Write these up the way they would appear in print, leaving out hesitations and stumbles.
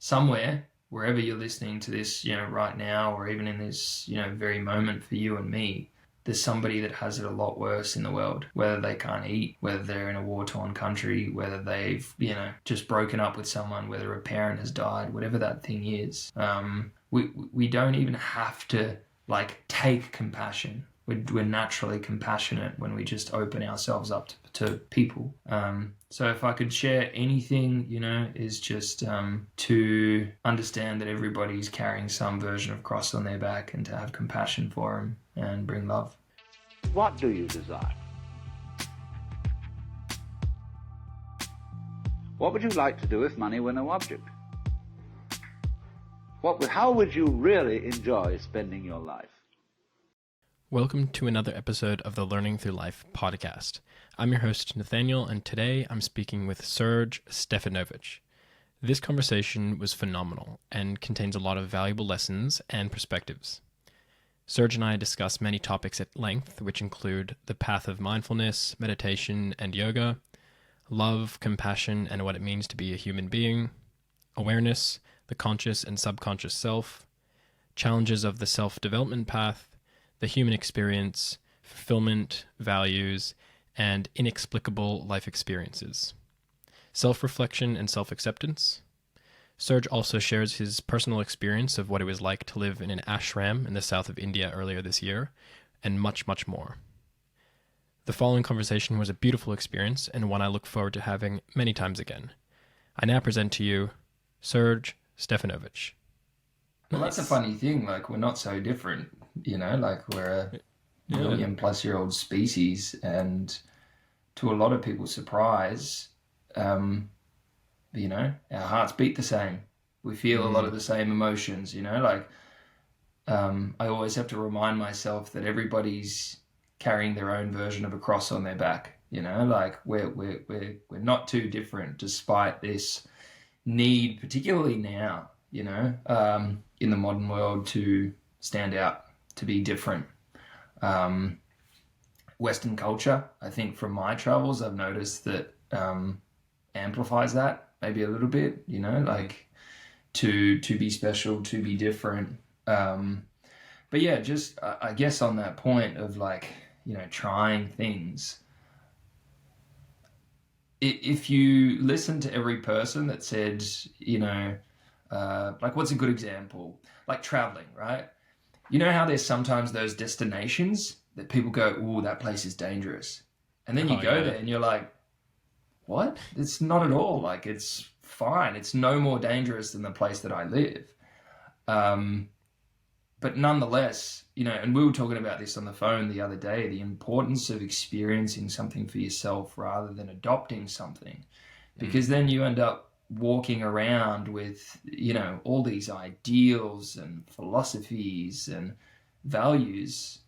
somewhere, wherever you're listening to this, right now, or even in this, very moment for you and me, there's somebody that has it a lot worse in the world, whether they can't eat, whether they're in a war-torn country, whether they've, just broken up with someone, whether a parent has died, whatever that thing is. We don't even have to take compassion. We're naturally compassionate when we just open ourselves up to people. So if I could share anything, is just to understand that everybody's carrying some version of cross on their back, and to have compassion for them and bring love. What do you desire? What would you like to do if money were no object? How would you really enjoy spending your life? Welcome to another episode of the Learning Through Life podcast. I'm your host, Nathaniel, and today I'm speaking with Serge Stefanovic. This conversation was phenomenal and contains a lot of valuable lessons and perspectives. Serge and I discuss many topics at length, which include the path of mindfulness, meditation, and yoga, love, compassion, and what it means to be a human being, awareness, the conscious and subconscious self, challenges of the self-development path, the human experience, fulfillment, values, and inexplicable life experiences, self-reflection and self-acceptance. Serge also shares his personal experience of what it was like to live in an ashram in the south of India earlier this year, and much, much more. The following conversation was a beautiful experience and one I look forward to having many times again. I now present to you Serge Stefanovic. Well, that's a funny thing. We're not so different, we're a million-plus-year-old species, and to a lot of people's surprise, our hearts beat the same. We feel a lot of the same emotions, I always have to remind myself that everybody's carrying their own version of a cross on their back, we're not too different, despite this need, particularly now, in the modern world, to stand out, to be different. Western culture, I think from my travels, I've noticed that amplifies that maybe a little bit, to be special, to be different. But yeah, just I guess on that point of trying things, if you listen to every person that said, what's a good example? Traveling, right? You know how there's sometimes those destinations that people go, "Ooh, that place is dangerous." And then you go there and you're like, what? It's not at all. It's fine. It's no more dangerous than the place that I live. But nonetheless, and we were talking about this on the phone the other day, the importance of experiencing something for yourself rather than adopting something. Because then you end up walking around with, all these ideals and philosophies and values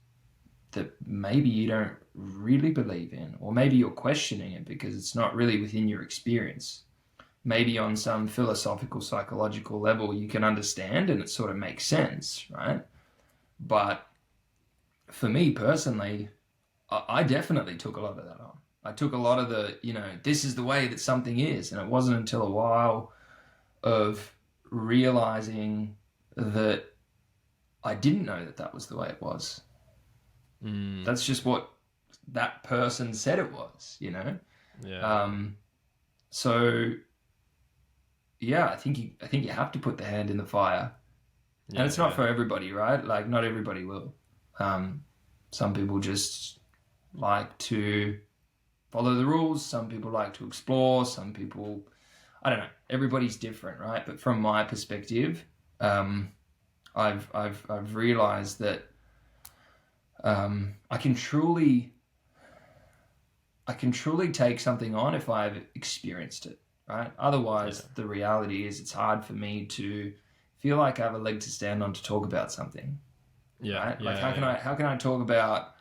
that maybe you don't really believe in, or maybe you're questioning it because it's not really within your experience. Maybe on some philosophical, psychological level you can understand and it sort of makes sense, right? But for me personally, I definitely took a lot of that on. I took a lot of the, this is the way that something is. And it wasn't until a while of realizing that I didn't know that that was the way it was. That's just what that person said it was, Yeah. So yeah, I think you have to put the hand in the fire. And it's not for everybody, right? Not everybody will. Some people just like to follow the rules. Some people like to explore. Some people, I don't know. Everybody's different, right? But from my perspective, I've realized that I can truly take something on if I've experienced it, right? Otherwise, the reality is it's hard for me to feel like I have a leg to stand on to talk about something. Yeah. Right? How can I talk about,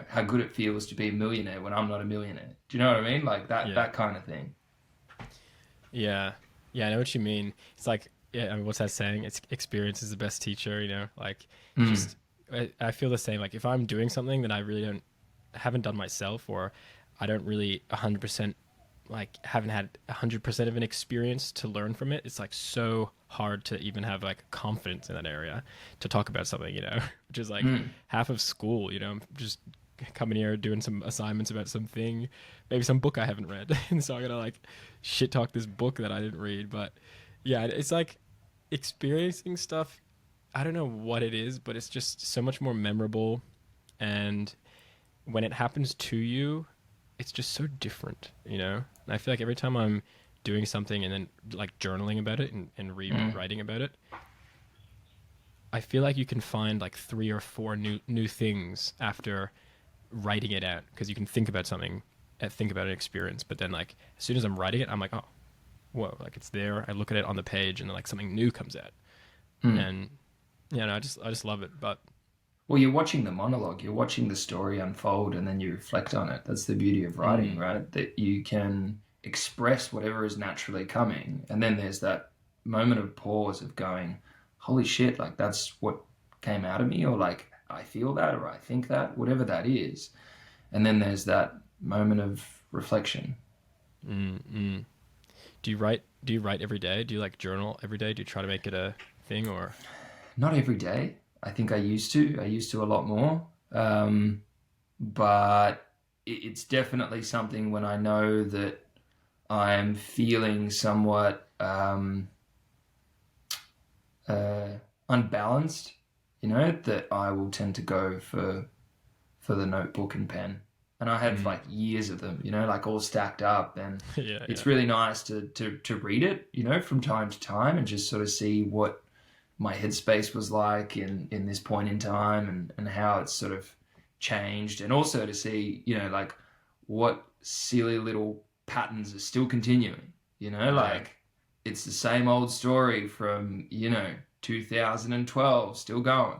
how good it feels to be a millionaire when I'm not a millionaire? Do you know what I mean? That kind of thing. Yeah. Yeah, I know what you mean. It's what's that saying? It's experience is the best teacher, I feel the same. If I'm doing something that I really haven't done myself, or I don't really 100% like haven't had 100% of an experience to learn from it, it's like so hard to even have like confidence in that area to talk about something, you know, which is like half of school, you know. I'm just coming here doing some assignments about something, maybe some book I haven't read. And so I'm gonna like shit talk this book that I didn't read. But yeah, it's like experiencing stuff. I don't know what it is, but it's just so much more memorable. And when it happens to you, it's just so different, you know? And I feel like every time I'm doing something and then like journaling about it and rewriting about it, I feel like you can find like 3 or 4 new things after writing it out, because you can think about something, think about an experience, but then like as soon as I'm writing it, I'm like, oh, whoa, like it's there. I look at it on the page, and then like something new comes out, and yeah, no, I just love it. But Well, you're watching the monologue, you're watching the story unfold, and then you reflect on it. That's the beauty of writing, right? That you can express whatever is naturally coming, and then there's that moment of pause of going, holy shit, like that's what came out of me, or like I feel that, or I think that, whatever that is. And then there's that moment of reflection. do you write? Do you write every day? Do you like journal every day? Do you try to make it a thing, or? Not every day. I think I used to. I used to a lot more. But it's definitely something when I know that I'm feeling somewhat unbalanced, you know, that I will tend to go for the notebook and pen. And I have like years of them, you know, like all stacked up. And it's really nice to read it, you know, from time to time, and just sort of see what my headspace was like in this point in time, and how it's sort of changed. And also to see, you know, like what silly little patterns are still continuing, you know, like it's the same old story from, you know, 2012 still going.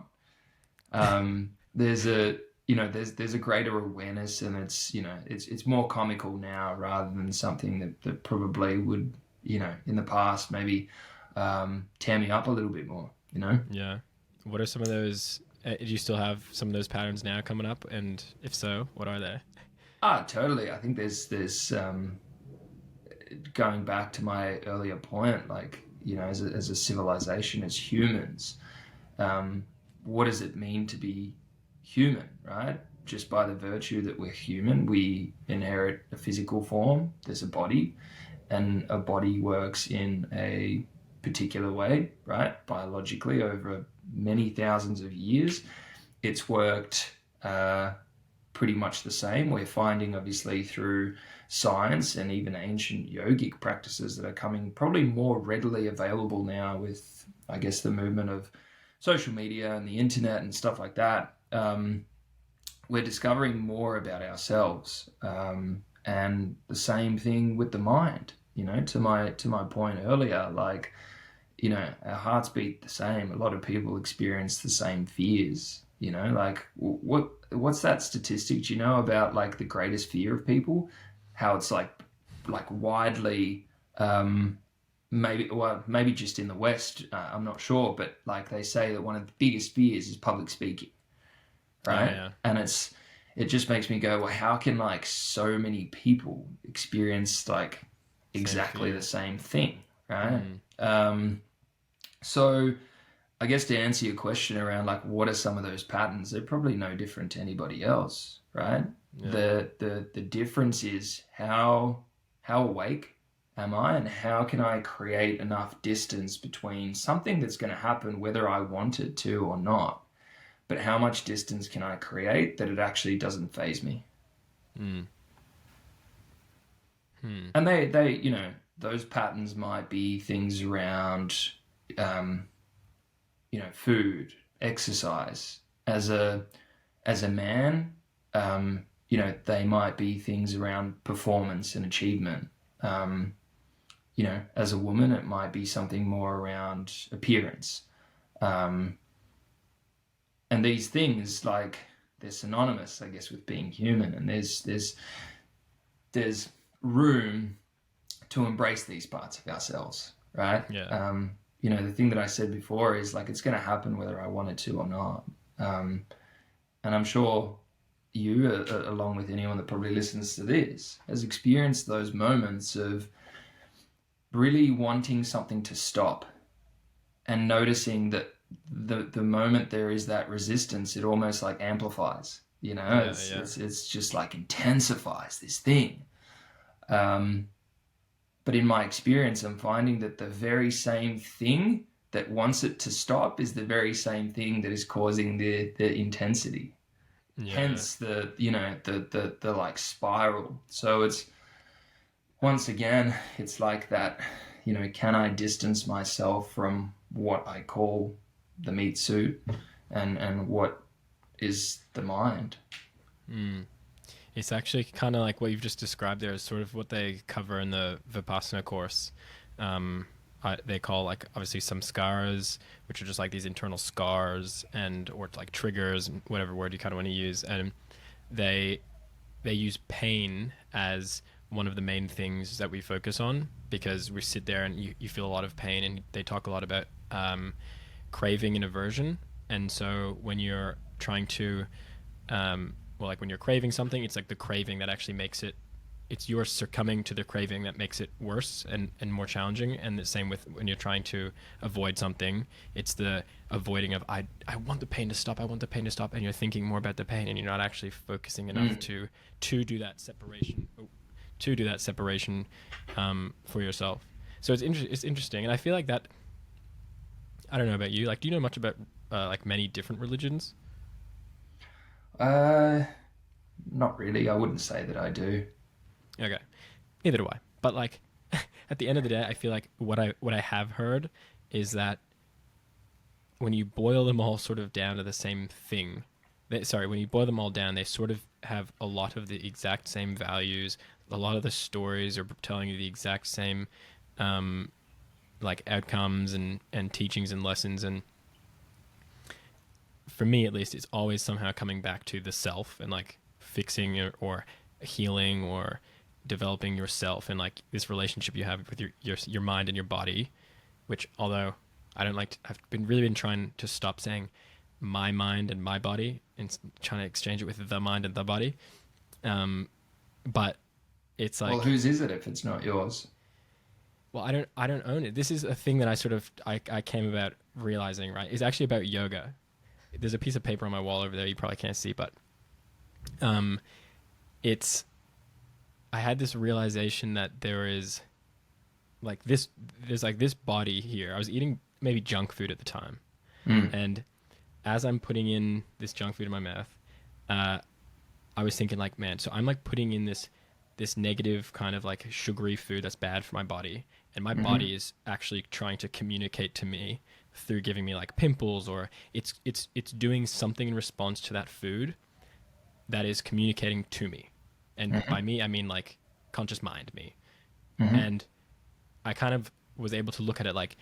There's a, you know, there's a greater awareness, and it's, you know, it's more comical now rather than something that probably would, you know, in the past maybe tear me up a little bit more, you know? Yeah. What are some of those? Do you still have some of those patterns now coming up? And if so, what are they? Totally. I think there's going back to my earlier point, like, you know, as a civilization, as humans, what does it mean to be human, right? Just by the virtue that we're human, we inherit a physical form. There's a body, and a body works in a particular way, right? Biologically, over many thousands of years, it's worked pretty much the same. We're finding, obviously, through science and even ancient yogic practices that are coming probably more readily available now with, I guess, the movement of social media and the internet and stuff like that. We're discovering more about ourselves, and the same thing with the mind. You know, to my point earlier, like, you know, our hearts beat the same. A lot of people experience the same fears. You know, like what's that statistic? Do you know about like the greatest fear of people? How it's like widely, maybe just in the West. I'm not sure, but like they say that one of the biggest fears is public speaking, right? Yeah. And it just makes me go, well, how can like so many people experience like exactly the same thing, right? So I guess to answer your question around like what are some of those patterns, they're probably no different to anybody else, right? The difference is how awake am I, and how can I create enough distance between something that's going to happen whether I want it to or not, but how much distance can I create that it actually doesn't faze me. And they you know, those patterns might be things around you know, food, exercise. As a man, you know, they might be things around performance and achievement. You know, as a woman, it might be something more around appearance. And these things, like, they're synonymous, I guess, with being human. And there's room to embrace these parts of ourselves, right? Yeah. You know, the thing that I said before is like it's going to happen whether I want it to or not. And I'm sure, you, along with anyone that probably listens to this, has experienced those moments of really wanting something to stop and noticing that the moment there is that resistance, it almost like amplifies, it's just like intensifies this thing. But in my experience, I'm finding that the very same thing that wants it to stop is the very same thing that is causing the intensity. Hence the like spiral. So it's, once again, it's like that, can I distance myself from what I call the meat suit and what is the mind? It's actually kind of like what you've just described there is sort of what they cover in the Vipassana course. They call, like, obviously samskaras, which are just like these internal scars or like triggers, whatever word you kind of want to use. And they use pain as one of the main things that we focus on, because we sit there and you feel a lot of pain, and they talk a lot about craving and aversion. And so when you're trying to, like when you're craving something, it's like the craving that actually makes it's your succumbing to the craving that makes it worse and more challenging. And the same with when you're trying to avoid something, it's the avoiding of, I want the pain to stop, and you're thinking more about the pain, and you're not actually focusing enough to do that separation for yourself. So it's interesting. And I feel like that, I don't know about you, like, do you know much about like many different religions? Not really. I wouldn't say that I do. Okay, neither do I. But like, at the end of the day, I feel like what I have heard is that when you boil them all sort of down to the same thing, when you boil them all down, they sort of have a lot of the exact same values. A lot of the stories are telling you the exact same like outcomes and teachings and lessons. And for me, at least, it's always somehow coming back to the self and like fixing or healing or developing yourself, and like this relationship you have with your mind and your body, which, although I don't like I've been trying to stop saying my mind and my body and trying to exchange it with the mind and the body. But it's like, well, whose is it if it's not yours? Well, I don't own it. This is a thing that I came about realizing, right? It's actually about yoga. There's a piece of paper on my wall over there you probably can't see, but I had this realization that there's like this body here. I was eating maybe junk food at the time. And as I'm putting in this junk food in my mouth, I was thinking, like, man, so I'm like putting in this negative kind of like sugary food that's bad for my body, and my body is actually trying to communicate to me through giving me like pimples, or it's doing something in response to that food that is communicating to me. And by me, I mean like conscious mind me. And I kind of was able to look at it like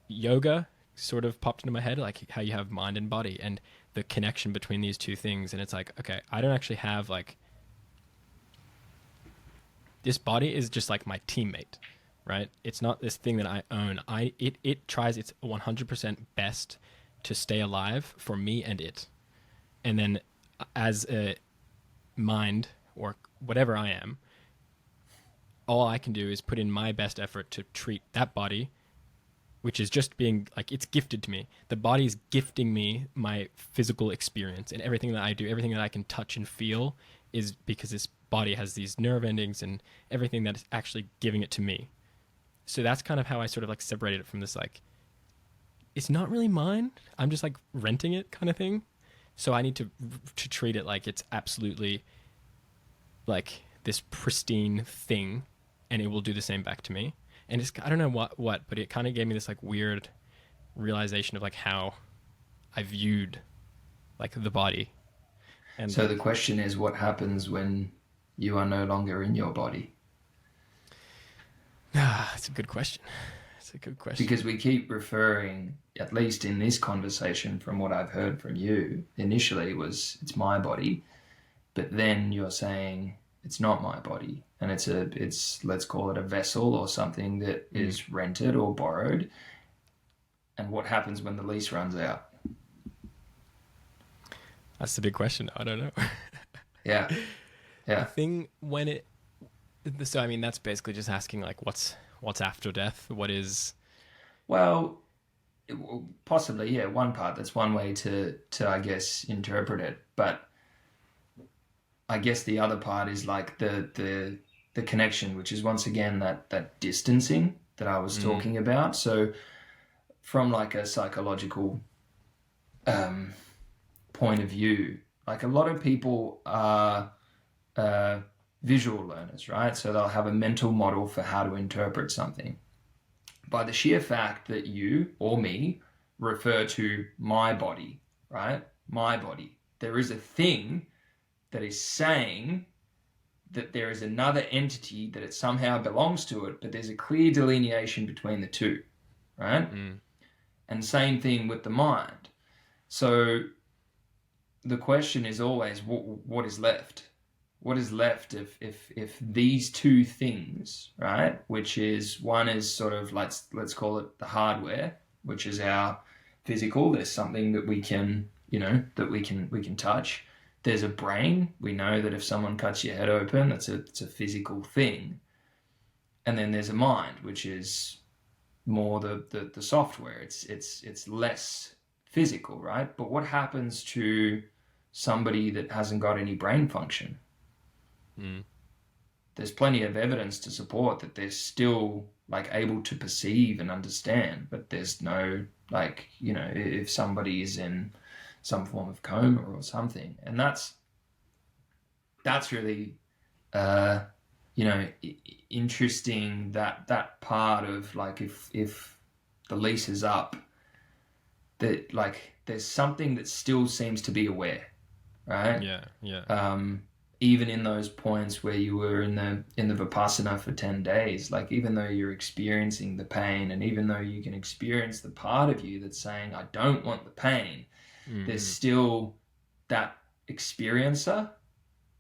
yoga sort of popped into my head, like how you have mind and body and the connection between these two things. And it's like, okay, I don't actually have like, this body is just like my teammate, right? It's not this thing that I own. It tries its 100% best to stay alive for me and it. And then as a mind or whatever I am, all I can do is put in my best effort to treat that body, which is just being like, it's gifted to me. The body is gifting me my physical experience, and everything that I do, everything that I can touch and feel is because this body has these nerve endings and everything that is actually giving it to me. So that's kind of how I sort of like separated it from this, like, it's not really mine, I'm just like renting it kind of thing. So I need to treat it like it's absolutely like this pristine thing, and it will do the same back to me. And it's, I don't know what, but it kind of gave me this like weird realization of like how I viewed like the body. And so the question is, what happens when you are no longer in your body? That's a good question. It's a good question. Because we keep referring, at least in this conversation, from what I've heard from you, initially was it's my body, but then you're saying it's not my body, and it's let's call it a vessel or something that is rented or borrowed. And what happens when the lease runs out? That's the big question. I don't know. Yeah. I Yeah. think so I mean, that's basically just asking like, what's after death? What is, Well, possibly, yeah, one part. That's one way to I guess interpret it. But I guess the other part is like the connection, which is once again that distancing that I was mm, talking about. So from like a psychological um, point of view, like a lot of people are uh, visual learners, right? So they'll have a mental model for how to interpret something. By the sheer fact that you or me refer to my body, right? My body. There is a thing that is saying that there is another entity that it somehow belongs to it, but there's a clear delineation between the two, right? mm, And same thing with the mind. So the question is always what is left? What is left if these two things, right? Which is one is sort of let's call it the hardware, which is our physical. There's something that we can, that we can touch. There's a brain. We know that if someone cuts your head open, it's a physical thing. And then there's a mind, which is more the software. It's less physical, right? But what happens to somebody that hasn't got any brain function? mm, There's plenty of evidence to support that they're still like able to perceive and understand, but there's no like, if somebody is in some form of coma or something, and that's really uh interesting, that part of like if the lease is up, that like there's something that still seems to be aware, right? yeah, yeah, Even in those points where you were in the Vipassana for 10 days, like even though you're experiencing the pain, and even though you can experience the part of you that's saying, I don't want the pain, there's still that experiencer.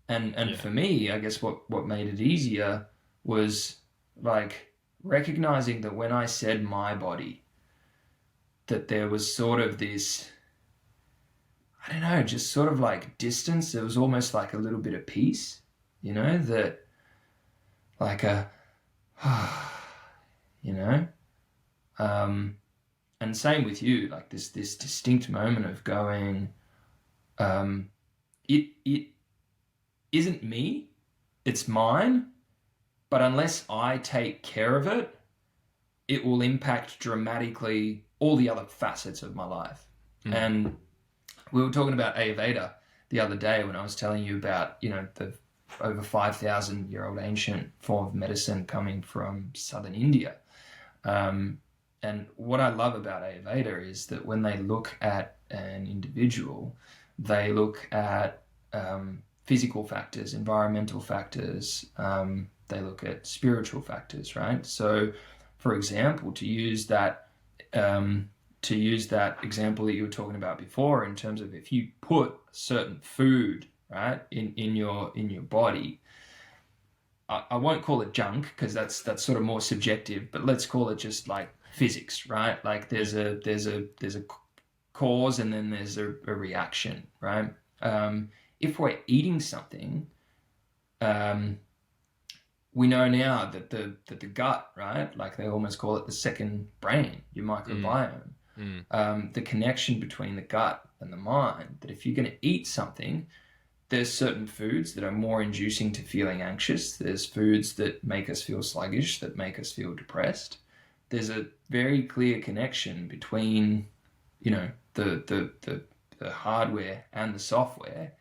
And yeah, for me, I guess what made it easier was like recognizing that when I said my body, that there was sort of this, I don't know, just sort of like distance. There was almost like a little bit of peace, that like a, you know, and same with you, like this distinct moment of going, it isn't me, it's mine, but unless I take care of it, it will impact dramatically all the other facets of my life. mm, And we were talking about Ayurveda the other day when I was telling you about, the over 5,000-year-old ancient form of medicine coming from southern India. And what I love about Ayurveda is that when they look at an individual, they look at physical factors, environmental factors, they look at spiritual factors, right? So, for example, to use that example that you were talking about before, in terms of if you put certain food, right, in your body, I won't call it junk because that's sort of more subjective, but let's call it just like physics, right? Like there's a cause and then there's a reaction, right? If we're eating something, we know now that the gut, right? Like they almost call it the second brain, your microbiome. The connection between the gut and the mind, that if you're going to eat something, there's certain foods that are more inducing to feeling anxious. There's foods that make us feel sluggish, that make us feel depressed. There's a very clear connection between, the hardware and the software.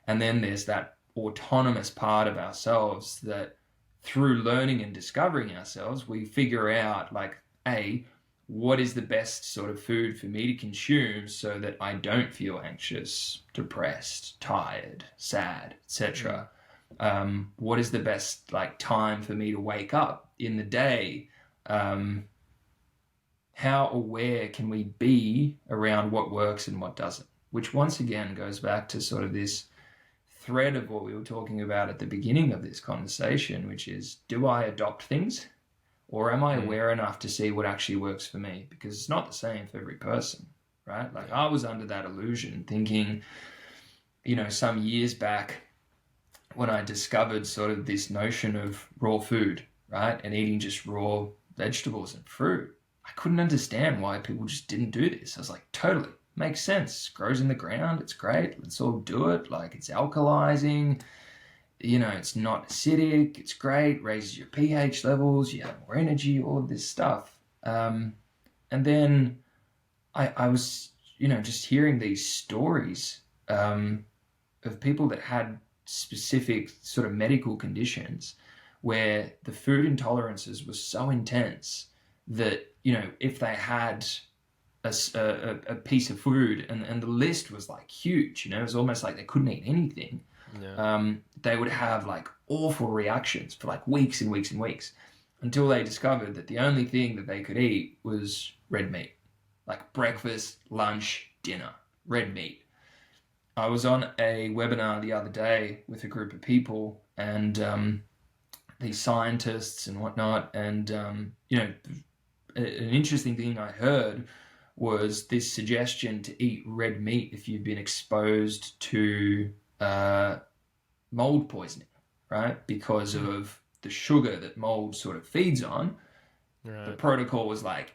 And then there's that autonomous part of ourselves that through learning and discovering ourselves, we figure out like, what is the best sort of food for me to consume so that I don't feel anxious, depressed, tired, sad, etc. What is the best like time for me to wake up in the day? How aware can we be around what works and what doesn't? Which once again goes back to sort of this thread of what we were talking about at the beginning of this conversation, which is, do I adopt things? Or am I aware enough to see what actually works for me? Because it's not the same for every person, right? Like I was under that illusion thinking, some years back when I discovered sort of this notion of raw food, right? And eating just raw vegetables and fruit. I couldn't understand why people just didn't do this. I was like, totally, makes sense. Grows in the ground, it's great. Let's all do it. Like, it's alkalizing, it's not acidic, it's great, raises your pH levels, you have more energy, all of this stuff. And then I was, just hearing these stories of people that had specific sort of medical conditions where the food intolerances were so intense that, if they had a piece of food and the list was like huge, it was almost like they couldn't eat anything. Yeah. They would have like awful reactions for like weeks and weeks and weeks until they discovered that the only thing that they could eat was red meat, like breakfast, lunch, dinner, red meat. I was on a webinar the other day with a group of people and these scientists and whatnot. And, an interesting thing I heard was this suggestion to eat red meat if you've been exposed to mold poisoning, right? Because of the sugar that mold sort of feeds on. Right. The protocol was like,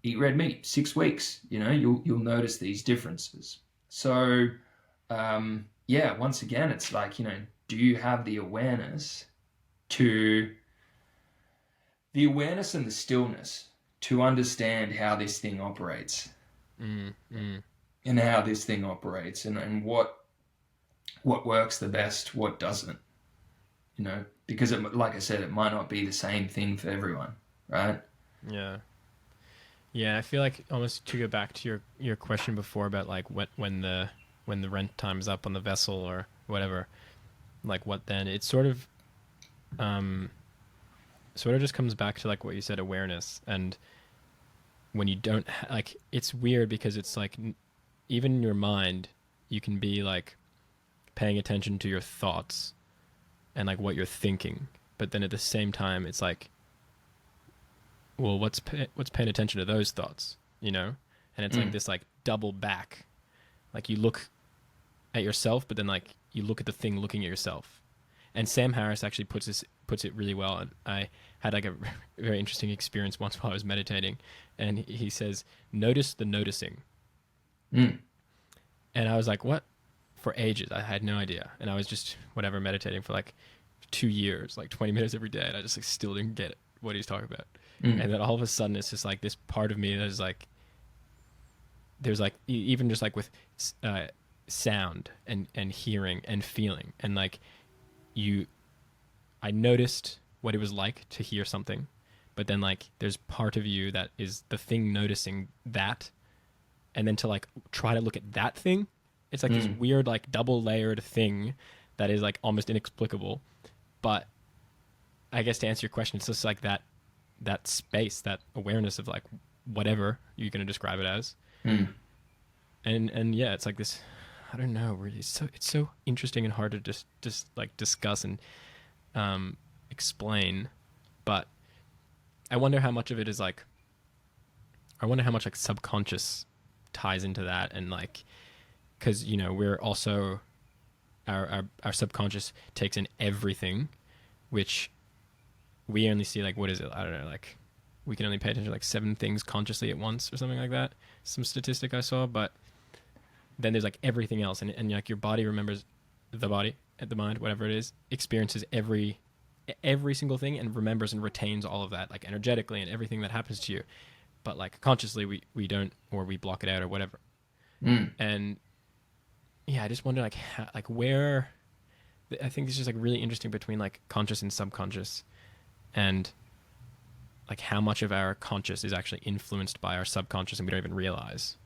eat red meat, 6 weeks, you'll notice these differences. So, once again, it's like, do you have the awareness and the stillness to understand how this thing operates and how this thing operates and what works the best, what doesn't, because like I said, it might not be the same thing for everyone, right? Yeah. Yeah, I feel like, almost to go back to your question before about like when the rent time's up on the vessel or whatever, like what then? It's sort of just comes back to like what you said, awareness. And when you don't like, it's weird because it's like, even in your mind, you can be like paying attention to your thoughts and like what you're thinking, but then at the same time, it's like, well, what's paying attention to those thoughts, And it's like this like double back, like you look at yourself, but then like you look at the thing looking at yourself. And Sam Harris actually puts it really well. And I had like a very interesting experience once while I was meditating, and he says, "Notice the noticing." And I was like, "What?" For ages, I had no idea, and I was just meditating for like 2 years, like 20 minutes every day, and I just like still didn't get what he's talking about. And then all of a sudden, it's just like this part of me that is like, there's like even just like with sound and hearing and feeling, and like I noticed what it was like to hear something, but then like there's part of you that is the thing noticing that, and then to like try to look at that thing, it's like this weird like double layered thing that is like almost inexplicable. But I guess to answer your question, it's just like that space, that awareness of like whatever you're going to describe it as. And yeah, it's like this, I don't know, really, it's so interesting and hard to just like discuss and explain. But I wonder how much of it is like, I wonder how much like subconscious ties into that. And like, because we're also, our subconscious takes in everything, which we only see like, what is it, I don't know, like we can only pay attention to like 7 things consciously at once or something like that, some statistic I saw. But then there's like everything else, and like your body remembers, the mind, whatever it is, experiences every single thing and remembers and retains all of that, like energetically, and everything that happens to you. But like consciously we don't, or we block it out or whatever. And yeah, I just wonder like how, like where, I think it's just like really interesting between like conscious and subconscious, and like how much of our conscious is actually influenced by our subconscious and we don't even realize,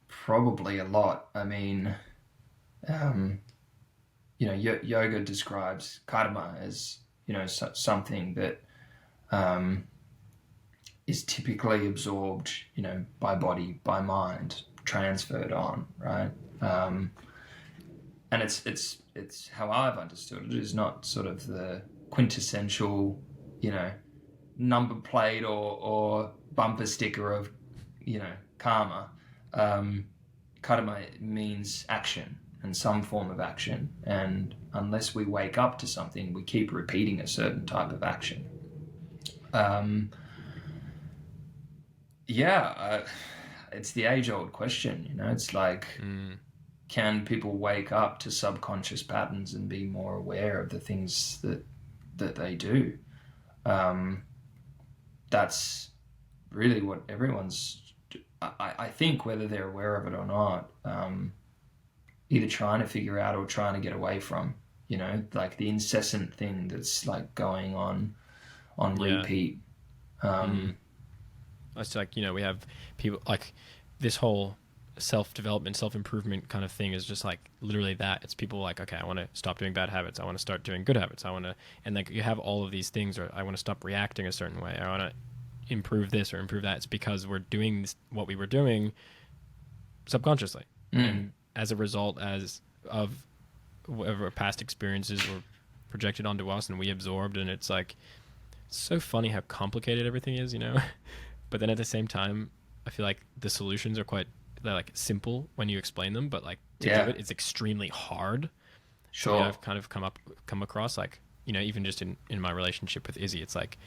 Probably a lot. I mean, yoga describes karma as, something that is typically absorbed, by body, by mind, transferred on, right? And it's how I've understood it, is not sort of the quintessential, number plate or bumper sticker of, karma. karma means action and some form of action. And unless we wake up to something, we keep repeating a certain type of action. It's the age-old question, you know. It's like, can people wake up to subconscious patterns and be more aware of the things that they do? That's really what everyone's, I think, whether they're aware of it or not, either trying to figure out or trying to get away from, you know, like the incessant thing that's like going on repeat. It's like, you know, we have people like this whole self-development, self-improvement kind of thing is just like literally that. It's people like, okay, I want to stop doing bad habits. I want to start doing good habits. And like you have all of these things, or I want to stop reacting a certain way. I want to improve this or improve that. It's because we're doing this, what we were doing subconsciously. And as a result of whatever past experiences were projected onto us and we absorbed, and it's like, it's so funny how complicated everything is, you know? But then at the same time, I feel like the solutions are they're like simple when you explain them, but like to do it, it's extremely hard. Sure. So I've kind of come across, like, you know, even just in my relationship with Izzy, it's like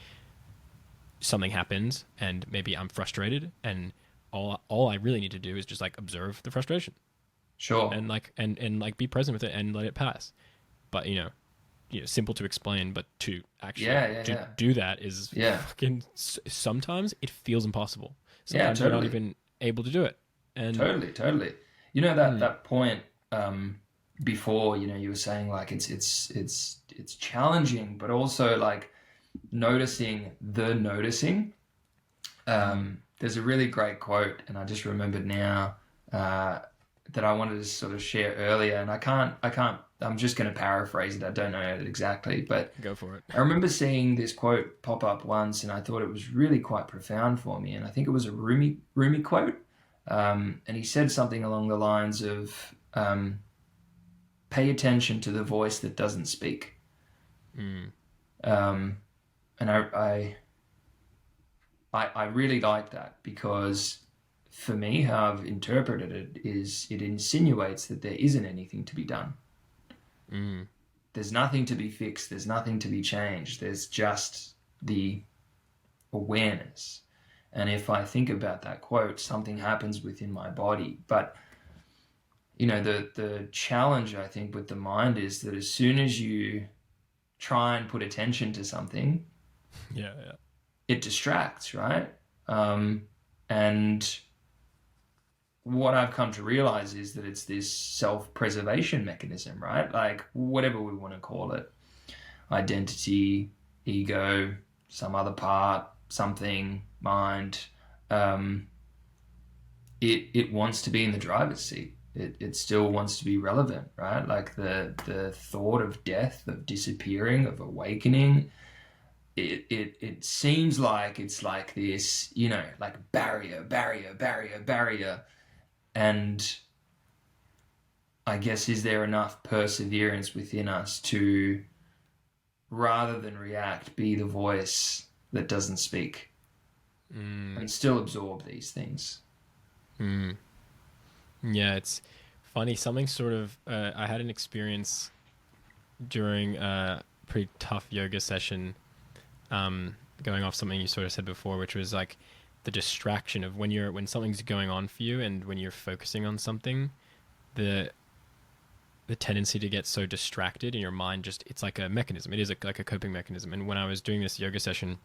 something happens and maybe I'm frustrated, and all I really need to do is just like observe the frustration. Sure. And like and like be present with it and let it pass. But you know, simple to explain, but to actually do that is fucking. Sometimes it feels impossible. Sometimes you're not even able to do it. And totally. You know that point before, you know, you were saying like it's challenging, but also like noticing. There's a really great quote, and I just remembered now that I wanted to sort of share earlier, and I can't. I'm just going to paraphrase it. I don't know it exactly, but go for it. I remember seeing this quote pop up once, and I thought it was really quite profound for me. And I think it was a Rumi quote, and he said something along the lines of, "Pay attention to the voice that doesn't speak." And I really like that, because for me, how I've interpreted it is it insinuates that there isn't anything to be done. There's nothing to be fixed. There's nothing to be changed. There's just the awareness. And if I think about that quote, something happens within my body. But, you know, the challenge, I think, with the mind is that as soon as you try and put attention to something, it distracts, right? And what I've come to realize is that it's this self-preservation mechanism, right? Like whatever we want to call it, identity, ego, some other part, something, mind, it wants to be in the driver's seat. It still wants to be relevant, right? Like the thought of death, of disappearing, of awakening, it seems like it's like this, you know, like barrier. And I guess, is there enough perseverance within us to, rather than react, be the voice that doesn't speak and still absorb these things? Yeah, it's funny. Something sort of, I had an experience during a pretty tough yoga session, going off something you sort of said before, which was like the distraction of when something's going on for you and when you're focusing on something, the tendency to get so distracted in your mind, just, it's like a mechanism. It is like a coping mechanism. And when I was doing this yoga session,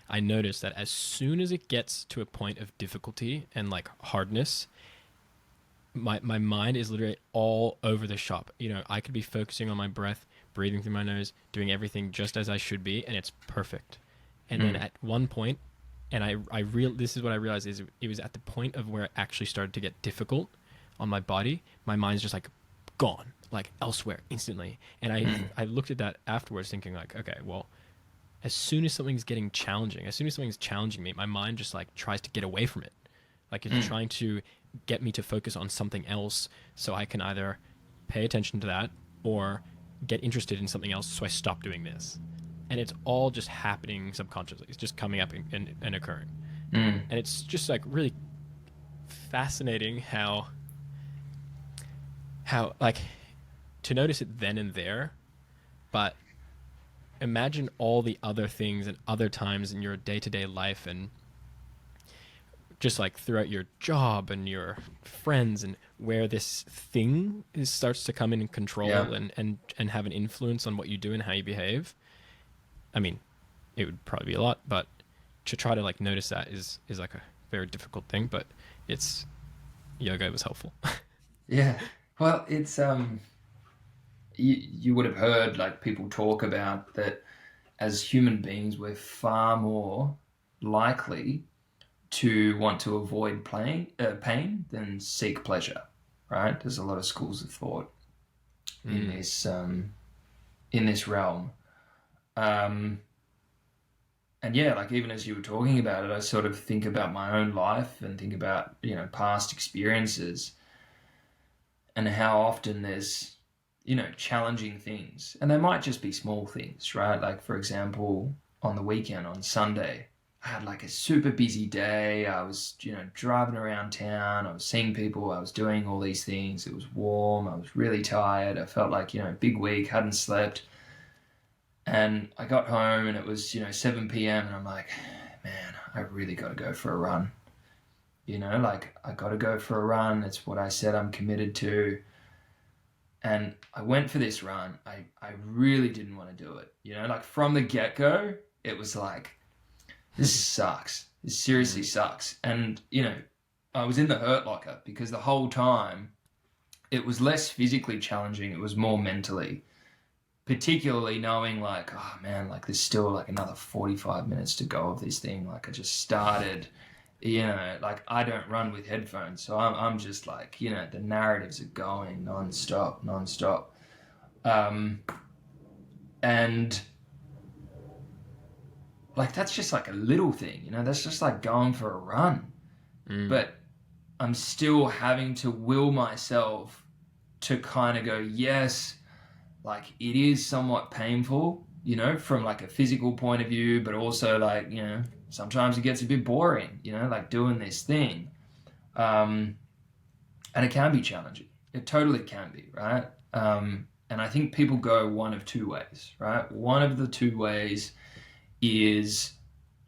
I noticed that as soon as it gets to a point of difficulty and like hardness, my mind is literally all over the shop. You know, I could be focusing on my breath, breathing through my nose, doing everything just as I should be, and it's perfect. And then at one point, and this is what I realized, is it was at the point of where it actually started to get difficult on my body. My mind's just like gone, like elsewhere instantly. And I looked at that afterwards thinking like, okay, well, as soon as something's getting challenging, as soon as something's challenging me, my mind just like tries to get away from it. Like it's trying to get me to focus on something else so I can either pay attention to that or get interested in something else so I stop doing this. And it's all just happening subconsciously. It's just coming up and occurring. And it's just like really fascinating how like to notice it then and there, but imagine all the other things and other times in your day-to-day life, and just like throughout your job and your friends, and where this thing starts to come in and control and have an influence on what you do and how you behave. I mean, it would probably be a lot, but to try to like notice that is like a very difficult thing, but it's yoga was helpful. Yeah. Well, it's you would have heard like people talk about that as human beings, we're far more likely to want to avoid pain than seek pleasure, right? There's a lot of schools of thought in this realm. And yeah, like even as you were talking about it, I sort of think about my own life and think about, past experiences and how often there's, challenging things. And they might just be small things, right? Like, for example, on the weekend, on Sunday, I had like a super busy day. I was, driving around town. I was seeing people. I was doing all these things. It was warm. I was really tired. I felt like, big week, hadn't slept. And I got home and it was, 7 p.m. and I'm like, man, I really got to go for a run. I got to go for a run. It's what I said I'm committed to. And I went for this run. I really didn't want to do it. Like from the get-go, it was like, this sucks. This seriously sucks. And, I was in the hurt locker because the whole time it was less physically challenging. It was more mentally. Particularly knowing like, oh man, like there's still like another 45 minutes to go of this thing. Like I just started, like I don't run with headphones. So I'm just like, the narratives are going nonstop. And like, that's just like a little thing, that's just like going for a run. But I'm still having to will myself to kind of go, yes, like it is somewhat painful, from like a physical point of view, but also like, sometimes it gets a bit boring, like doing this thing. And it can be challenging. It totally can be, right? And I think people go one of two ways, right? One of the two ways is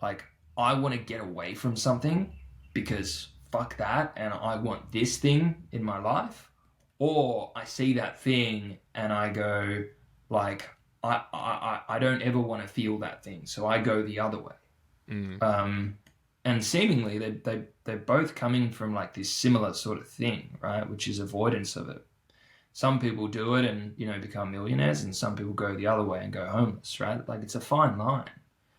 like, I want to get away from something because fuck that, and I want this thing in my life. Or I see that thing and I go like, I don't ever want to feel that thing. So I go the other way. And seemingly they're both coming from like this similar sort of thing, right? Which is avoidance of it. Some people do it and, become millionaires, and some people go the other way and go homeless, right? Like it's a fine line.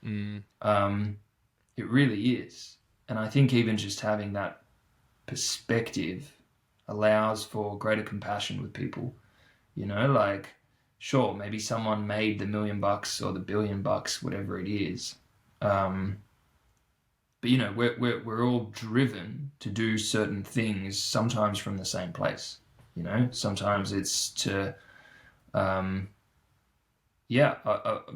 It really is. And I think even just having that perspective allows for greater compassion with people, like, sure, maybe someone made the $1 million or the $1 billion, whatever it is. But we're all driven to do certain things, sometimes from the same place. Sometimes it's to,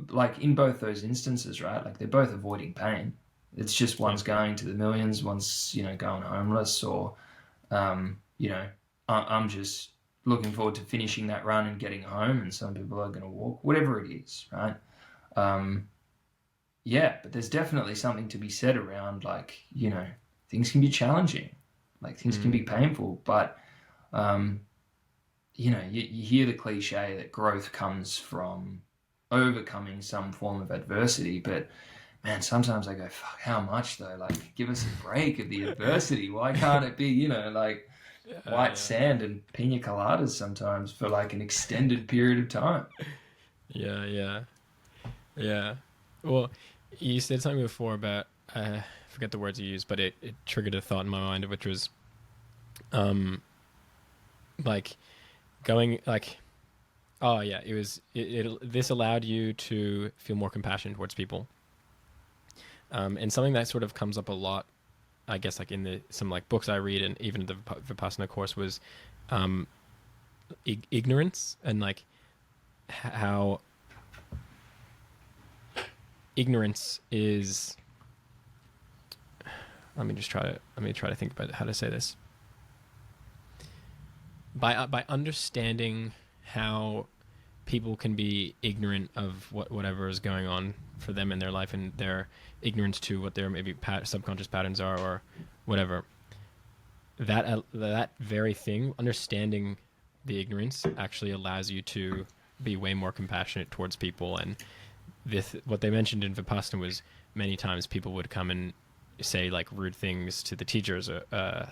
like in both those instances, right? Like they're both avoiding pain. It's just one's going to the millions, one's, going homeless, or, I'm just looking forward to finishing that run and getting home, and some people are going to walk, whatever it is, right? But there's definitely something to be said around like, things can be challenging, like things can be painful, but, you hear the cliche that growth comes from overcoming some form of adversity, but man, sometimes I go, fuck, how much though? Like, give us a break of the adversity. Why can't it be, like white sand and pina coladas sometimes for like an extended period of time? Yeah. Well, you said something before about, I forget the words you used, but it triggered a thought in my mind, which was, like going like, oh yeah, this allowed you to feel more compassion towards people. And something that sort of comes up a lot, I guess, like in some like books I read and even the Vipassana course, was ignorance, and like how ignorance is, let me try to think about how to say this. By understanding how people can be ignorant of whatever is going on for them in their life, and their ignorance to what their maybe subconscious patterns are or whatever, that very thing, understanding the ignorance, actually allows you to be way more compassionate towards people. And what they mentioned in Vipassana was many times people would come and say like rude things to the teachers,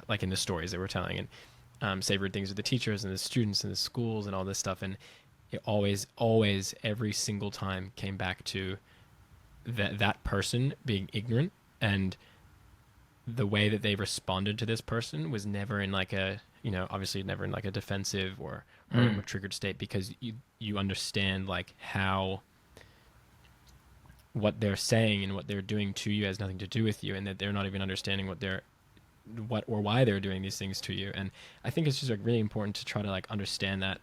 like in the stories they were telling, and say rude things to the teachers and the students and the schools and all this stuff. And it always, every single time came back to that person being ignorant, and the way that they responded to this person was never in like a, obviously never in like a defensive or triggered state, because you understand like how what they're saying and what they're doing to you has nothing to do with you, and that they're not even understanding what or why they're doing these things to you. And I think it's just like really important to try to like understand that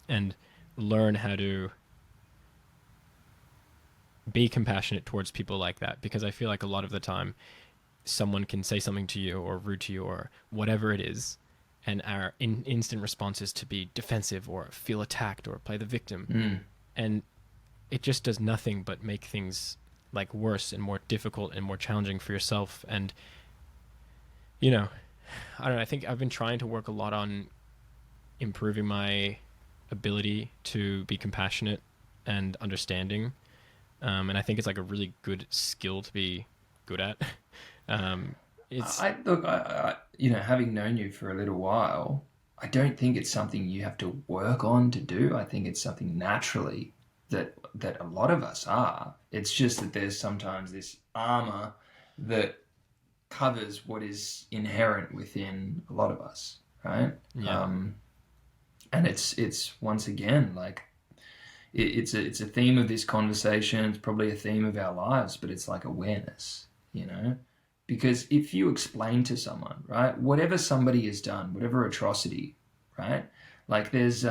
and learn how to be compassionate towards people like that, because I feel like a lot of the time someone can say something to you or rude to you or whatever it is, and our instant response is to be defensive or feel attacked or play the victim. And it just does nothing but make things like worse and more difficult and more challenging for yourself. And I don't know, I think I've been trying to work a lot on improving my ability to be compassionate and understanding, and I think it's like a really good skill to be good at. Having known you for a little while, I don't think it's something you have to work on to do. I think it's something naturally that a lot of us are. It's just that there's sometimes this armor that covers what is inherent within a lot of us, right? Yeah. And it's once again like it's a theme of this conversation. It's probably a theme of our lives, but it's like awareness, because if you explain to someone, right, whatever somebody has done, whatever atrocity, right, like there's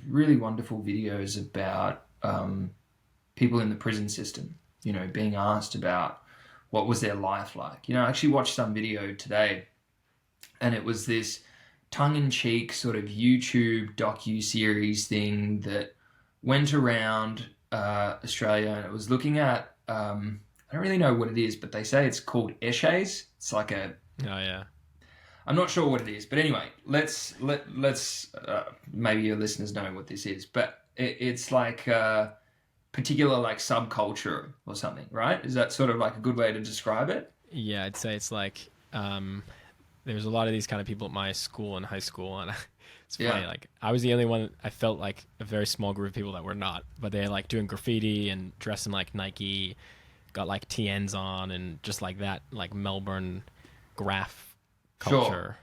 really wonderful videos about people in the prison system, being asked about what was their life like. I actually watched some video today, and it was this tongue-in-cheek sort of YouTube docu-series thing that went around Australia, and it was looking at, I don't really know what it is, but they say it's called eshays. It's like a... Oh, yeah. I'm not sure what it is, but anyway, let's maybe your listeners know what this is, but it's like a particular like subculture or something, right? Is that sort of like a good way to describe it? Yeah, I'd say it's like there's a lot of these kind of people at my school and high school, and it's funny. Yeah. Like I was the only one. I felt like a very small group of people that were not, but they're like doing graffiti and dressing like Nike, got like TNs on, and just like that, like Melbourne graph culture. Sure.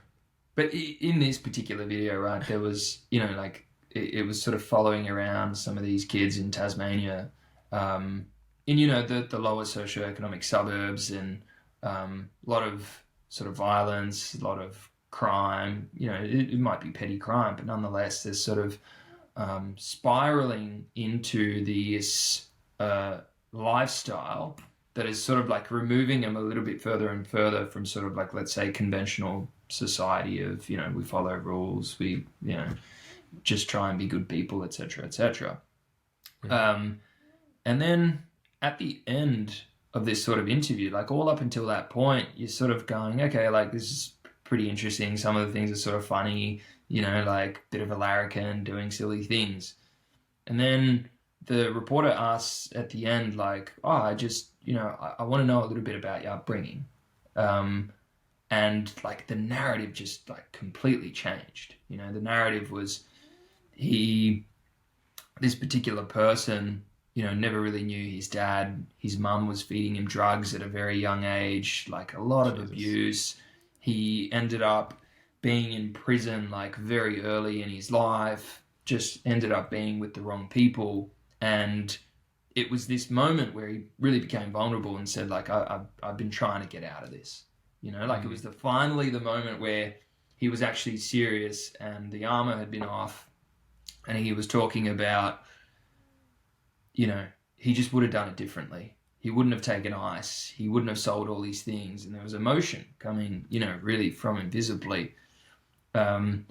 But in this particular video, right, there was, like it was sort of following around some of these kids in Tasmania, in the lower socioeconomic suburbs, and a lot of sort of violence, a lot of crime. It might be petty crime, but nonetheless, there's sort of spiraling into this lifestyle that is sort of like removing them a little bit further and further from sort of like, let's say, conventional society of, we follow rules, we, just try and be good people, etc., etc. Mm-hmm. And then at the end of this sort of interview, like all up until that point, you're sort of going, okay, like this is pretty interesting. Some of the things are sort of funny, like a bit of a larrikin doing silly things. And then the reporter asks at the end, like, oh, I just, I want to know a little bit about your upbringing. And like the narrative just like completely changed. The narrative was this particular person, never really knew his dad. His mum was feeding him drugs at a very young age, like a lot of abuse. He ended up being in prison like very early in his life, just ended up being with the wrong people. And it was this moment where he really became vulnerable and said, like, I've been trying to get out of this. It was finally the moment where he was actually serious and the armor had been off, and he was talking about, he just would have done it differently. he wouldn't have taken ice, he wouldn't have sold all these things, and there was emotion coming, really from invisibly. And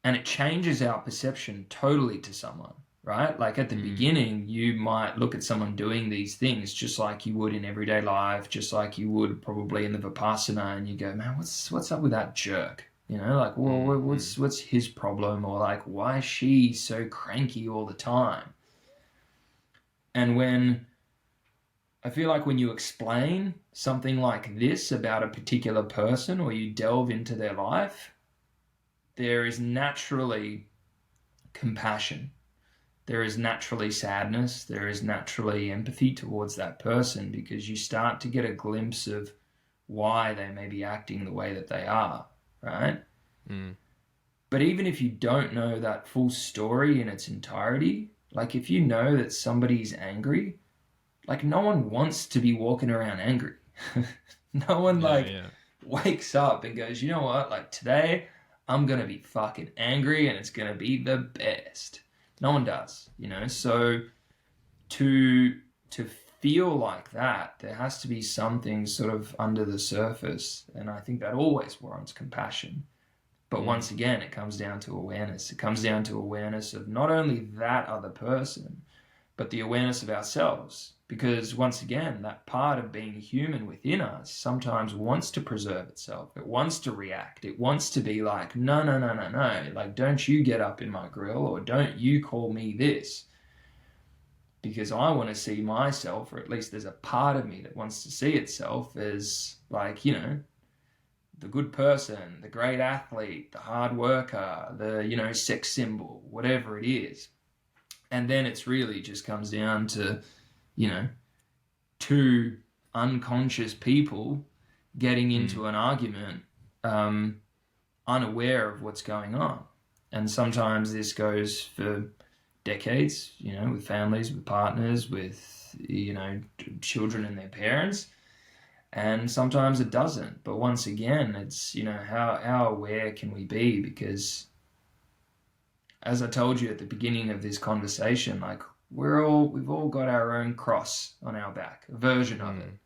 it changes our perception totally to someone, right? Like at the beginning, you might look at someone doing these things just like you would in everyday life, just like you would probably in the Vipassana, and you go, man, what's up with that jerk? Like, well, what's his problem? Or like, why is she so cranky all the time? And I feel like when you explain something like this about a particular person, or you delve into their life, there is naturally compassion. There is naturally sadness. There is naturally empathy towards that person, because you start to get a glimpse of why they may be acting the way that they are, right? But even if you don't know that full story in its entirety, like if you know that somebody's angry, like no one wants to be walking around angry. No one wakes up and goes, you know what, like today I'm going to be fucking angry and it's going to be the best. No one does, So to feel like that, there has to be something sort of under the surface. And I think that always warrants compassion. But once again, it comes down to awareness. It comes down to awareness of not only that other person, but the awareness of ourselves. Because once again, that part of being human within us sometimes wants to preserve itself. It wants to react. It wants to be like, no. Like, don't you get up in my grill, or don't you call me this. Because I want to see myself, or at least there's a part of me that wants to see itself as like, the good person, the great athlete, the hard worker, the, sex symbol, whatever it is. And then it's really just comes down to, two unconscious people getting into an argument, unaware of what's going on. And sometimes this goes for decades, with families, with partners, with, children and their parents. And sometimes it doesn't. But once again, it's, how aware can we be? Because as I told you at the beginning of this conversation, like we've all got our own cross on our back, a version of it.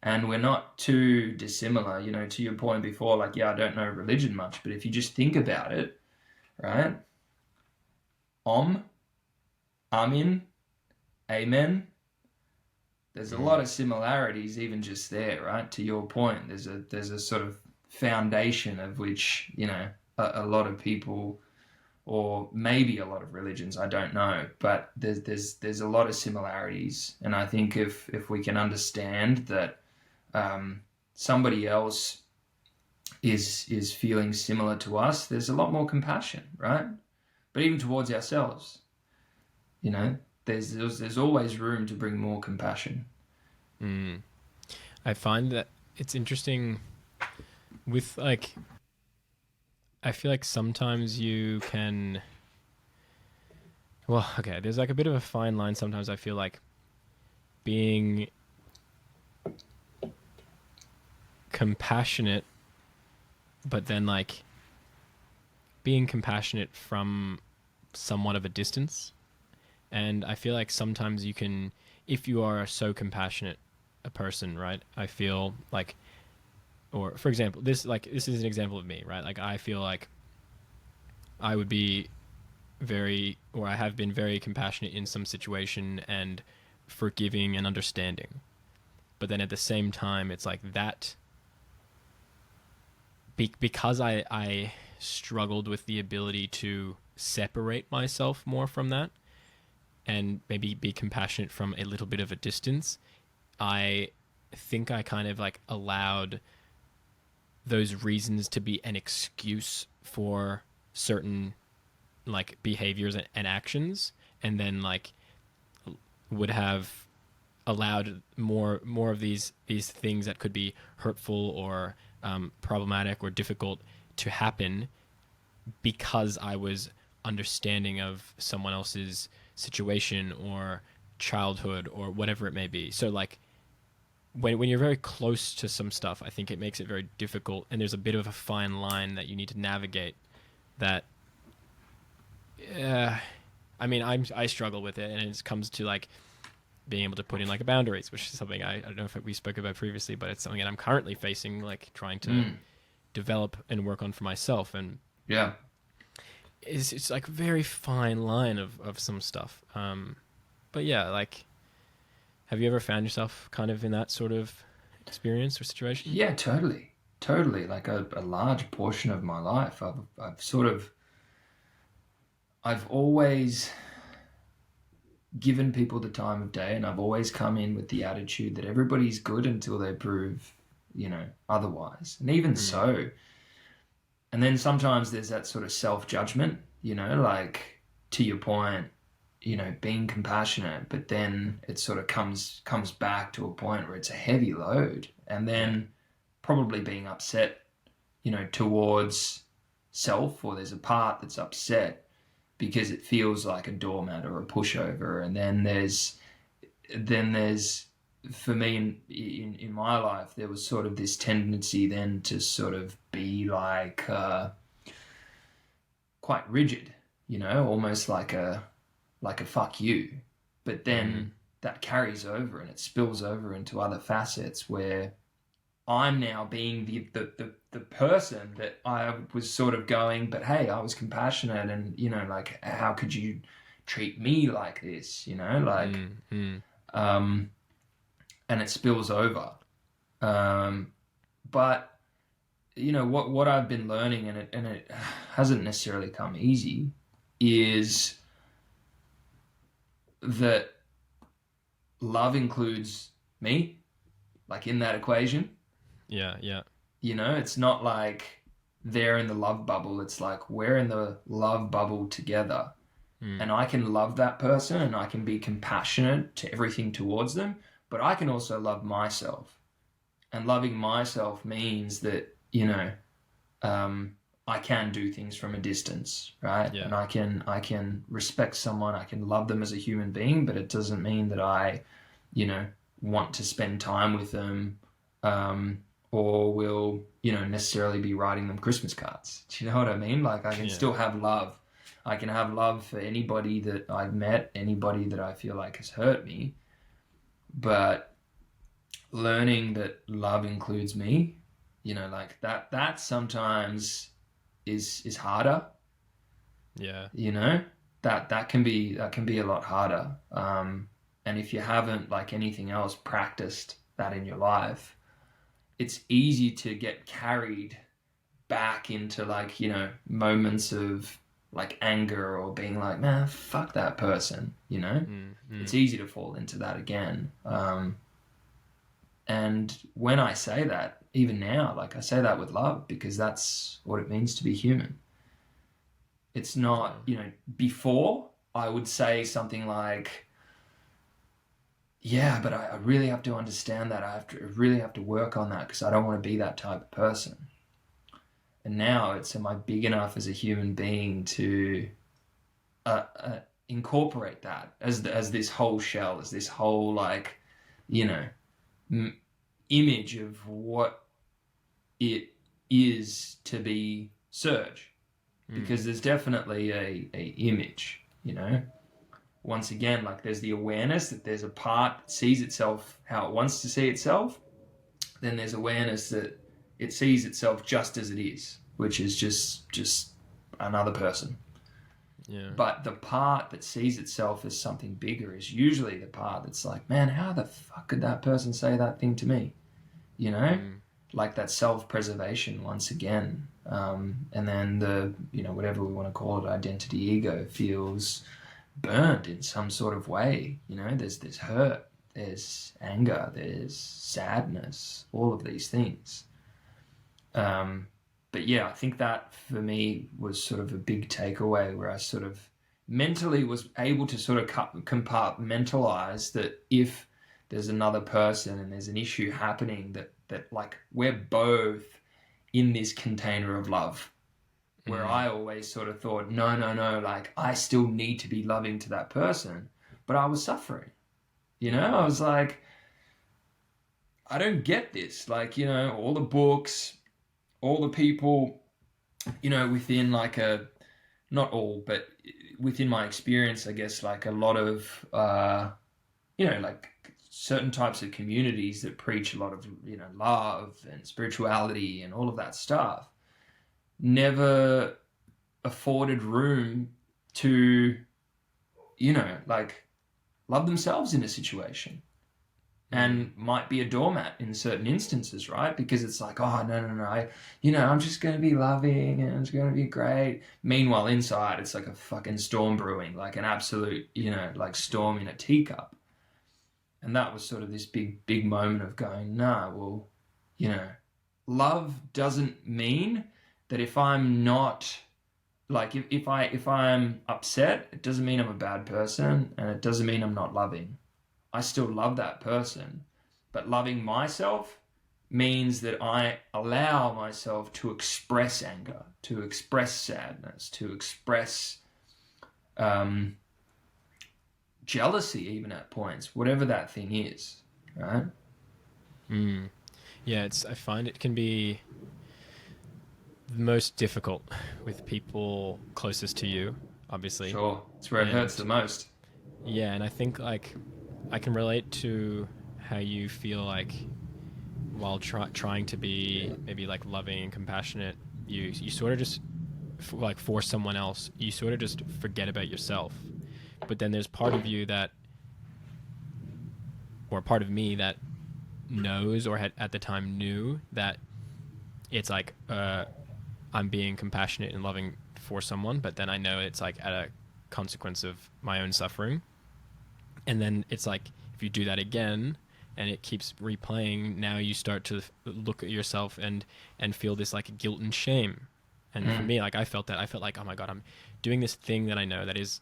And we're not too dissimilar, to your point before, like, yeah, I don't know religion much, but if you just think about it, right? Amin, Amen. There's a lot of similarities even just there, right? To your point, there's a sort of foundation of which, a lot of people, or maybe a lot of religions, I don't know, but there's a lot of similarities. And I think if we can understand that somebody else is feeling similar to us, there's a lot more compassion, right? But even towards ourselves, there's always room to bring more compassion. I find that it's interesting with like, I feel like sometimes you can, there's like a bit of a fine line. Sometimes I feel like being compassionate, but then like being compassionate from somewhat of a distance. And I feel like sometimes you can, if you are so compassionate a person, right? I feel like, or for example, this is an example of me, right? Like I feel like I would be I have been very compassionate in some situation and forgiving and understanding. But then at the same time, it's like that, because I struggled with the ability to separate myself more from that and maybe be compassionate from a little bit of a distance, I think I kind of like allowed those reasons to be an excuse for certain like behaviors and actions, and then like would have allowed more of these things that could be hurtful or problematic or difficult to happen, because I was understanding of someone else's situation or childhood or whatever it may be. So like when you're very close to some stuff, I think it makes it very difficult, and there's a bit of a fine line that you need to navigate that I mean I struggle with it, and it comes to like being able to put in like a boundaries, which is something I don't know if we spoke about previously, but it's something that I'm currently facing, like trying to develop and work on for myself. And Yeah. it's like a very fine line of some stuff. But yeah, like, have you ever found yourself kind of in that sort of experience or situation? Yeah, totally. Totally. Like a large portion of my life, I've always given people the time of day, and I've always come in with the attitude that everybody's good until they prove, otherwise. And even so, and then sometimes there's that sort of self-judgment, like to your point, being compassionate, but then it sort of comes back to a point where it's a heavy load, and then probably being upset, towards self, or there's a part that's upset because it feels like a doormat or a pushover. And then there's for me in my life, there was sort of this tendency then to sort of be like quite rigid, almost like a fuck you. But then that carries over and it spills over into other facets where I'm now being the person that I was sort of going, but hey, I was compassionate, and like, how could you treat me like this? And it spills over. But what I've been learning, and it hasn't necessarily come easy, is that love includes me, like in that equation. Yeah. It's not like they're in the love bubble. It's like we're in the love bubble together. And I can love that person and I can be compassionate to everything towards them, but I can also love myself. And loving myself means that, I can do things from a distance, right? Yeah. And I can respect someone, I can love them as a human being, but it doesn't mean that I, want to spend time with them, or will, necessarily be writing them Christmas cards. Do you know what I mean? Like, I can still have love. I can have love for anybody that I've met, anybody that I feel like has hurt me. But learning that love includes me, like that sometimes is harder. Yeah. That can be a lot harder. And if you haven't, like anything else, practiced that in your life, it's easy to get carried back into like, moments of like anger or being like, man, fuck that person, It's easy to fall into that again. And when I say that, even now, like I say that with love, because that's what it means to be human. It's not, before I would say something like, yeah, but I really have to understand that. I really have to work on that because I don't want to be that type of person. And now it's, am I big enough as a human being to incorporate that as this whole shell, as this whole like, image of what it is to be Serge, because there's definitely a image, Once again, like there's the awareness that there's a part that sees itself how it wants to see itself. Then there's awareness that it sees itself just as it is, which is just another person. Yeah. But the part that sees itself as something bigger is usually the part that's like, man, how the fuck could that person say that thing to me? Like that self-preservation once again. And then the, whatever we want to call it, identity ego feels burned in some sort of way. There's hurt, there's anger, there's sadness, all of these things. But yeah, I think that for me was sort of a big takeaway where I sort of mentally was able to sort of compartmentalize that if there's another person and there's an issue happening, that like we're both in this container of love, where I always sort of thought, no, like I still need to be loving to that person, but I was suffering, I was like, I don't get this. Like, all the books, all the people, within like not all, but within my experience, I guess like a lot of like certain types of communities that preach a lot of, love and spirituality and all of that stuff never afforded room to, like love themselves in a situation, and might be a doormat in certain instances, right? Because it's like, oh, no, I'm just going to be loving and it's going to be great. Meanwhile, inside, it's like a fucking storm brewing, like an absolute, like storm in a teacup. And that was sort of this big moment of going, nah, well, love doesn't mean that if I'm not, like, if I'm upset, it doesn't mean I'm a bad person, and it doesn't mean I'm not loving. I still love that person, but loving myself means that I allow myself to express anger, to express sadness, to express jealousy, even at points, whatever that thing is, right? Yeah, I find it can be the most difficult with people closest to you, obviously. Sure, it's where it hurts the most. Yeah, and I think like I can relate to how you feel like while trying to be maybe like loving and compassionate, you sort of just like for someone else, you sort of just forget about yourself. But then there's part of you that, or part of me that knows or had at the time knew that it's like I'm being compassionate and loving for someone, but then I know it's like at a consequence of my own suffering. And then it's like if you do that again and it keeps replaying, now you start to look at yourself and feel this like guilt and shame. And for me, like I felt like, oh my God, I'm doing this thing that I know that is,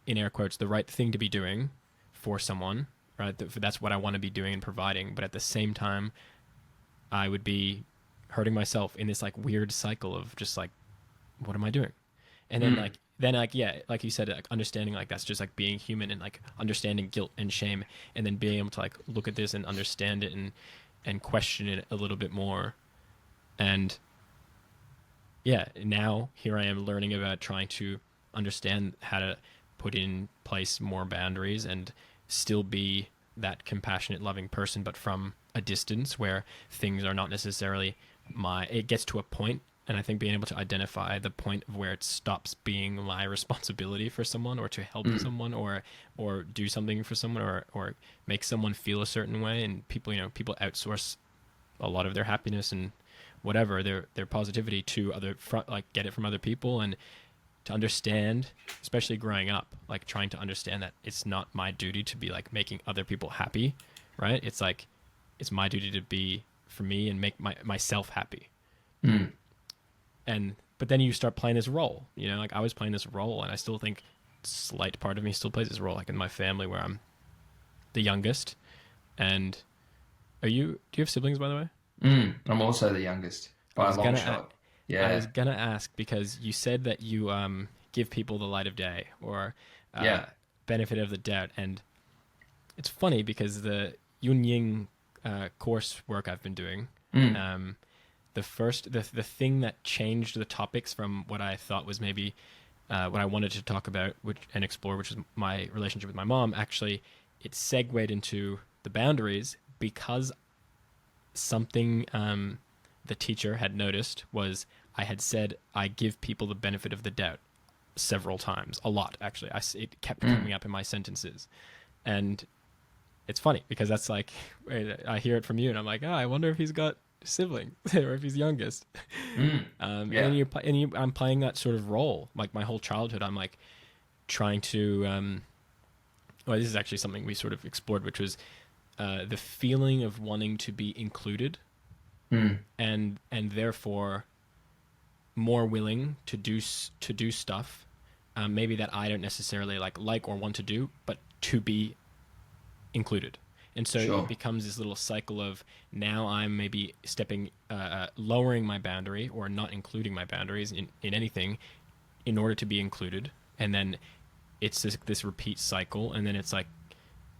in air quotes, the right thing to be doing for someone, right? That's what I want to be doing and providing. But at the same time, I would be hurting myself in this like weird cycle of just like, what am I doing? And then yeah, like you said, like understanding like that's just like being human and like understanding guilt and shame, and then being able to like look at this and understand it and question it a little bit more. And yeah, now here I am learning about trying to understand how to put in place more boundaries and still be that compassionate, loving person, but from a distance where things are not necessarily it gets to a point. And I think being able to identify the point of where it stops being my responsibility for someone, or to help someone, or do something for someone, or make someone feel a certain way. And people outsource a lot of their happiness and whatever, their positivity to like get it from other people. And to understand, especially growing up, like trying to understand that it's not my duty to be like making other people happy, right? It's like, it's my duty to be for me and make myself happy. But then you start playing this role, like I was playing this role, and I still think slight part of me still plays this role, like in my family where I'm the youngest. And do you have siblings, by the way? I'm also the youngest by a long shot. Yeah. I was gonna ask, because you said that you give people the light of day, or benefit of the doubt, and it's funny because the Yun Ying course work I've been doing, the thing that changed the topics from what I thought was maybe what I wanted to talk about and explore, which is my relationship with my mom, actually it segued into the boundaries, because something the teacher had noticed was I had said I give people the benefit of the doubt several times, a lot actually. It kept coming up in my sentences, and it's funny because that's like, I hear it from you and I'm like, I wonder if he's got siblings or if he's youngest. And I'm playing that sort of role like my whole childhood. I'm like trying to well, this is actually something we sort of explored, which was the feeling of wanting to be included, and therefore more willing to do stuff maybe that I don't necessarily like or want to do, but to be included. And so it becomes this little cycle of, now I'm maybe lowering my boundary or not including my boundaries in anything in order to be included. And then it's this repeat cycle. And then it's like,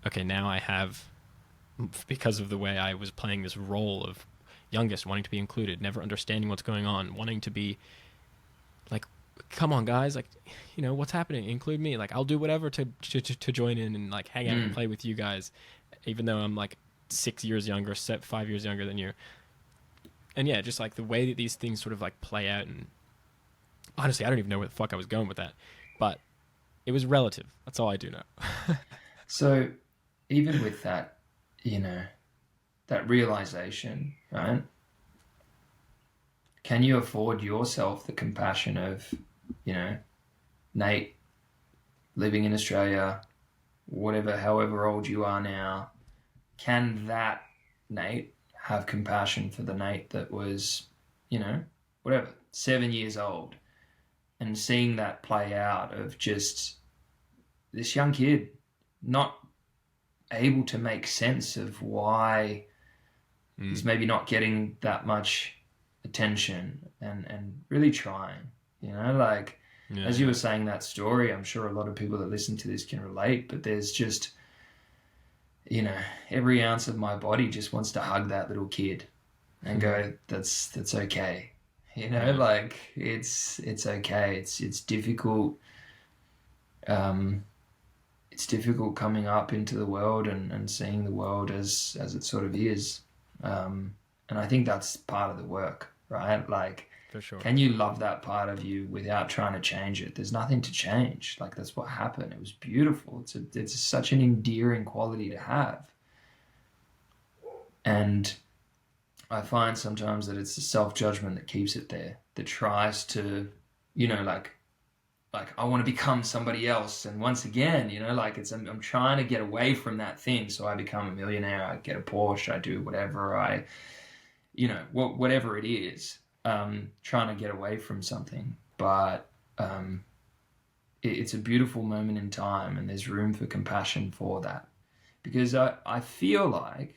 okay, now I have, because of the way I was playing this role of youngest, wanting to be included, never understanding what's going on, wanting to be like come on, guys, like, you know, what's happening? Include me. Like, I'll do whatever to join in and like hang out and play with you guys, even though I'm like 6 years younger, 5 years younger than you. And yeah, just like the way that these things sort of like play out. And honestly, I don't even know where the fuck I was going with that, but it was relative. That's all I do know. So even with that, that realization, right? Can you afford yourself the compassion of, Nate, living in Australia, however old you are now, can that Nate have compassion for the Nate that was, 7 years old, and seeing that play out of just this young kid not able to make sense of why he's maybe not getting that much attention and really trying, as you were saying that story, I'm sure a lot of people that listen to this can relate, but there's just, every ounce of my body just wants to hug that little kid and go, that's okay. It's okay. It's difficult. It's difficult coming up into the world and seeing the world as it sort of is. And I think that's part of the work, right? Like, For sure. Can you love that part of you without trying to change it? There's nothing to change. Like, that's what happened. It was beautiful. It's such an endearing quality to have. And I find sometimes that it's the self-judgment that keeps it there, that tries to, like I want to become somebody else. And once again, I'm trying to get away from that thing. So I become a millionaire, I get a Porsche, I do whatever whatever it is, trying to get away from something. But it's a beautiful moment in time, and there's room for compassion for that. Because I feel like,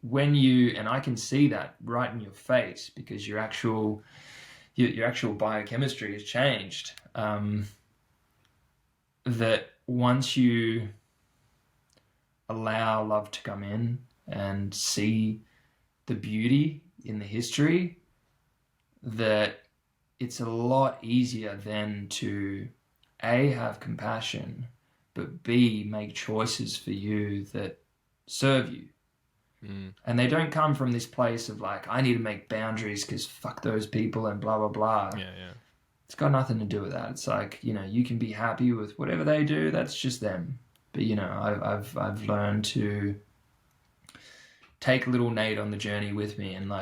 when and I can see that right in your face, because your actual biochemistry has changed, that once you allow love to come in and see the beauty in the history, that it's a lot easier then to A, have compassion, but B, make choices for you that serve you. And they don't come from this place of like, I need to make boundaries because fuck those people and blah, blah, blah. Yeah. It's got nothing to do with that. It's like, you can be happy with whatever they do. That's just them. But, I've learned to take little Nate on the journey with me, and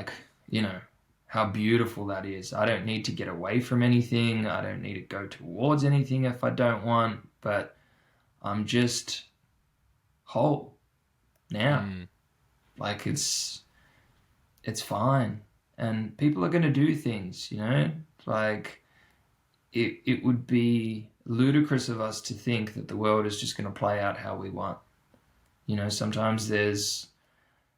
how beautiful that is. I don't need to get away from anything. I don't need to go towards anything if I don't want, but I'm just whole now. Like, it's fine. And people are going to do things, like it would be ludicrous of us to think that the world is just going to play out how we want. Sometimes there's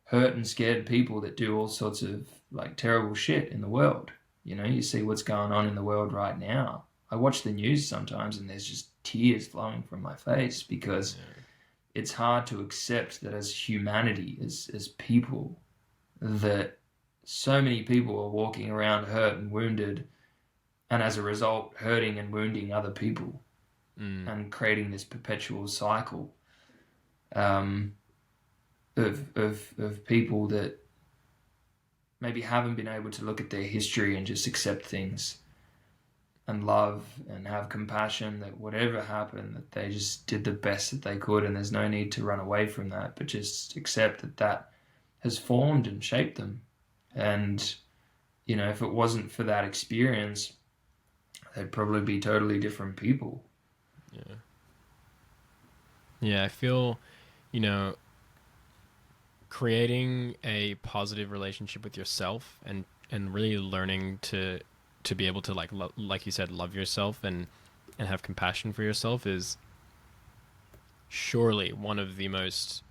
hurt and scared people that do all sorts of like terrible shit in the world. You see what's going on in the world right now. I watch the news sometimes and there's just tears flowing from my face, because it's hard to accept that as humanity, as people, that so many people are walking around hurt and wounded, and as a result hurting and wounding other people, and creating this perpetual cycle of people that maybe haven't been able to look at their history and just accept things and love and have compassion that whatever happened, that they just did the best that they could, and there's no need to run away from that, but just accept that has formed and shaped them. And if it wasn't for that experience, they'd probably be totally different people. Yeah, I feel, creating a positive relationship with yourself and really learning to be able to like you said, love yourself and have compassion for yourself is surely one of the most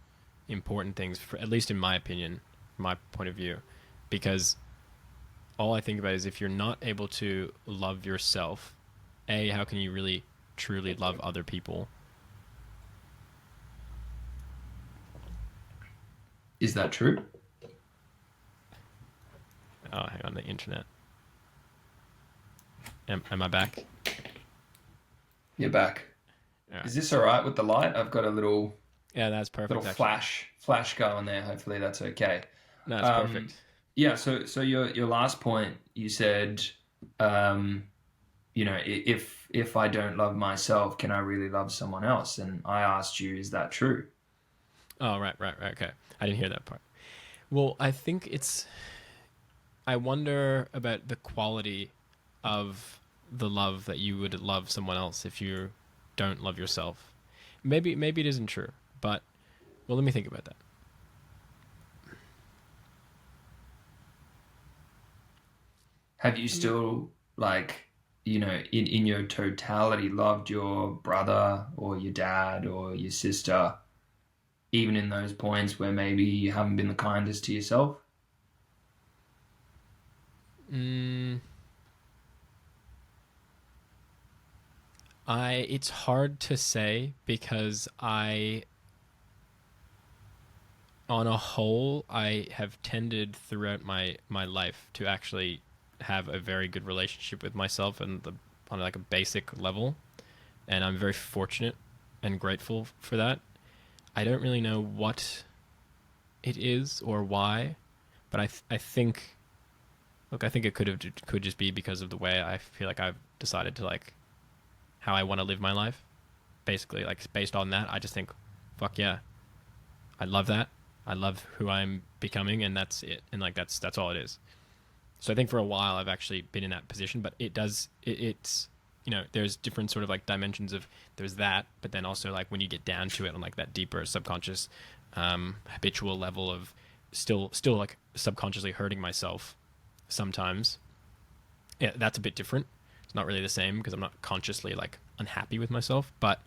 important things, for, at least in my opinion, my point of view, because all I think about is if you're not able to love yourself, A, how can you really truly love other people? Is that true? Oh, hang on, the internet. Am I back? You're back. All right. Is this all right with the light? I've got a little Yeah, that's perfect. Actually, flash going there. Hopefully that's okay. no, it's Um, perfect. yeah. So your last point, you said, um, if I don't love myself, can I really love someone else? And I asked you, is that true? Oh, right. Okay, I didn't hear that part. Well, I think I wonder about the quality of the love that you would love someone else if you don't love yourself. Maybe it isn't true, but well, let me think about that. Have you still in your totality loved your brother or your dad or your sister, even in those points where maybe you haven't been the kindest to yourself? Mm, it's hard to say because on a whole, I have tended throughout my life to actually have a very good relationship with myself and on like a basic level, and I'm very fortunate and grateful for that. I don't really know what it is or why, but I think look, I think it could just be because of the way I feel like I've decided to like how I want to live my life. Basically, like based on that, I just think, fuck yeah, I love that. I love who I'm becoming, and that's it. And like that's all it is. So I think for a while I've actually been in that position, but it's there's different sort of like dimensions of there's that, but then also like when you get down to it on like that deeper subconscious, habitual level of still like subconsciously hurting myself sometimes. Yeah, that's a bit different. It's not really the same because I'm not consciously like unhappy with myself, but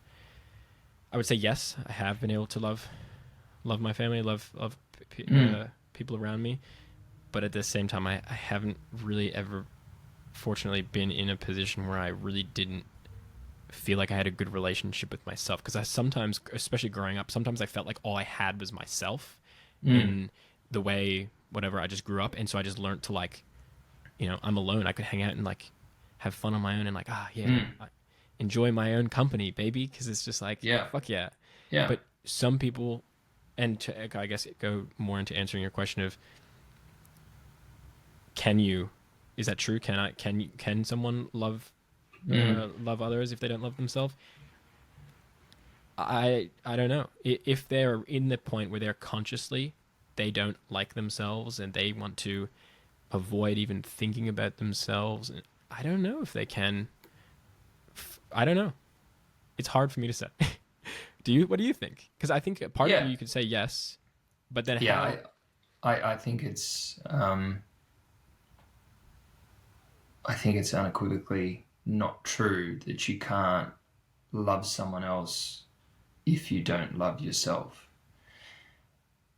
I would say yes, I have been able to love my family, love Mm. people around me, but at the same time, I haven't really ever, fortunately, been in a position where I really didn't feel like I had a good relationship with myself. Because I sometimes, especially growing up, sometimes I felt like all I had was myself Mm. in the way whatever I just grew up, and so I just learned to like, I'm alone. I could hang out and like have fun on my own and like yeah, Mm. I enjoy my own company, baby. Because it's just like Yeah. fuck yeah. Yeah. But some people, and to I guess go more into answering your question of can you is that true, can someone Mm. love others if they don't love themselves? I don't know if they're in the point where they're consciously they don't like themselves and they want to avoid even thinking about themselves. I don't know if they can. I don't know. It's hard for me to say. What do you think? Because I think part of Yeah. you could say yes, but then Yeah. how? I think it's unequivocally not true that you can't love someone else if you don't love yourself.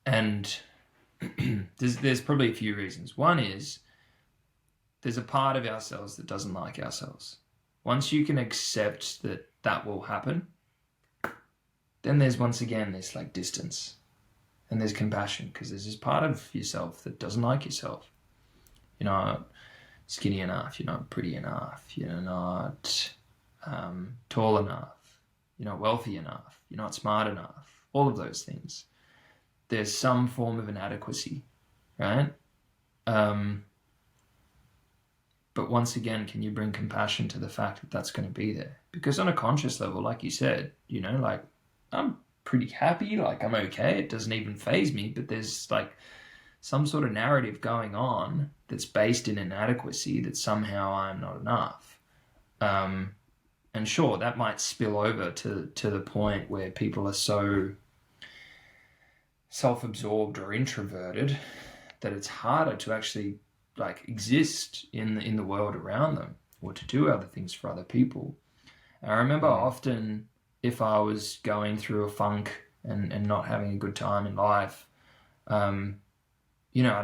And there's probably a few reasons. One is there's a part of ourselves that doesn't like ourselves. Once you can accept that that will happen, then there's once again this like distance and there's compassion because there's this part of yourself that doesn't like yourself. You're not skinny enough, you're not pretty enough, you're not tall enough, you're not wealthy enough, you're not smart enough, all of those things. There's some form of inadequacy, right? But once again, can you bring compassion to the fact that that's going to be there? Because on a conscious level, like you said, like I'm pretty happy, like I'm okay, it doesn't even faze me, but there's like some sort of narrative going on that's based in inadequacy that somehow I'm not enough. And sure, that might spill over to the point where people are so self-absorbed or introverted that it's harder to actually like exist in the world around them or to do other things for other people. And I remember often if I was going through a funk and not having a good time in life, I'd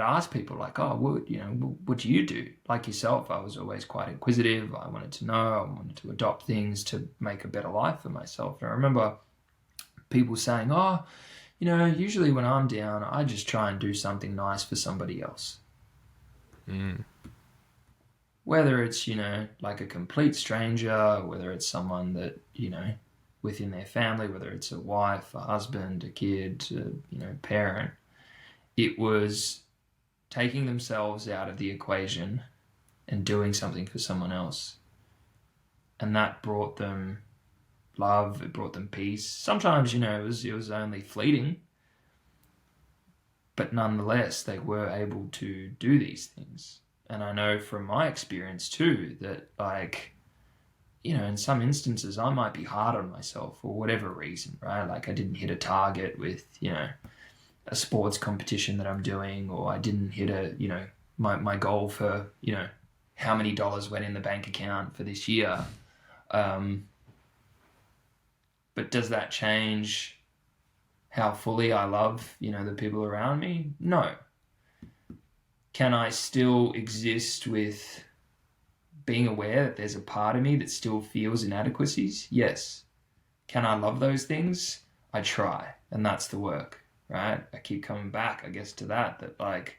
ask people like, oh, what do you do? Like yourself, I was always quite inquisitive. I wanted to know, I wanted to adopt things to make a better life for myself. And I remember people saying, oh, usually when I'm down, I just try and do something nice for somebody else. Mm. whether it's, like a complete stranger, whether it's someone that, within their family, whether it's a wife, a husband, a kid, parent, it was taking themselves out of the equation and doing something for someone else. And that brought them love, it brought them peace. Sometimes, it was only fleeting, but nonetheless, they were able to do these things. And I know from my experience too that, like, in some instances, I might be hard on myself for whatever reason, right? Like I didn't hit a target with, a sports competition that I'm doing, or I didn't hit my goal for, how many dollars went in the bank account for this year. But does that change how fully I love, the people around me? No. Can I still exist with being aware that there's a part of me that still feels inadequacies? Yes. Can I love those things? I try, and that's the work, right? I keep coming back, I guess, to that like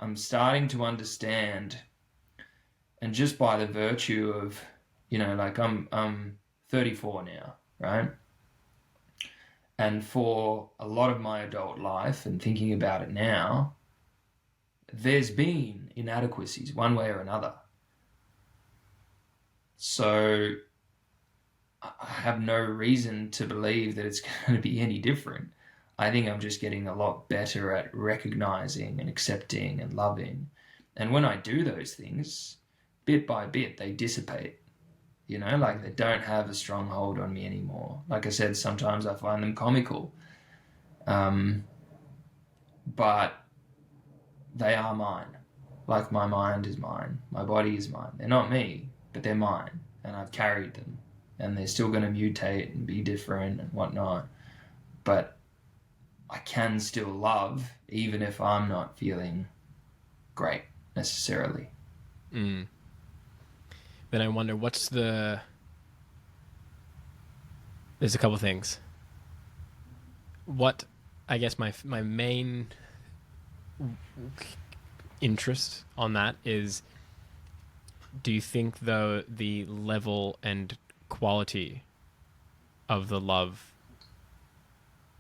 I'm starting to understand, and just by the virtue of, like I'm 34 now, right? And for a lot of my adult life, and thinking about it now, there's been inadequacies one way or another. So I have no reason to believe that it's going to be any different. I think I'm just getting a lot better at recognizing and accepting and loving. And when I do those things, bit by bit, they dissipate. Like they don't have a strong hold on me anymore. Like I said, sometimes I find them comical. But they are mine. Like my mind is mine. My body is mine. They're not me, but they're mine. And I've carried them. And they're still going to mutate and be different and whatnot. But I can still love, even if I'm not feeling great necessarily. Mm. Then I wonder, there's a couple things. What, I guess my main interest on that is, do you think though the level and quality of the love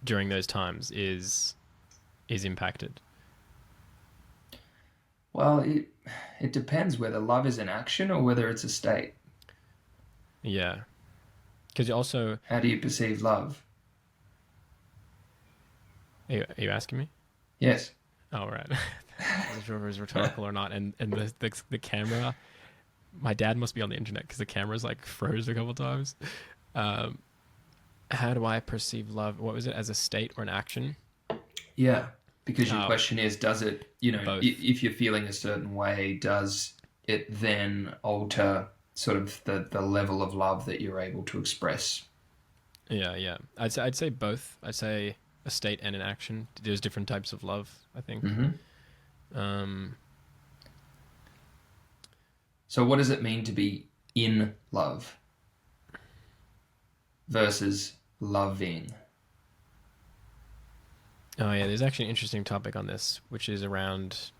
during those times is impacted? Well, it depends whether love is an action or whether it's a state. Yeah. Because you also... How do you perceive love? Are you asking me? Yes. Oh, right. I wasn't sure if it was rhetorical or not. And the camera... My dad must be on the internet because the camera's like froze a couple times. How do I perceive love? What was it? As a state or an action? Yeah. Because your question is, does it, both. If you're feeling a certain way, does it then alter sort of the level of love that you're able to express? Yeah. I'd say both. I'd say a state and an action. There's different types of love, I think. Mm-hmm. So what does it mean to be in love versus loving? Oh yeah, there's actually an interesting topic on this, which is around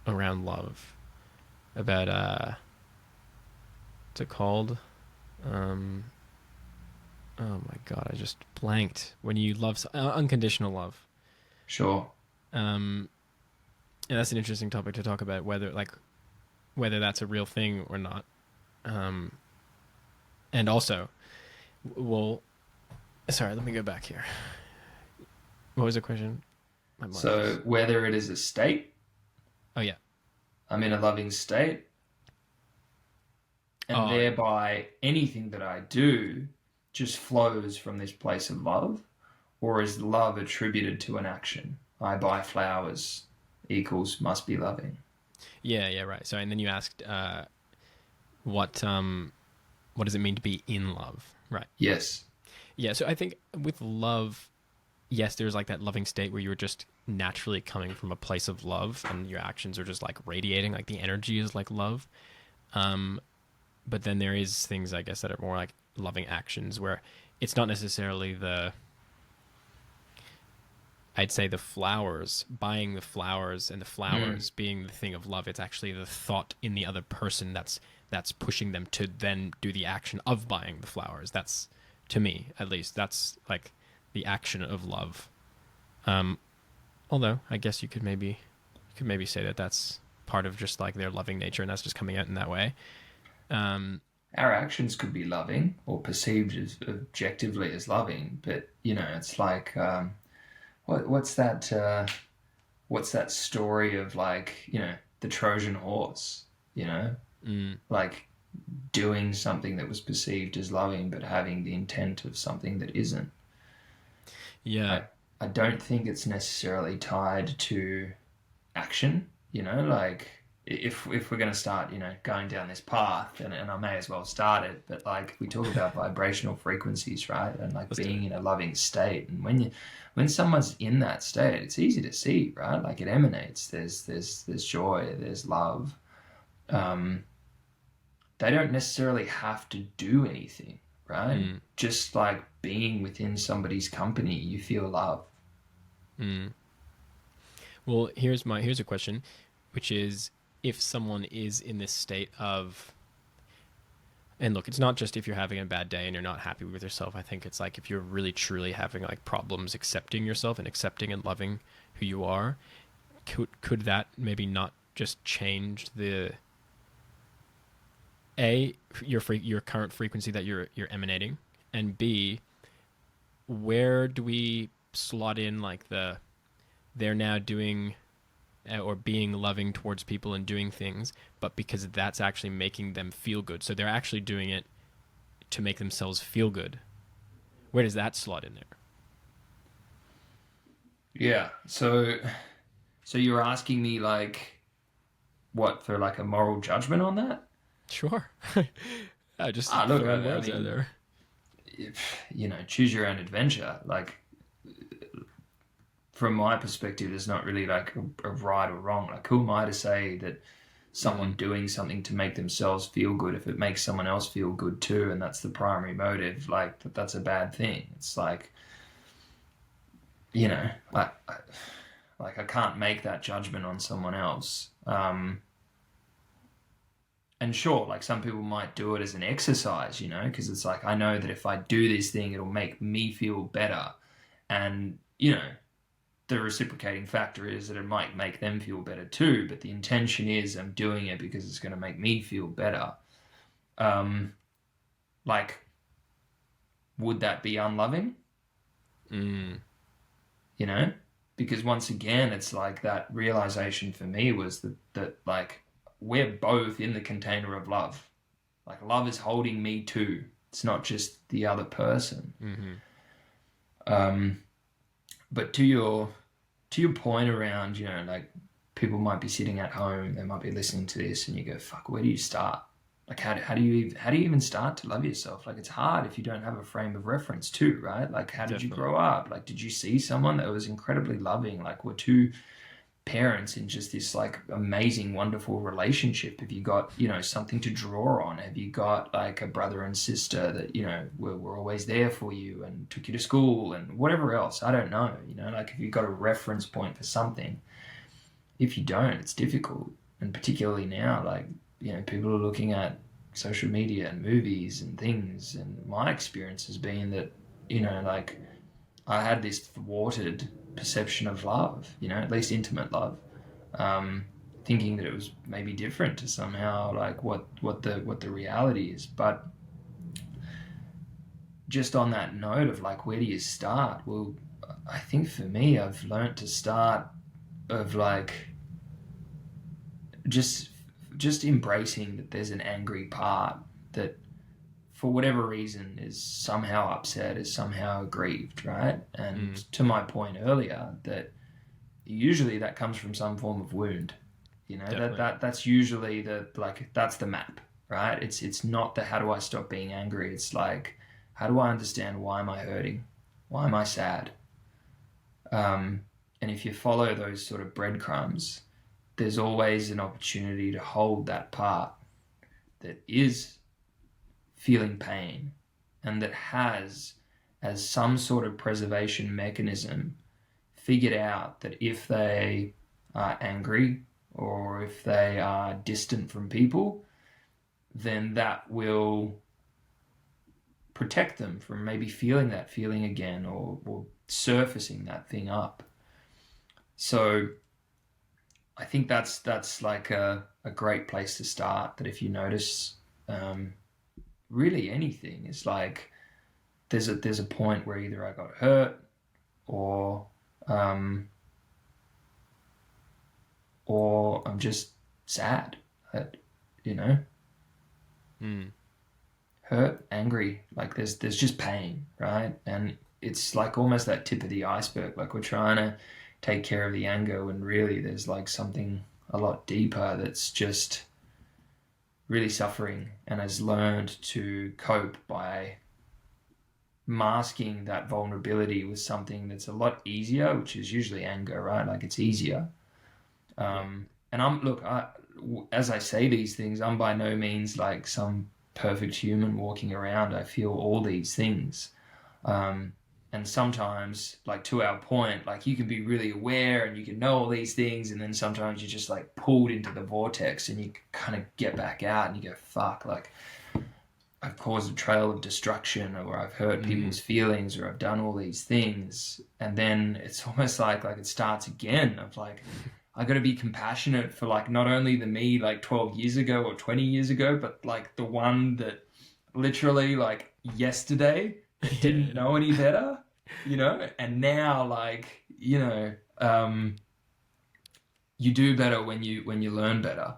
love, about what's it called? Oh my God, I just blanked. When you love unconditional love. Sure. And that's an interesting topic to talk about, whether that's a real thing or not. And also, well, sorry, let me go back here. What was the question? So whether it is a state. Oh, yeah. I'm in a loving state. And thereby anything that I do just flows from this place of love. Or is love attributed to an action? I buy flowers equals must be loving. Yeah, right. So, and then you asked, what does it mean to be in love? Right. Yes. Yeah. So I think with love, yes, there's like that loving state where you're just naturally coming from a place of love and your actions are just like radiating, like the energy is like love. But then there is things, I guess, that are more like loving actions where it's not necessarily I'd say the flowers, buying the flowers and the flowers being the thing of love, it's actually the thought in the other person that's pushing them to then do the action of buying the flowers. That's, to me at least, that's like the action of love. Although I guess you could maybe say that that's part of just like their loving nature, and that's just coming out in that way. Our actions could be loving or perceived as objectively as loving, but it's like what's that story of like the Trojan horse, like doing something that was perceived as loving but having the intent of something that isn't. Yeah. I don't think it's necessarily tied to action, like if we're going to start, going down this path, and I may as well start it, but like we talk about vibrational frequencies, right? And like being in a loving state. And when someone's in that state, it's easy to see, right? Like it emanates, there's joy, there's love. They don't necessarily have to do anything, right? Just like being within somebody's company, you feel love. Well, here's a question, which is, if someone is in this state of, and look, it's not just if you're having a bad day and you're not happy with yourself. I think it's like if you're really truly having like problems accepting yourself and accepting and loving who you are, could that maybe not just change the your current frequency that you're emanating, and B, where do we slot in like they're now doing or being loving towards people and doing things, but because that's actually making them feel good, so they're actually doing it to make themselves feel good. Where does that slot in there? Yeah. So you're asking me like what, for like a moral judgment on that? Sure. I just Look, throwing words out there. Choose your own adventure. Like, from my perspective, there's not really like a right or wrong. Like, who am I to say that someone doing something to make themselves feel good, if it makes someone else feel good too, and that's the primary motive, like that's a bad thing. It's like, I can't make that judgment on someone else. And sure, like some people might do it as an exercise, because it's like, I know that if I do this thing, it'll make me feel better. And, the reciprocating factor is that it might make them feel better too. But the intention is I'm doing it because it's going to make me feel better. Like, would that be unloving? Because once again, it's like that realization for me was that like, we're both in the container of love. Like, love is holding me too. It's not just the other person. But to your point around, like people might be sitting at home, they might be listening to this, and you go, "Fuck, where do you start? Like, how do you even start to love yourself?" Like, it's hard if you don't have a frame of reference too, right? Like, how did you grow up? Like, did you see someone that was incredibly loving? Like, were two parents in just this like amazing, wonderful relationship? Have you got something to draw on? Have you got like a brother and sister that were always there for you and took you to school and whatever else? I don't know. Like, if you've got a reference point for something. If you don't, it's difficult. And particularly now, like people are looking at social media and movies and things, and my experience has been that like I had this thwarted perception of love, at least intimate love, thinking that it was maybe different to somehow like what the reality is. But just on that note of like, where do you start? Well, I think for me, I've learned to start of like just embracing that there's an angry part that for whatever reason is somehow upset, is somehow aggrieved, right? And to my point earlier, that usually that comes from some form of wound. That's usually that's the map, right? It's not the how do I stop being angry. It's like, how do I understand, why am I hurting? Why am I sad? And if you follow those sort of breadcrumbs, there's always an opportunity to hold that part that is feeling pain and that has, as some sort of preservation mechanism, figured out that if they are angry or if they are distant from people, then that will protect them from maybe feeling that feeling again, or surfacing that thing up. So I think that's like a great place to start. That if you notice really anything, it's like there's a point where either I got hurt or I'm just sad that, hurt, angry, like there's just pain, right? And it's like almost that tip of the iceberg. Like we're trying to take care of the anger when really there's like something a lot deeper that's just really suffering and has learned to cope by masking that vulnerability with something that's a lot easier, which is usually anger, right? Like it's easier. And as I say these things, I'm by no means like some perfect human walking around. I feel all these things. And sometimes, like to our point, like you can be really aware and you can know all these things, and then sometimes you're just like pulled into the vortex and you kind of get back out and you go, fuck, like I've caused a trail of destruction, or I've hurt people's feelings, or I've done all these things. And then it's almost like it starts again of like, I got to be compassionate for like not only the me like 12 years ago or 20 years ago, but like the one that literally like yesterday didn't know any better, and now like, you do better when you learn better,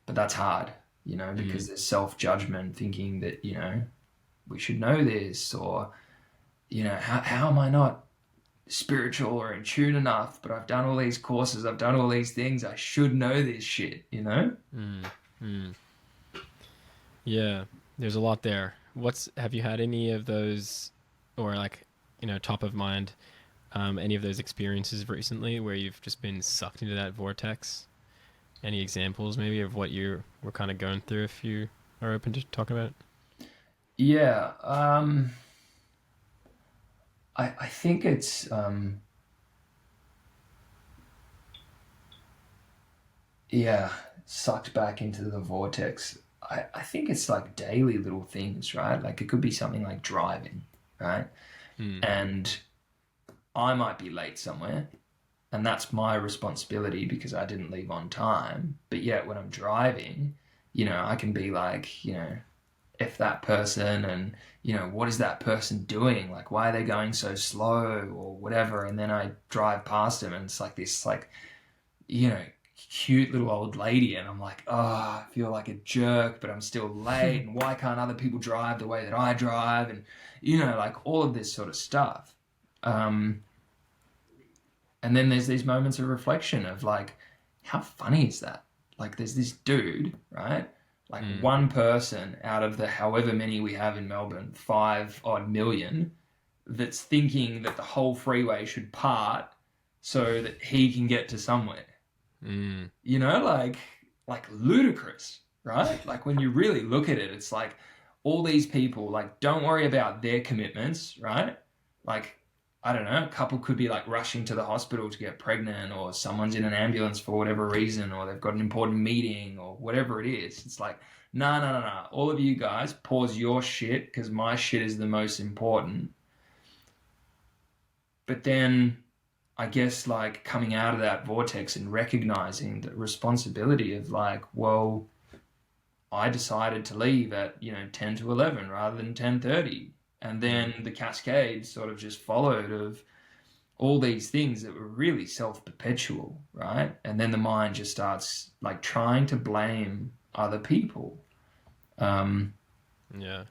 but that's hard, because there's self-judgment thinking that, we should know this, or, how am I not spiritual or in tune enough, but I've done all these courses, I've done all these things, I should know this shit, Yeah, there's a lot there. Have you had any of those, or like, top of mind, any of those experiences recently where you've just been sucked into that vortex? Any examples maybe of what you were kind of going through, if you are open to talking about it? Yeah. I think it's sucked back into the vortex. I think it's like daily little things, right? Like it could be something like driving, right? And I might be late somewhere, and that's my responsibility because I didn't leave on time. But yet when I'm driving, I can be like, F that person, and, what is that person doing? Like, why are they going so slow or whatever? And then I drive past them and it's like this, like, cute little old lady. And I'm like, oh, I feel like a jerk, but I'm still late. And why can't other people drive the way that I drive? And, like all of this sort of stuff. And then there's these moments of reflection of like, how funny is that? Like there's this dude, right? Like one person out of the however many we have in Melbourne, 5 odd million, that's thinking that the whole freeway should part so that he can get to somewhere. Like ludicrous, right? Like when you really look at it, it's like all these people, like don't worry about their commitments, right? Like, I don't know, a couple could be like rushing to the hospital to get pregnant, or someone's in an ambulance for whatever reason, or they've got an important meeting or whatever it is. It's like, no. All of you guys, pause your shit because my shit is the most important. But then I guess like coming out of that vortex and recognizing the responsibility of like, well, I decided to leave at, 10 to 11 rather than 10:30. And then the cascade sort of just followed of all these things that were really self-perpetual, right? And then the mind just starts like trying to blame other people. Yeah.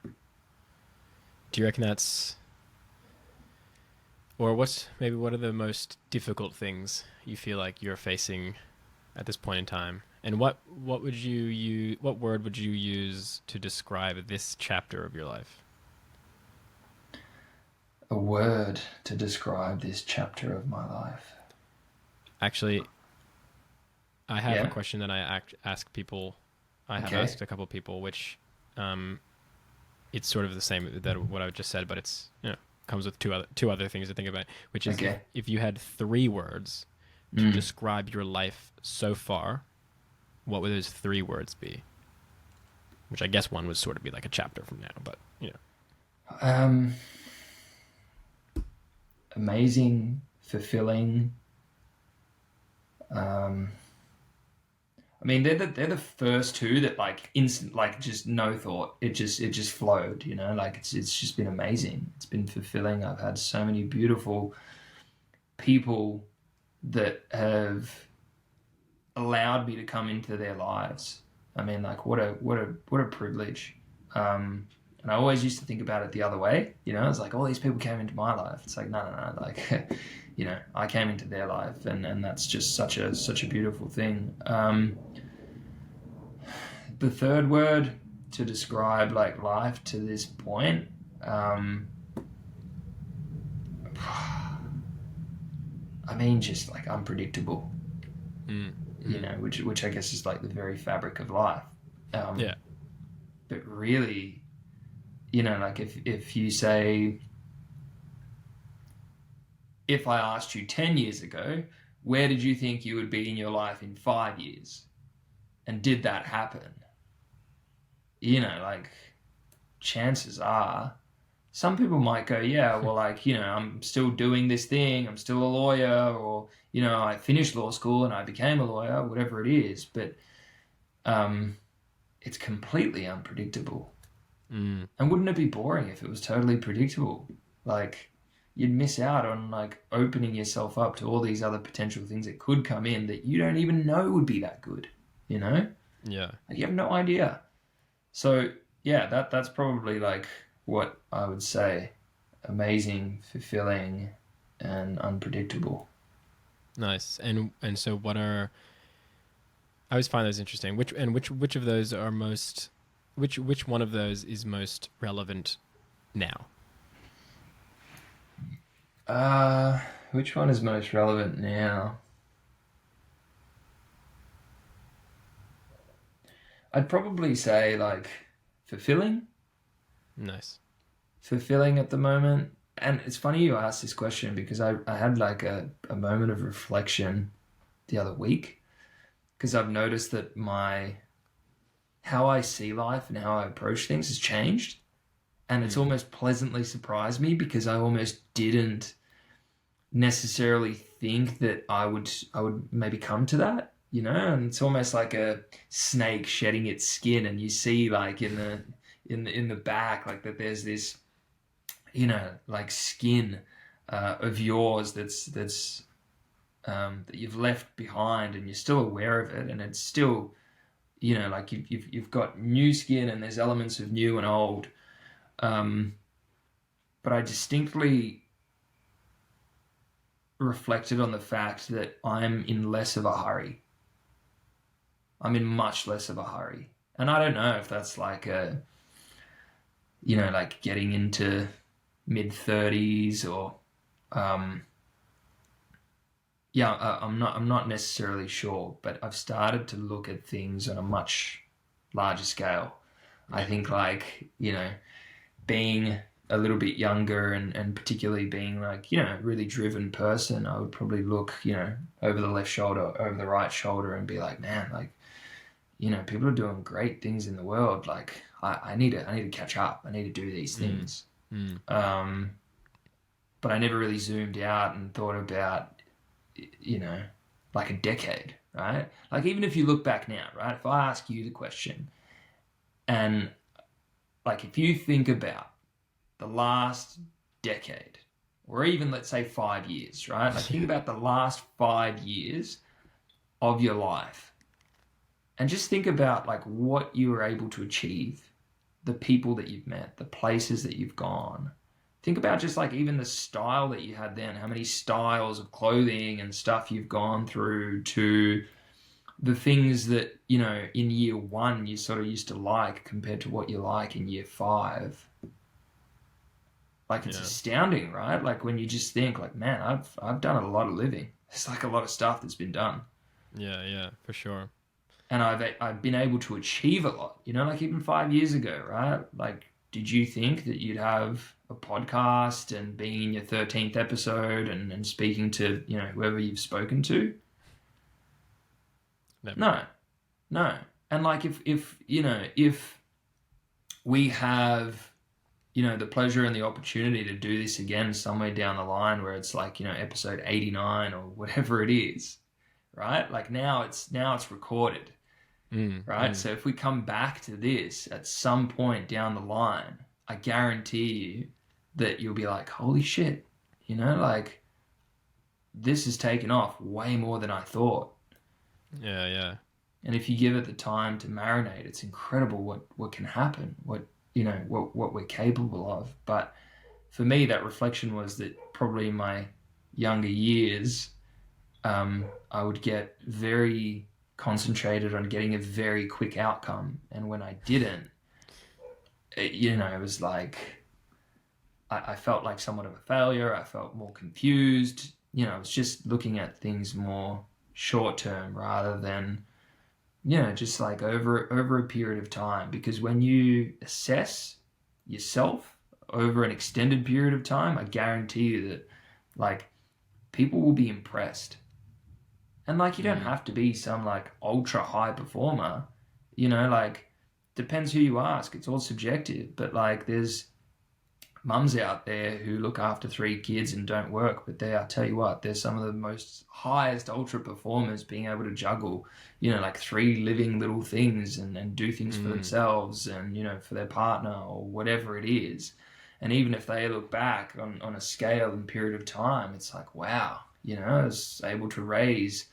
Do you reckon or what are the most difficult things you feel like you're facing at this point in time? And what word would you use to describe this chapter of your life? A word to describe this chapter of my life. Actually, I have a question that I ask people. I have asked a couple of people, which it's sort of the same that what I just said, but it's comes with two other things to think about, which is Okay. if you had 3 words to describe your life so far, what would those 3 words be? Which I guess one would sort of be like a chapter from now, but Amazing, fulfilling. I mean, they're the first 2 that like instant, like just no thought. It just flowed, you know. Like it's just been amazing. It's been fulfilling. I've had so many beautiful people that have allowed me to come into their lives. I mean, like what a privilege. And I always used to think about it the other way, you know. It's like all these people came into my life. It's like no, like you know, I came into their life, and that's just such a beautiful thing. The third word to describe like life to this point, I mean, just like unpredictable. You know, which I guess is like the very fabric of life. yeah, But really, you know, like if you say, if I asked you 10 years ago, where did you think you would be in your life in 5 years? And did that happen? You know, like chances are some people might go, yeah, well, like, you know, I'm still doing this thing. I'm still a lawyer, or, you know, I finished law school and I became a lawyer, whatever it is. But it's completely unpredictable. And wouldn't it be boring if it was totally predictable? Like, you'd miss out on like opening yourself up to all these other potential things that could come in that you don't even know would be that good, you know? yeah. Like, you have no idea. So yeah, that's probably like what I would say: amazing, fulfilling, and unpredictable. Nice. And so what are, I always find those interesting. Which of those are most, which one of those is most relevant now? Which one is most relevant now? I'd probably say like fulfilling. Nice. Fulfilling at the moment. And it's funny you asked this question because I had like a moment of reflection the other week, because I've noticed that how I see life and how I approach things has changed. And it's almost pleasantly surprised me, because I almost didn't necessarily think that I would maybe come to that, you know. And it's almost like a snake shedding its skin, and you see like in the back, like that there's this, you know, like skin of yours that's that you've left behind, and you're still aware of it, and it's still, you know, like you've got new skin, and there's elements of new and old. But I distinctly reflected on the fact that I'm in less of a hurry. I'm in much less of a hurry. And I don't know if that's like you know, like getting into mid-30s or, I'm not necessarily sure, but I've started to look at things on a much larger scale. I think like, you know, being a little bit younger and particularly being like, you know, a really driven person, I would probably look, you know, over the left shoulder, over the right shoulder, and be like, man, like, you know, people are doing great things in the world. Like, I need to catch up. I need to do these things. But I never really zoomed out and thought about, you know, like a decade, right? Like, even if you look back now, right? If I ask you the question, and like, if you think about the last decade, or even let's say 5 years, right? Like, think about the last 5 years of your life, and just think about like what you were able to achieve, the people that you've met, the places that you've gone. Think about just like even the style that you had then, how many styles of clothing and stuff you've gone through, to the things that, you know, in year 1 you sort of used to like compared to what you like in year 5. Like, it's astounding, right? Like, when you just think like, man, I've done a lot of living. It's like a lot of stuff that's been done. Yeah, for sure. And I've been able to achieve a lot, you know, like even 5 years ago, right? Like, did you think that you'd have a podcast and being in your 13th episode and speaking to, you know, whoever you've spoken to? Never. No. And like, if you know, if we have, you know, the pleasure and the opportunity to do this again somewhere down the line where it's like, you know, episode 89 or whatever it is, right? Like now it's recorded, right? So if we come back to this at some point down the line, I guarantee you that you'll be like, holy shit, you know, like this has taken off way more than I thought. Yeah. And if you give it the time to marinate, it's incredible what can happen, what we're capable of. But for me, that reflection was that probably in my younger years, I would get very concentrated on getting a very quick outcome. And when I didn't, it was like, I felt like somewhat of a failure. I felt more confused. You know, I was just looking at things more short term rather than, you know, just like over a period of time. Because when you assess yourself over an extended period of time, I guarantee you that like people will be impressed. And like you don't have to be some like ultra high performer, you know, like depends who you ask. It's all subjective. But like there's mums out there who look after 3 kids and don't work, but I'll tell you what, they're some of the most highest ultra performers, being able to juggle, you know, like 3 living little things and do things for themselves and, you know, for their partner or whatever it is. And even if they look back on a scale and period of time, it's like, wow, you know, I was able to raise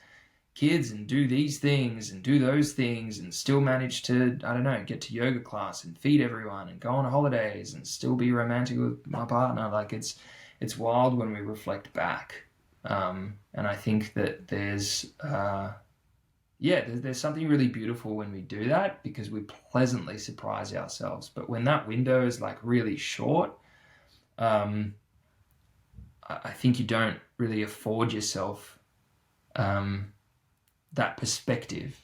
kids and do these things and do those things and still manage to, I don't know, get to yoga class and feed everyone and go on holidays and still be romantic with my partner. Like it's wild when we reflect back. And I think that there's something really beautiful when we do that because we pleasantly surprise ourselves. But when that window is like really short, I think you don't really afford yourself that perspective.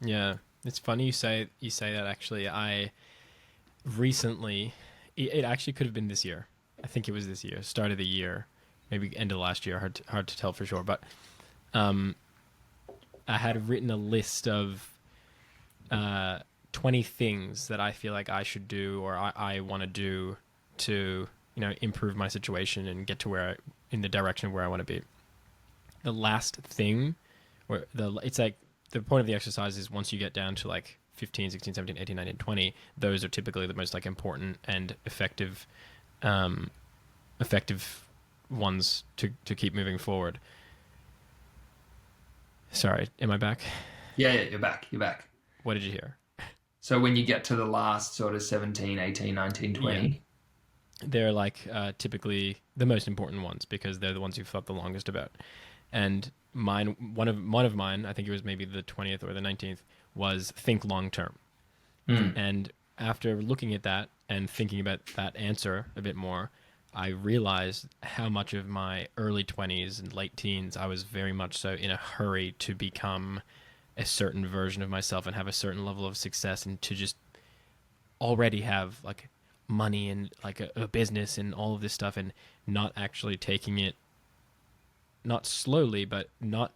Yeah, it's funny you say that. Actually, I recently, it actually could have been this year. I think it was this year, start of the year, maybe end of last year. Hard to tell for sure. But I had written a list of 20 things that I feel like I should do or I want to do to, you know, improve my situation and get to in the direction where I want to be. The last thing, it's like the point of the exercise is once you get down to like 15, 16, 17, 18, 19, 20, those are typically the most like important and effective ones to keep moving forward. Sorry, am I back? Yeah, you're back. What did you hear? So when you get to the last sort of 17, 18, 19, 20... Yeah. They're like typically the most important ones because they're the ones you've thought the longest about. And one of mine, I think it was maybe the 20th or the 19th, was think long term. And after looking at that and thinking about that answer a bit more, I realized how much of my early 20s and late teens, I was very much so in a hurry to become a certain version of myself and have a certain level of success and to just already have like money and like a business and all of this stuff and not actually taking it, not slowly, but not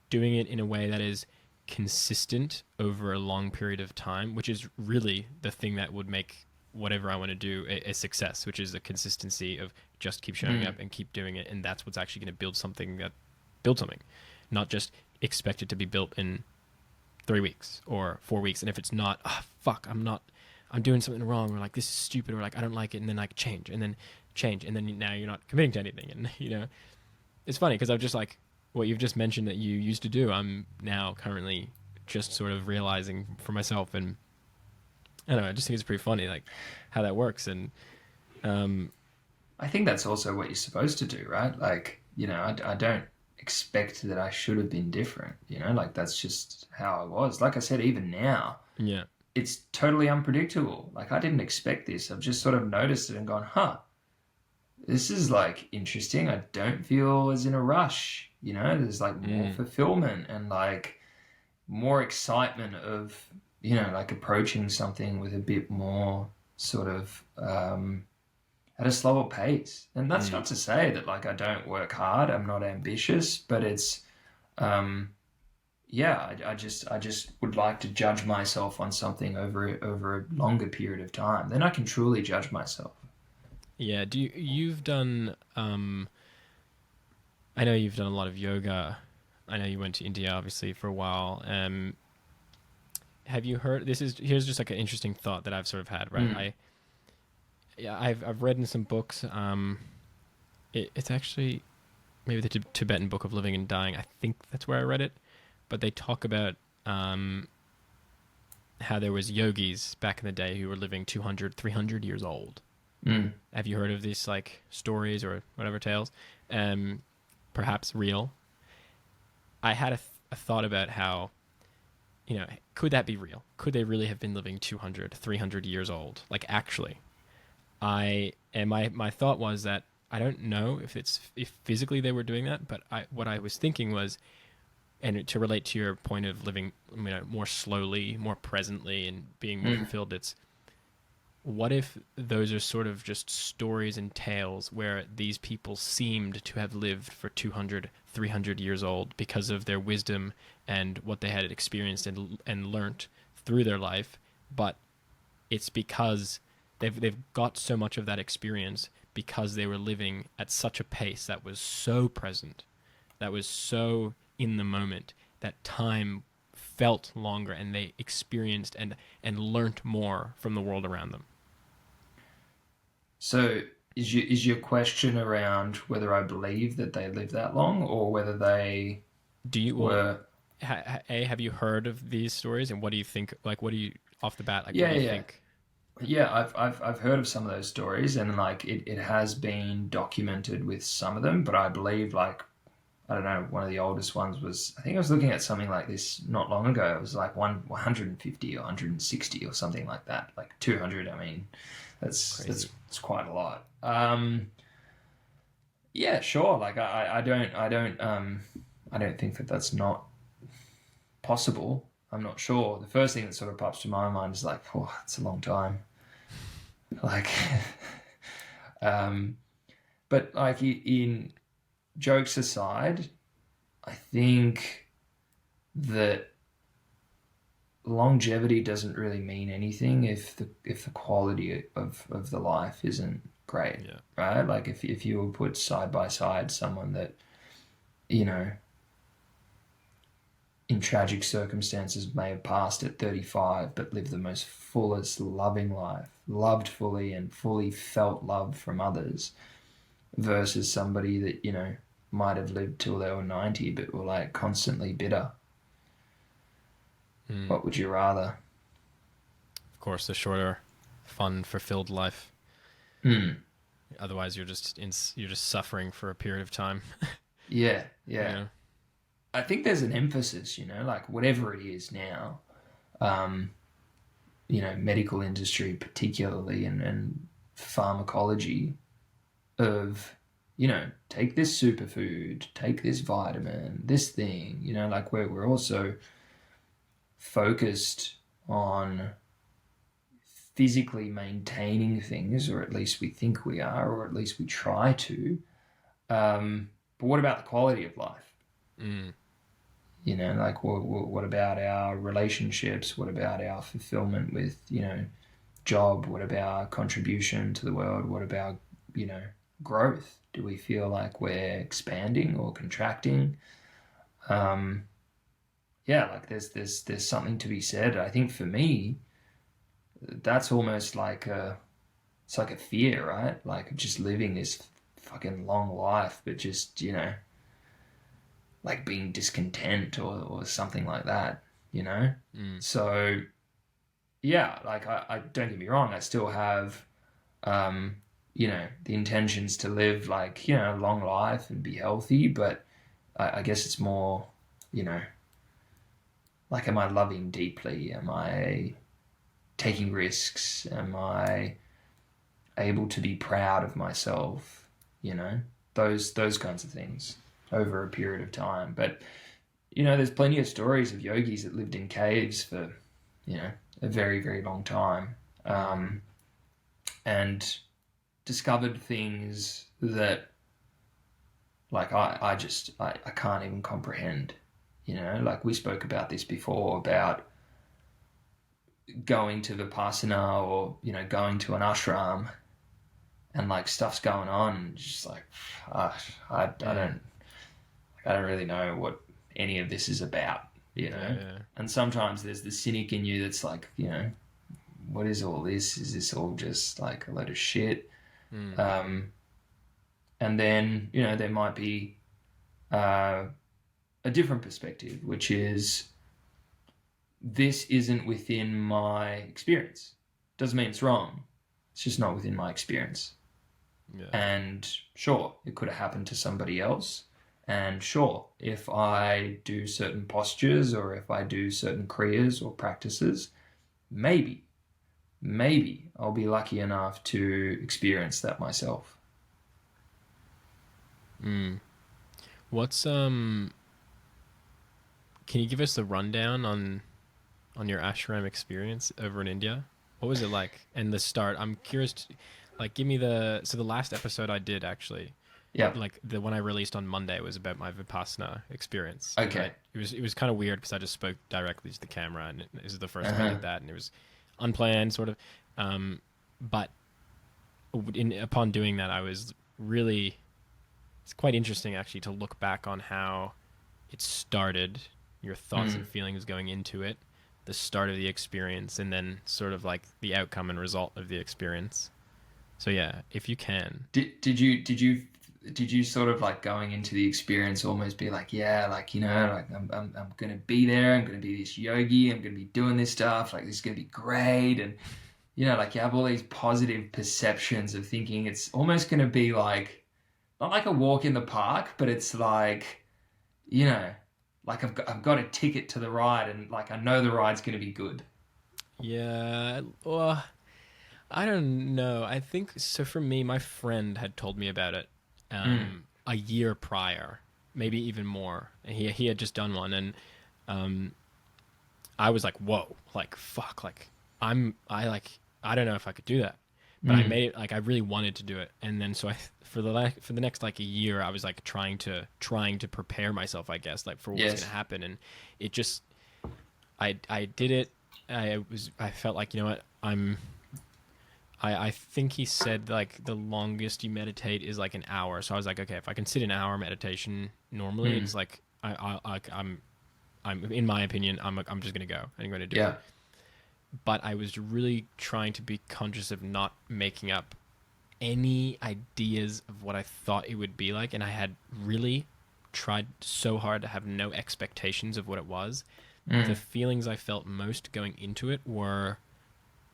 doing it in a way that is consistent over a long period of time, which is really the thing that would make whatever I want to do a success, which is the consistency of just keep showing up and keep doing it. And that's what's actually going to build something, not just expect it to be built in 3 weeks or 4 weeks. And if it's not, I'm doing something wrong, or like this is stupid, or like I don't like it, and then like change, and then now you're not committing to anything. And you know, it's funny because I've just like what you've just mentioned that you used to do, I'm now currently just sort of realizing for myself. And I don't know, I just think it's pretty funny like how that works. And I think that's also what you're supposed to do, right? Like, you know, I don't expect that I should have been different, you know, like that's just how I was. Like I said, even now, yeah, it's totally unpredictable. Like I didn't expect this. I've just sort of noticed it and gone, this is like interesting. I don't feel as in a rush, you know, there's like more fulfillment and like more excitement of, like approaching something with a bit more sort of at a slower pace. And that's not to say that like I don't work hard, I'm not ambitious, but it's I just would like to judge myself on something over a longer period of time. Then I can truly judge myself. Yeah. You've done, I know you've done a lot of yoga. I know you went to India obviously for a while. Have you heard, here's just like an interesting thought that I've sort of had, right? I've read in some books, it's actually maybe the Tibetan Book of Living and Dying. I think that's where I read it. But they talk about how there was yogis back in the day who were living 200, 300 years old. Have you heard of these like stories or whatever tales? Perhaps real. I had a thought about how, could that be real? Could they really have been living 200, 300 years old? Like actually. My thought was that I don't know if physically they were doing that, but what I was thinking was, and to relate to your point of living, more slowly, more presently, and being more fulfilled, it's what if those are sort of just stories and tales where these people seemed to have lived for 200, 300 years old because of their wisdom and what they had experienced and learnt through their life, but it's because they've got so much of that experience because they were living at such a pace that was so present, that was so in the moment, that time felt longer and they experienced and learnt more from the world around them. So is your question around whether I believe that they lived that long or whether they were... Have you heard of these stories, and what do you think, like what do you off the bat, like Yeah, what do you yeah. think? Yeah, I've heard of some of those stories, and like it has been documented with some of them, but I believe like I don't know, one of the oldest ones was, I think I was looking at something like this not long ago. It was like 150 or 160 or something like that. Like 200, I mean, that's quite a lot. Yeah, sure. Like I don't think that that's not possible. I'm not sure. The first thing that sort of pops to my mind is like, oh, it's a long time. Like, but like in jokes aside, I think that longevity doesn't really mean anything if the quality of the life isn't great, right? Like if you were put side by side someone that, in tragic circumstances may have passed at 35 but lived the most fullest, loving life, loved fully and fully felt love from others, versus somebody that, might have lived till they were 90 but were like constantly bitter. What would you rather? Of course, the shorter, fun, fulfilled life. Otherwise, you're just suffering for a period of time. Yeah. I think there's an emphasis, like whatever it is now, medical industry particularly, and pharmacology of, take this superfood, take this vitamin, this thing, like we're also focused on physically maintaining things, or at least we think we are, or at least we try to. But what about the quality of life? Like what about our relationships? What about our fulfillment with, job? What about contribution to the world? What about, growth? Do we feel like we're expanding or contracting? Like there's something to be said. I think for me, that's almost like it's like a fear, right? Like just living this fucking long life, but just, like being discontent or something like that, So, yeah, like I don't get me wrong, I still have, the intentions to live like, a long life and be healthy, but I guess it's more, like, am I loving deeply? Am I taking risks? Am I able to be proud of myself? Those kinds of things over a period of time. But, there's plenty of stories of yogis that lived in caves for a very, very long time, and discovered things that like I can't even comprehend. Like we spoke about this before about going to Vipassana or going to an ashram and like stuff's going on and just like I don't really know what any of this is about, and sometimes there's the cynic in you that's like, what is all this? Is this all just like a load of shit? And then there might be a different perspective, which is this isn't within my experience. Doesn't mean it's wrong. It's just not within my experience. Yeah. And sure, it could have happened to somebody else. And sure, if I do certain postures or if I do certain kriyas or practices, maybe I'll be lucky enough to experience that myself. What's can you give us the rundown on your ashram experience over in India? What was it like? And the start, I'm curious to, like, give me the last episode I did actually. Yeah. Like the one I released on Monday was about my Vipassana experience. Okay. It was kind of weird because I just spoke directly to the camera, and this is the first time I did that, and it was unplanned sort of. But upon doing that, I was really, it's quite interesting actually to look back on how it started, your thoughts and feelings going into it, the start of the experience, and then sort of like the outcome and result of the experience. So yeah, if you can. Did you sort of like going into the experience almost be like, yeah, like, like I'm going to be there. I'm going to be this yogi. I'm going to be doing this stuff. Like, this is going to be great. And, like you have all these positive perceptions of thinking it's almost going to be like, not like a walk in the park, but it's like, like I've got a ticket to the ride and like, I know the ride's going to be good. Yeah. Well, I don't know. I think so. For me, my friend had told me about it a year prior, maybe even more. And he had just done one, and I was like, whoa, like fuck, like I don't know if I could do that, but I made it. Like I really wanted to do it, and then so for the next like a year, I was like trying to prepare myself, I guess, like for what's gonna happen, and it just I did it. I felt like, what, I think he said like the longest you meditate is like an hour. So I was like, okay, if I can sit an hour meditation normally, it's like I'm in my opinion, I'm just gonna go. I'm gonna do it. But I was really trying to be conscious of not making up any ideas of what I thought it would be like, and I had really tried so hard to have no expectations of what it was. The feelings I felt most going into it were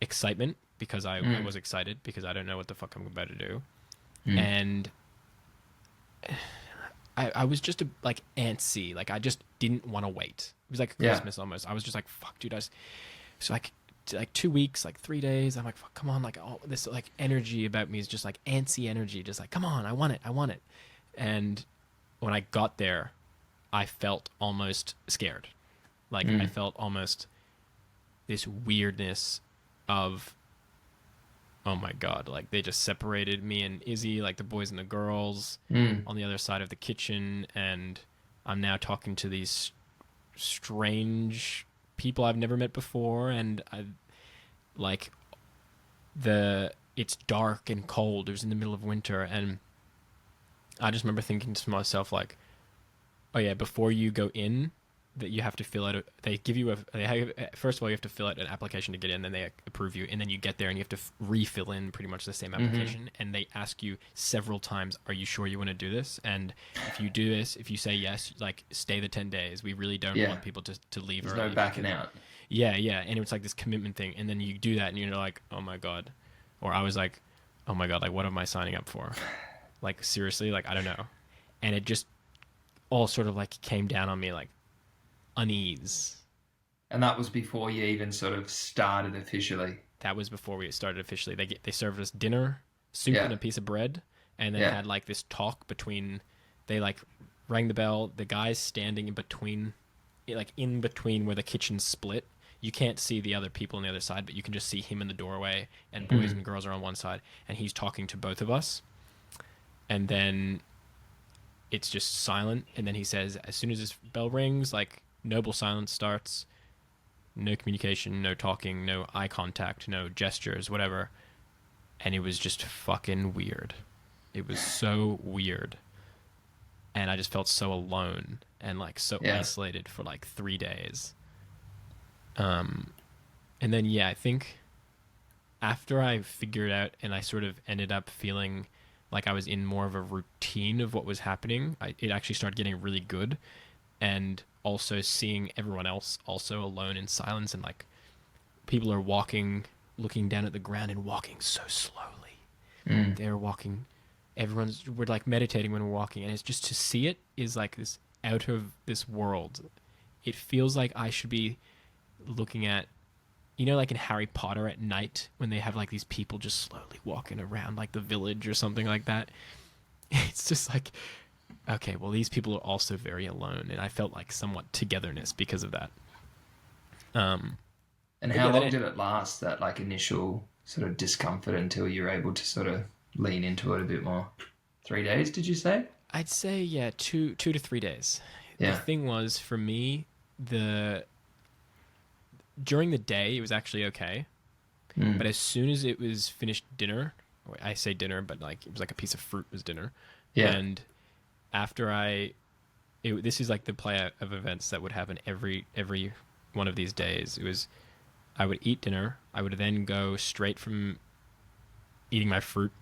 excitement, because I was excited because I don't know what the fuck I'm about to do. And I was just like antsy. Like I just didn't want to wait. It was like Christmas almost. I was just like, fuck, dude. So like 2 weeks, like 3 days. I'm like, fuck, come on. Like all this like energy about me is just like antsy energy. Just like, come on, I want it. And when I got there, I felt almost scared. Like I felt almost this weirdness of, oh my God, like they just separated me and Izzy, like the boys and the girls on the other side of the kitchen. And I'm now talking to these strange people I've never met before. And it's dark and cold. It was in the middle of winter. And I just remember thinking to myself, like, oh yeah, before you go in, that you have to fill out first of all, you have to fill out an application to get in, then they approve you, and then you get there and you have to refill in pretty much the same application, and they ask you several times, are you sure you want to do this? And if you do this, if you say yes, like, stay the 10 days. We really don't want people to leave There's early. no backing out. Yeah, and it's like this commitment thing, and then you do that and you're like, oh my God. Or I was like, oh my God, like, what am I signing up for? Like, seriously, like, I don't know. And it just all sort of like came down on me, like, unease. And that was before you even sort of started officially. That was before we started officially. They served us dinner, soup and a piece of bread, and then had like this talk between, they like rang the bell, the guys standing in between where the kitchen split. you can't see the other people on the other side, but you can just see him in the doorway, and boys and girls are on one side, and he's talking to both of us. And then it's just silent, and then he says, as soon as this bell rings, like, noble silence starts, no communication, no talking, no eye contact, no gestures, whatever. And it was just fucking weird. It was so weird. And I just felt so alone and like so isolated for like 3 days. And then, yeah, I think after I figured out and I sort of ended up feeling like I was in more of a routine of what was happening, it actually started getting really good. And also seeing everyone else also alone in silence, and like people are walking, looking down at the ground and walking so slowly. They're walking, we're like meditating when we're walking, and it's just to see it is like this out of this world. It feels like I should be looking at, you know, like in Harry Potter at night when they have like these people just slowly walking around like the village or something like that. It's just like, okay, well, these people are also very alone, and I felt like somewhat togetherness because of that. And how long did it last, that like initial sort of discomfort, until you're able to sort of lean into it a bit more? 3 days, did you say? I'd say, yeah, 2 to 3 days. Yeah. The thing was, for me, during the day, it was actually okay. But as soon as it was finished dinner, I say dinner, but like it was like a piece of fruit was dinner. Yeah. And after this is like the play out of events that would happen every one of these days. It was, I would eat dinner. I would then go straight from eating my fruit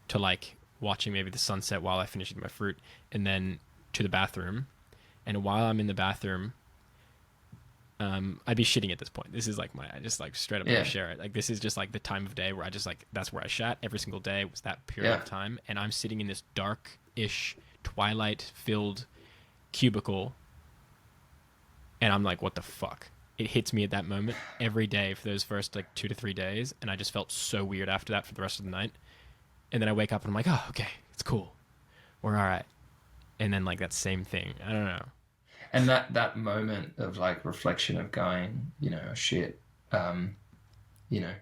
to like watching maybe the sunset while I finish eating my fruit, and then to the bathroom. And while I'm in the bathroom, I'd be shitting at this point. This is like I just like straight up share it. Like, this is just like the time of day where I just like, that's where I shat every single day, was that period of time. And I'm sitting in this dark-ish, twilight-filled cubicle, and I'm like, what the fuck? It hits me at that moment every day for those first like 2 to 3 days, and I just felt so weird after that for the rest of the night. And then I wake up and I'm like, oh, okay, it's cool, we're all right. And then like that same thing, I don't know. And that moment of like reflection of going, you know, shit, you know,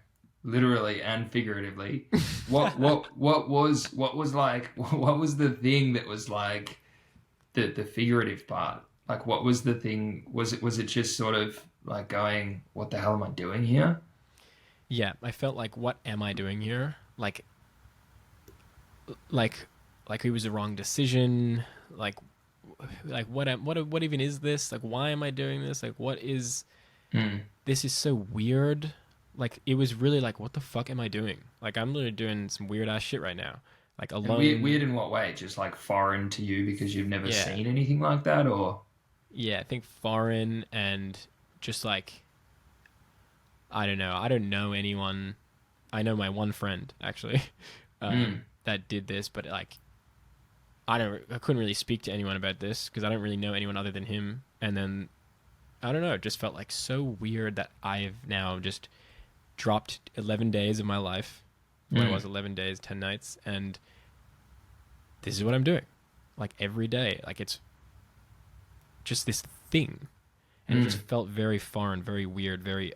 literally and figuratively, what was the thing that was like the figurative part? Like, what was the thing? Was it just sort of like going, what the hell am I doing here? Yeah, I felt like, what am I doing here? Like it was the wrong decision. Like what even is this? Like, why am I doing this? Like, what is this? Is so weird. Like, it was really like, what the fuck am I doing? Like, I'm literally doing some weird ass shit right now. Like, alone. Weird in what way? Just like foreign to you because you've never seen anything like that, or? Yeah, I think foreign, and just like, I don't know. I don't know anyone. I know my one friend actually that did this, but like, I couldn't really speak to anyone about this because I don't really know anyone other than him. And then, I don't know, it just felt like so weird that I've now just dropped 11 days of my life. When it was 11 days, 10 nights, and this is what I'm doing. Like, every day. Like, it's just this thing. And it just felt very foreign, very weird, very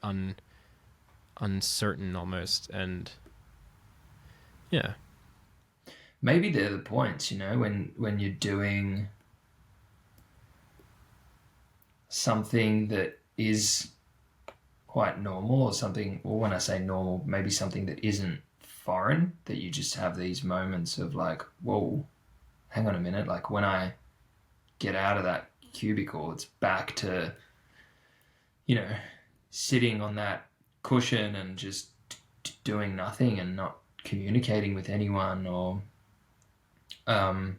uncertain almost. And yeah. Maybe they're the points, you know, when you're doing something that is quite normal, or something, or when I say normal, maybe something that isn't foreign, that you just have these moments of like, whoa, hang on a minute. Like, when I get out of that cubicle, it's back to, you know, sitting on that cushion and just doing nothing and not communicating with anyone, or and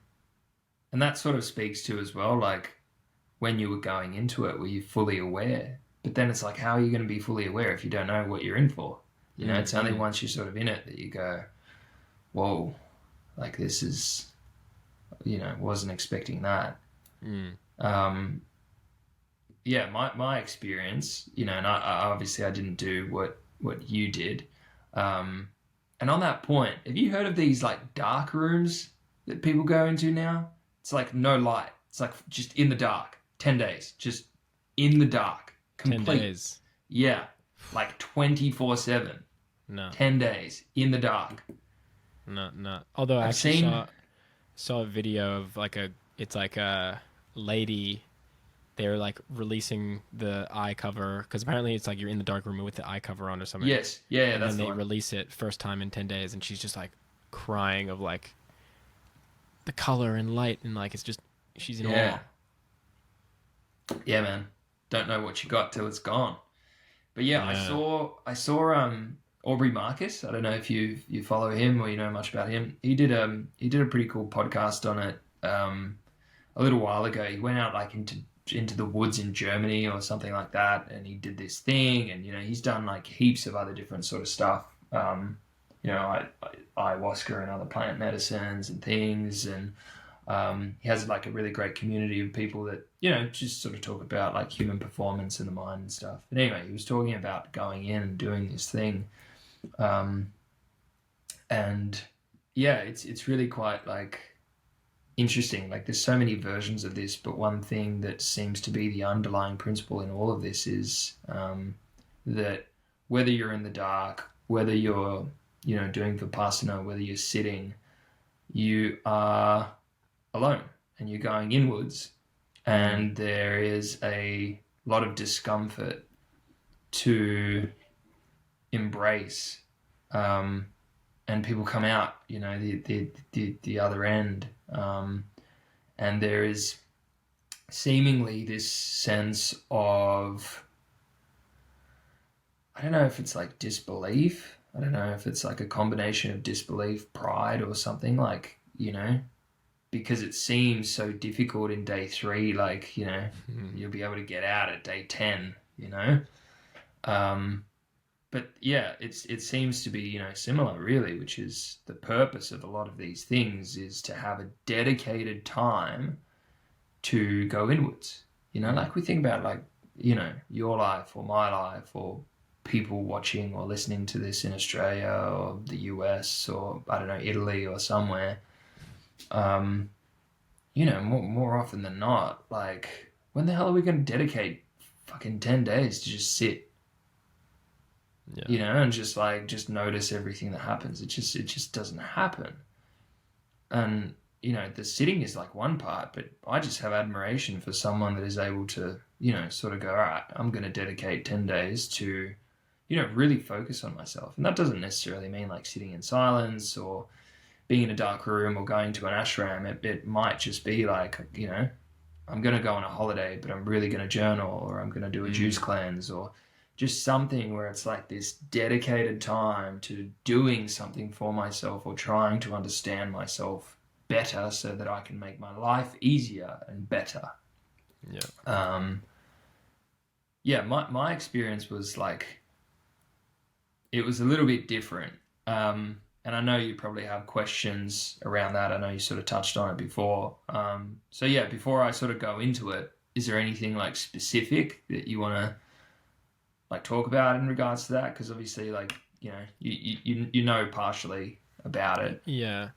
that sort of speaks to as well, like, when you were going into it, were you fully aware? But then it's like, how are you going to be fully aware if you don't know what you're in for? You know, it's only once you're sort of in it that you go, whoa, like, this is, you know, wasn't expecting that. Yeah, my experience, you know, and I obviously I didn't do what you did. And on that point, have you heard of these like dark rooms that people go into now? It's like no light. It's like just in the dark, 10 days, just in the dark. 10 days. Yeah, like 24/7, No, 10 days in the dark. no. Although I I've actually seen, saw a video of like it's like a lady. They're like releasing the eye cover because apparently it's like you're in the dark room with the eye cover on or something, yes, yeah, and that's then the they one. release it first time in 10 days, and she's just like crying of like the color and light and like it's just she's in awe. Yeah, yeah, man. Don't know what you got till it's gone. But yeah, Yeah. I saw Aubrey Marcus. I don't know if you follow him or you know much about him. He did a pretty cool podcast on it a little while ago. He went out like into the woods in Germany or something like that, and he did this thing. And you know, he's done like heaps of other different sort of stuff. You know, ayahuasca and other plant medicines and things, and he has like a really great community of people that you know just sort of talk about like human performance in the mind and stuff. But anyway, he was talking about going in and doing this thing, um, and yeah, it's really quite like interesting. Like there's so many versions of this, but one thing that seems to be the underlying principle in all of this is that whether you're in the dark, whether you're you know doing vipassana, whether you're sitting, you are alone and you're going inwards, Mm. and there is a lot of discomfort to embrace, um, and people come out, you know, the other end, and there is seemingly this sense of I don't know if it's like disbelief. I don't know if it's like a combination of disbelief, pride, or something like you know because it seems so difficult in day 3, like, you know, Mm. you'll be able to get out at day 10, you know? Um, but yeah, it seems to be, you know, similar really, which is the purpose of a lot of these things is to have a dedicated time to go inwards. You know, Mm. like we think about like, you know, your life or my life or people watching or listening to this in Australia or the US or I don't know, Italy or somewhere. Um, you know, more often than not, like, when the hell are we going to dedicate fucking 10 days to just sit, Yeah. you know, and just like, just notice everything that happens? It just doesn't happen. And, you know, the sitting is like one part, but I just have admiration for someone that is able to, you know, sort of go, all right, I'm going to dedicate 10 days to, you know, really focus on myself. And that doesn't necessarily mean like sitting in silence or being in a dark room or going to an ashram. It might just be like, you know, I'm going to go on a holiday, but I'm really going to journal, or I'm going to do a juice Mm. cleanse, or just something where it's like this dedicated time to doing something for myself or trying to understand myself better so that I can make my life easier and better. Yeah. Um, yeah, my experience was like, it was a little bit different. And I know you probably have questions around that. I know you sort of touched on it before. So yeah, before I sort of go into it, is there anything like specific that you want to like talk about in regards to that? Because obviously, like you know, you know partially about it. Yeah.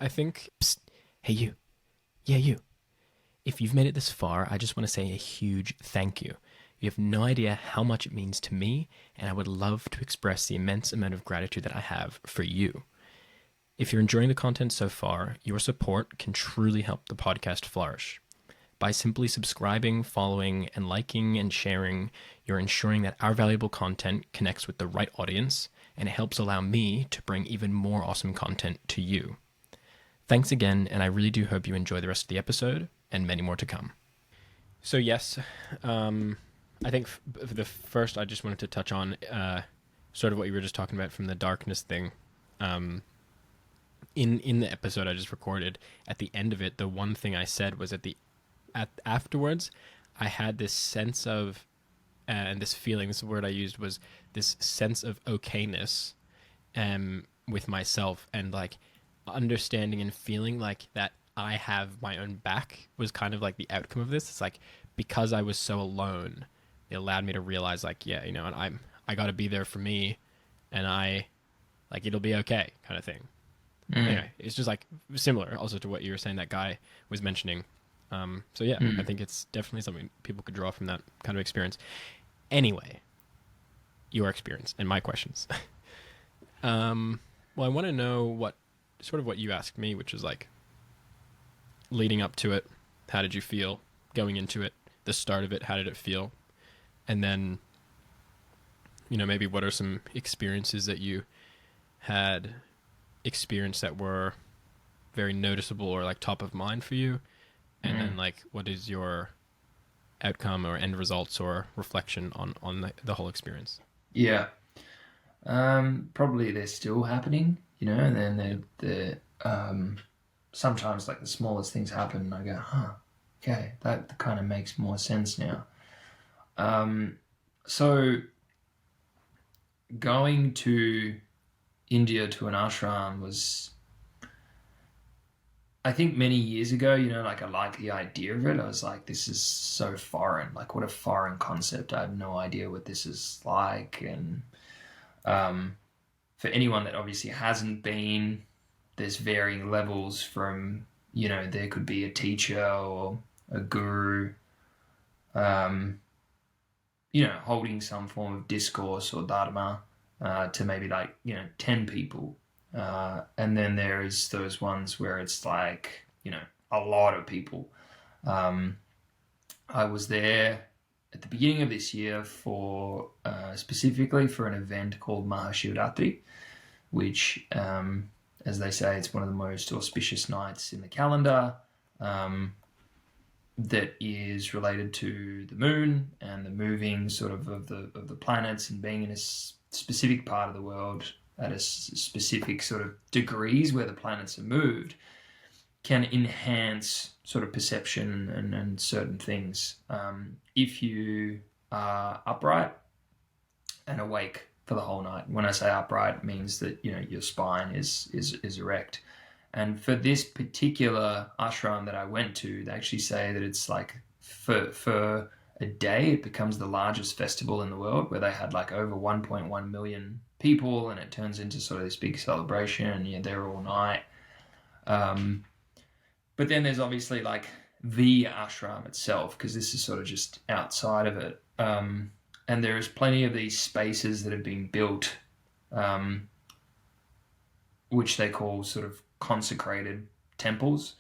I think. Psst. Hey, you. Yeah, you. If you've made it this far, I just want to say a huge thank you. You have no idea how much it means to me, and I would love to express the immense amount of gratitude that I have for you. If you're enjoying the content so far, your support can truly help the podcast flourish. By simply subscribing, following, and liking and sharing, you're ensuring that our valuable content connects with the right audience, and it helps allow me to bring even more awesome content to you. Thanks again, and I really do hope you enjoy the rest of the episode, and many more to come. So yes, I think the first I just wanted to touch on sort of what you were just talking about from the darkness thing. Um, in the episode I just recorded, at the end of it, the one thing I said was afterwards, I had this sense of and this feeling. This word I used was this sense of okayness with myself, and like understanding and feeling like that I have my own back was kind of like the outcome of this. It's like because I was so alone, it allowed me to realize like, yeah, you know, and I got to be there for me, and I like it'll be okay, kind of thing. Mm, Anyway, it's just like similar also to what you were saying that guy was mentioning. So yeah, I mm, think it's definitely something people could draw from that kind of experience. Anyway, your experience and my questions. Well, I want to know what you asked me, which is like leading up to it, how did you feel going into it, the start of it, how did it feel? And then, maybe what are some experiences that you had experienced that were very noticeable or like top of mind for you? And then like, what is your outcome or end results or reflection on the whole experience? Yeah. Probably they're still happening, and then they're sometimes like the smallest things happen and I go, okay, that kind of makes more sense now. So going to India to an ashram was, I think many years ago, like I liked the idea of it. I was like, this is so foreign. Like, what a foreign concept. I have no idea what this is like. And for anyone that obviously hasn't been, there's varying levels from, there could be a teacher or a guru, holding some form of discourse or dharma to maybe like, 10 people. And then there is those ones where it's like, a lot of people. I was there at the beginning of this year for specifically for an event called Mahashivratri, which, as they say, it's one of the most auspicious nights in the calendar. That is related to the moon and the moving sort of the planets and being in a specific part of the world at a specific sort of degrees where the planets are moved can enhance sort of perception and certain things. If you are upright and awake for the whole night. When I say upright, it means that, your spine is erect. And for this particular ashram that I went to, they actually say that it's like for a day, it becomes the largest festival in the world, where they had like over 1.1 million people, and it turns into sort of this big celebration, and you're there all night. But then there's obviously like the ashram itself, because this is sort of just outside of it. And there is plenty of these spaces that have been built, which they call sort of consecrated temples.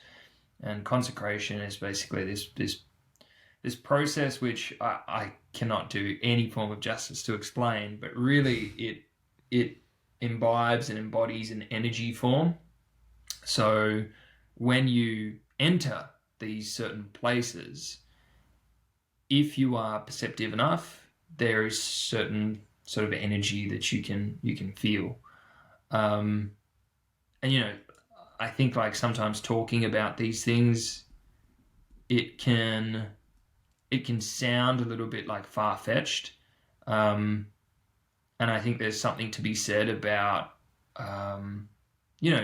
And consecration is basically this process which I cannot do any form of justice to explain, but really it imbibes and embodies an energy form. So when you enter these certain places, if you are perceptive enough, there is certain sort of energy that you can feel. And I think like sometimes talking about these things, it can sound a little bit like far-fetched. And I think there's something to be said about,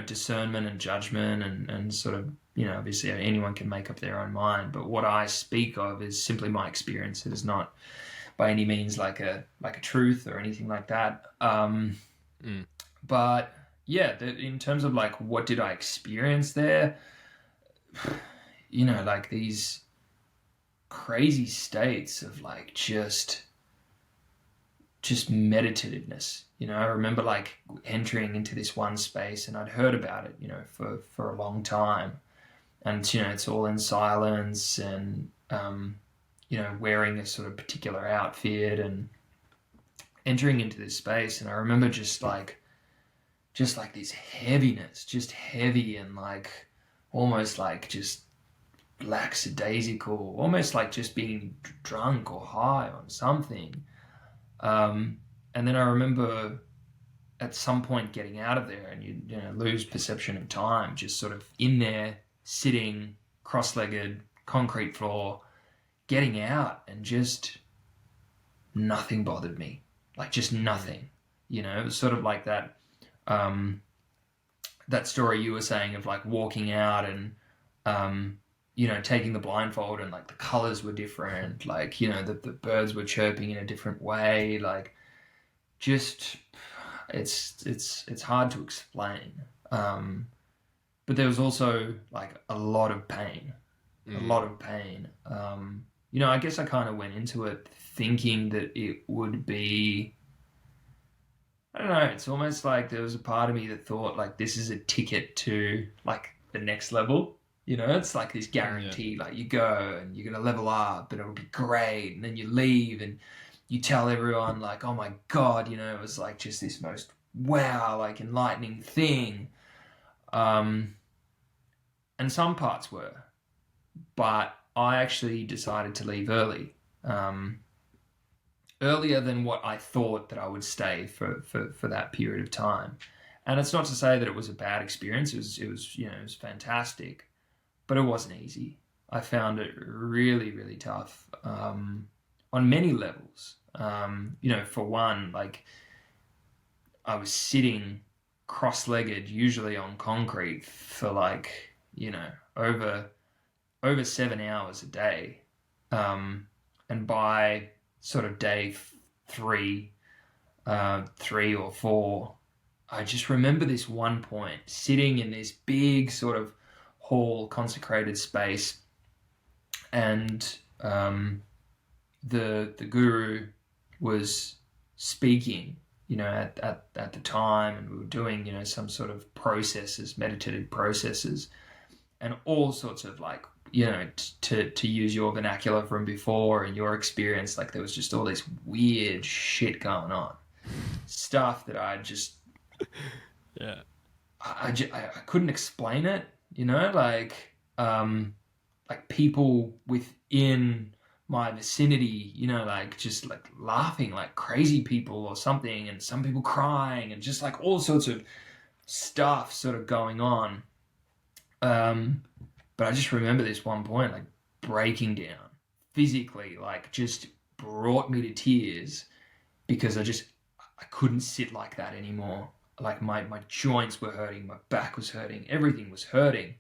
discernment and judgment and sort of, obviously anyone can make up their own mind. But what I speak of is simply my experience. It is not by any means like a truth or anything like that. But yeah, in terms of like, what did I experience there? Like these crazy states of like just meditativeness. I remember like entering into this one space, and I'd heard about it, for a long time. And, it's all in silence and, wearing a sort of particular outfit and entering into this space. And I remember just like this heaviness, just heavy and like almost like just lackadaisical, almost like just being drunk or high on something. And then I remember at some point getting out of there, and you lose perception of time, just sort of in there, sitting cross-legged, concrete floor, getting out, and just nothing bothered me. Like just nothing. It was sort of like that that story you were saying of like walking out and taking the blindfold, and like the colors were different, like the birds were chirping in a different way, like just it's hard to explain. But there was also like a lot of pain. I guess I kind of went into it thinking that it would be I don't know, it's almost like there was a part of me that thought like this is a ticket to like the next level. You know, it's like this Yeah. guarantee, like you go and you're gonna level up and it'll be great, and then you leave and you tell everyone like, oh my God, you know, it was like just this most wow, like enlightening thing. Um, and some parts were, but I actually decided to leave early. Earlier than what I thought that I would stay for that period of time. And it's not to say that it was a bad experience. It was you know, it was fantastic, but it wasn't easy. I found it really, really tough on many levels. You know, for one, like I was sitting cross-legged, usually on concrete, for like, you know, over 7 hours a day. And by sort of day three, 3 or 4, I just remember this one point sitting in this big sort of hall, consecrated space, and the guru was speaking, you know, at the time, and we were doing, you know, some sort of processes, meditative processes, and all sorts of like, you know, to use your vernacular from before and your experience, like there was just all this weird shit going on, stuff that I just Yeah. I couldn't explain it, you know, like people within my vicinity, you know, like just like laughing like crazy people or something, and some people crying, and just like all sorts of stuff sort of going on. But I just remember this one point like breaking down physically, like just brought me to tears, because I couldn't sit like that anymore. Like my joints were hurting, my back was hurting, everything was hurting.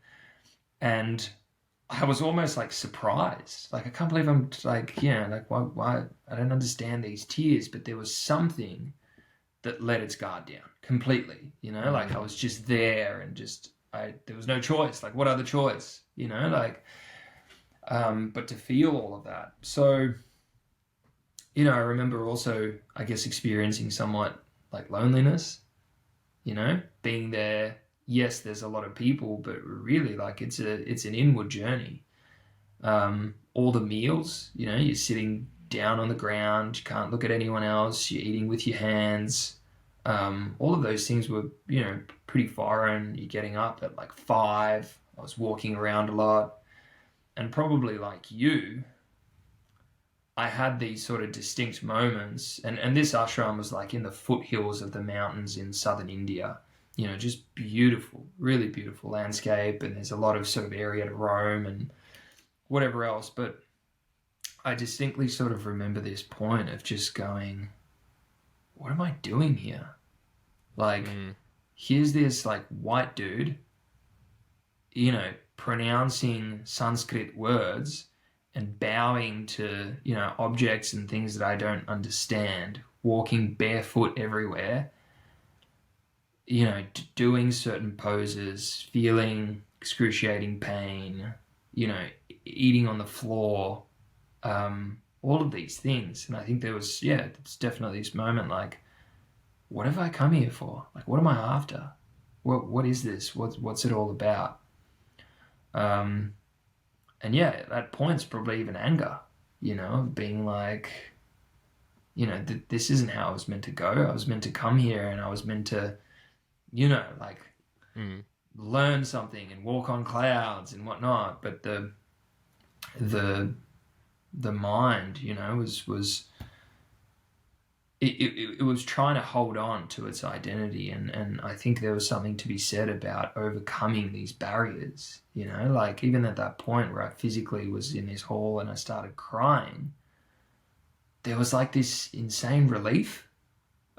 And I was almost like surprised. Like, I can't believe I'm like, yeah, like why I don't understand these tears, but there was something that let its guard down completely, you know, like I was just there, and just there was no choice. Like, what other choice, you know, like but to feel all of that. So, you know, I remember also, I guess, experiencing somewhat like loneliness, you know, being there. Yes, there's a lot of people, but really, like, it's an inward journey. All the meals, you know, you're sitting down on the ground, you can't look at anyone else, you're eating with your hands. All of those things were, you know, pretty foreign. You're getting up at like 5. I was walking around a lot, and probably like you, I had these sort of distinct moments, and this ashram was like in the foothills of the mountains in southern India. You know, just beautiful, really beautiful landscape, and there's a lot of sort of area to roam and whatever else. But I distinctly sort of remember this point of just going, what am I doing here? Like, here's this like white dude, you know, pronouncing Sanskrit words and bowing to, you know, objects and things that I don't understand, walking barefoot everywhere, you know, doing certain poses, feeling excruciating pain, you know, eating on the floor, all of these things. And I think it's definitely this moment like, what have I come here for? Like, what am I after? What is this? What's it all about? And yeah, at points probably even anger, you know, being like, you know, this isn't how I was meant to go. I was meant to come here, and I was meant to, you know, like learn something and walk on clouds and whatnot. But the mind, you know, was it was trying to hold on to its identity, and I think there was something to be said about overcoming these barriers, you know, like even at that point where I physically was in this hall and I started crying, there was like this insane relief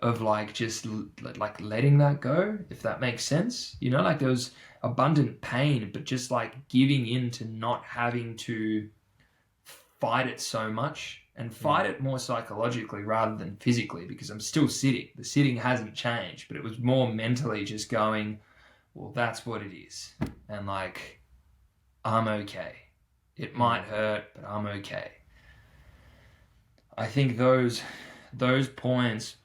of like just like letting that go, if that makes sense, you know, like there was abundant pain, but just like giving in to not having to fight it so much, and fight it more psychologically rather than physically, because I'm still sitting. The sitting hasn't changed, but it was more mentally just going, well, that's what it is. And like, I'm okay. It might hurt, but I'm okay. I think those points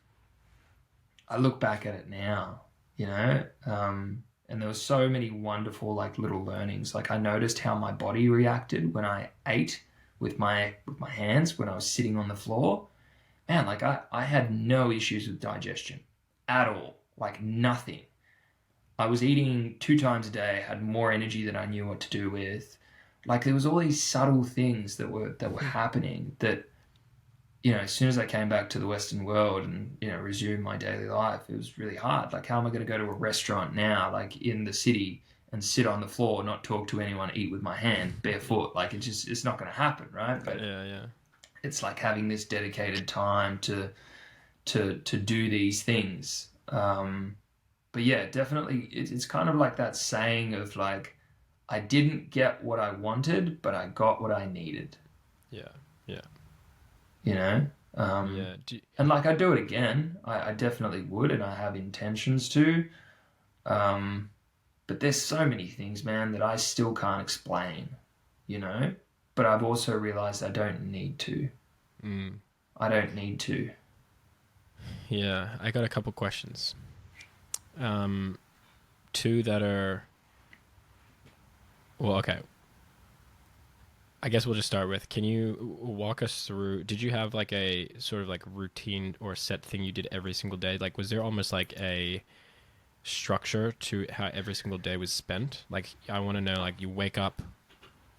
I look back at it now, you know, and there were so many wonderful like little learnings. Like I noticed how my body reacted when I ate with my hands when I was sitting on the floor. Man, like I had no issues with digestion at all, like nothing. I was eating 2 times a day, had more energy than I knew what to do with. Like there was all these subtle things that were happening that, you know, as soon as I came back to the Western world and, you know, resumed my daily life, it was really hard. Like, how am I going to go to a restaurant now, like in the city, and sit on the floor, not talk to anyone, eat with my hand, barefoot? Like, it's not going to happen, right? But yeah. it's like having this dedicated time to do these things. But yeah, definitely, it's kind of like that saying of like, I didn't get what I wanted, but I got what I needed. Yeah, yeah. You know? Yeah. And like I'd do it again. I definitely would, and I have intentions to. But there's so many things, man, that I still can't explain, you know? But I've also realized I don't need to. I don't need to. Yeah, I got a couple questions. Two that are... Well, okay. I guess we'll just start with, can you walk us through, did you have like a sort of like routine or set thing you did every single day? Like, was there almost like a structure to how every single day was spent? Like, I want to know, like, you wake up,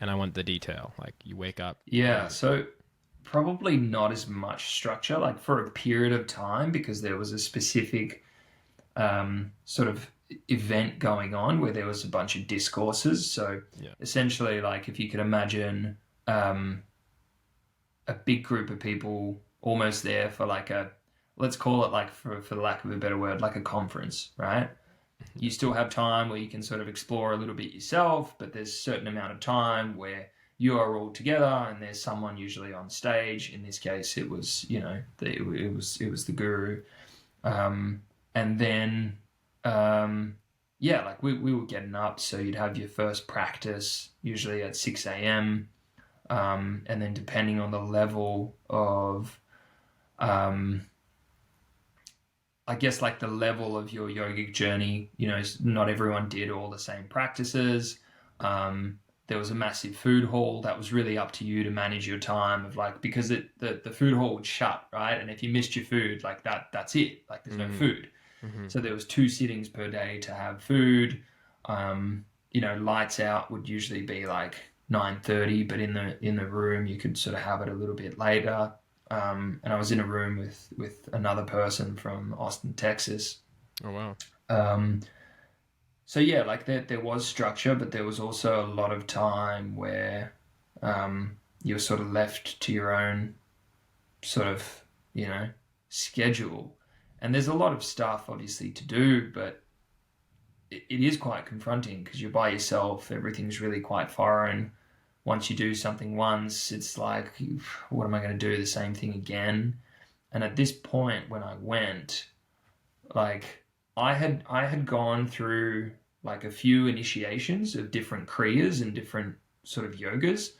and I want the detail. Like, you wake up. Yeah, so probably not as much structure, like for a period of time, because there was a specific sort of event going on where there was a bunch of discourses. So essentially, like if you could imagine a big group of people almost there for like let's call it like, for the lack of a better word, like a conference, right? You still have time where you can sort of explore a little bit yourself, but there's a certain amount of time where you are all together and there's someone usually on stage. In this case, it was, you know, it was the guru. And then, yeah, like we were getting up, so you'd have your first practice usually at 6 a.m. And then depending on the level of, I guess like the level of your yogic journey, you know, not everyone did all the same practices. There was a massive food hall that was really up to you to manage your time of like, because the food hall would shut, right? And if you missed your food, like that's it. Like there's no food. So there was 2 sittings per day to have food. You know, lights out would usually be like 9:30, but in the room you could sort of have it a little bit later. And I was in a room with another person from Austin, Texas. Oh wow. So yeah, like there was structure, but there was also a lot of time where you were sort of left to your own sort of, you know, schedule. And there's a lot of stuff obviously to do, but it is quite confronting because you're by yourself. Everything's really quite foreign. Once you do something once, it's like, what am I going to do? The same thing again. And at this point when I went, like I had gone through like a few initiations of different kriyas and different sort of yogas.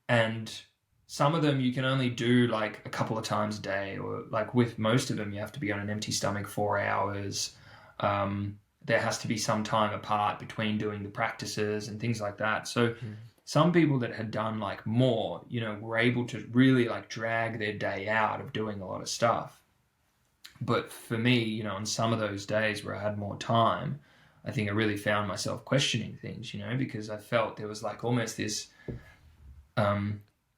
And some of them you can only do like a couple of times a day, or like with most of them, you have to be on an empty stomach 4 hours. There has to be some time apart between doing the practices and things like that. So some people that had done like more, you know, were able to really like drag their day out of doing a lot of stuff. But for me, you know, on some of those days where I had more time, I think I really found myself questioning things, you know, because I felt there was like almost this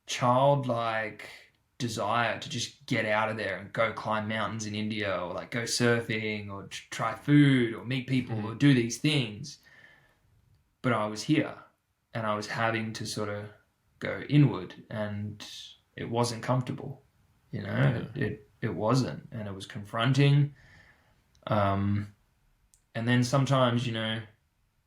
childlike desire to just get out of there and go climb mountains in India, or like go surfing, or try food, or meet people, or do these things. But I was here and I was having to sort of go inward, and it wasn't comfortable, you know. It wasn't, and it was confronting. And then sometimes, you know,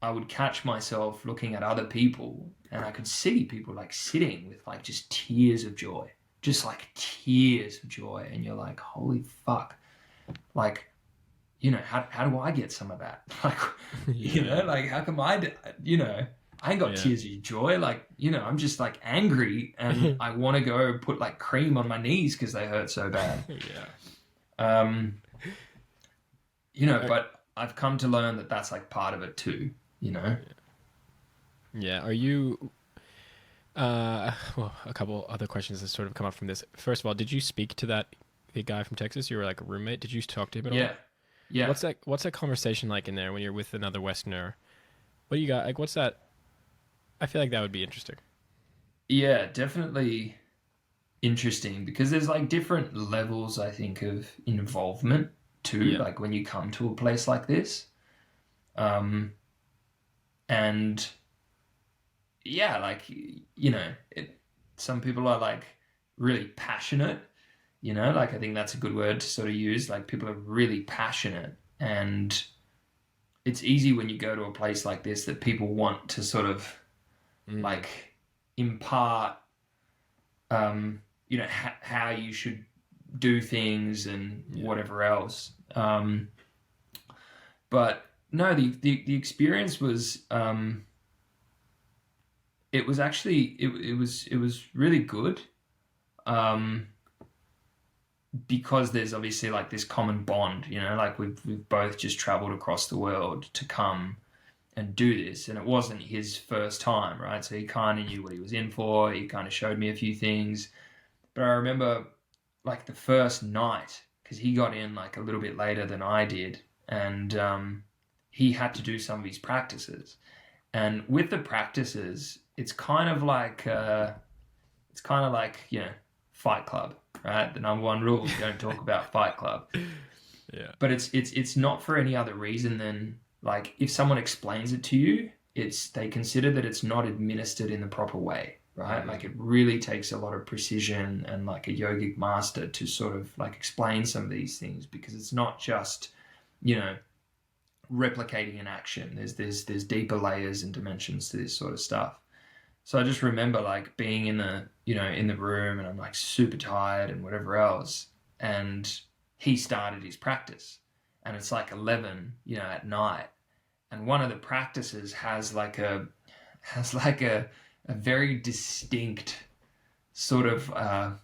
I would catch myself looking at other people, and I could see people like sitting with like just tears of joy, just like tears of joy. And you're like, holy fuck, like, you know, how do I get some of that? Like, you know, like how come you know, I ain't got tears of joy. Like, you know, I'm just like angry and I want to go put like cream on my knees because they hurt so bad. But I've come to learn that that's like part of it too, you know? Yeah. Are you? Well, a couple other questions that sort of come up from this. First of all, did you speak to the guy from Texas? You were like a roommate. Did you talk to him at all? Yeah. Yeah. What's that conversation like in there when you're with another Westerner? What do you got? Like, what's that? I feel like that would be interesting. Yeah, definitely interesting because there's like different levels, I think, of involvement too, Yeah. like when you come to a place like this. Um, and yeah, like, some people are like really passionate, like I think that's a good word to sort of use. Like people are really passionate, and it's easy when you go to a place like this that people want to sort of Mm. like impart, how you should do things and Yeah. whatever else. But no, the experience was, it was actually it was really good, um, because there's obviously like this common bond, like we've both just traveled across the world to come and do this, and it wasn't his first time, right? So he kind of knew what he was in for. He kind of showed me a few things, but I remember like the first night because he got in like a little bit later than I did, and he had to do some of his practices. And with the practices, it's kind of like Fight Club, right? The number one rule: you don't talk about Fight Club. Yeah. But it's not for any other reason than like if someone explains it to you, they consider that it's not administered in the proper way, right? Mm. Like it really takes a lot of precision and like a yogic master to sort of like explain some of these things, because it's not just you know replicating an action. There's deeper layers and dimensions to this sort of stuff. So I just remember like being in the room, and I'm like super tired and whatever else, and he started his practice, and it's like 11 at night, and one of the practices has like a very distinct sort of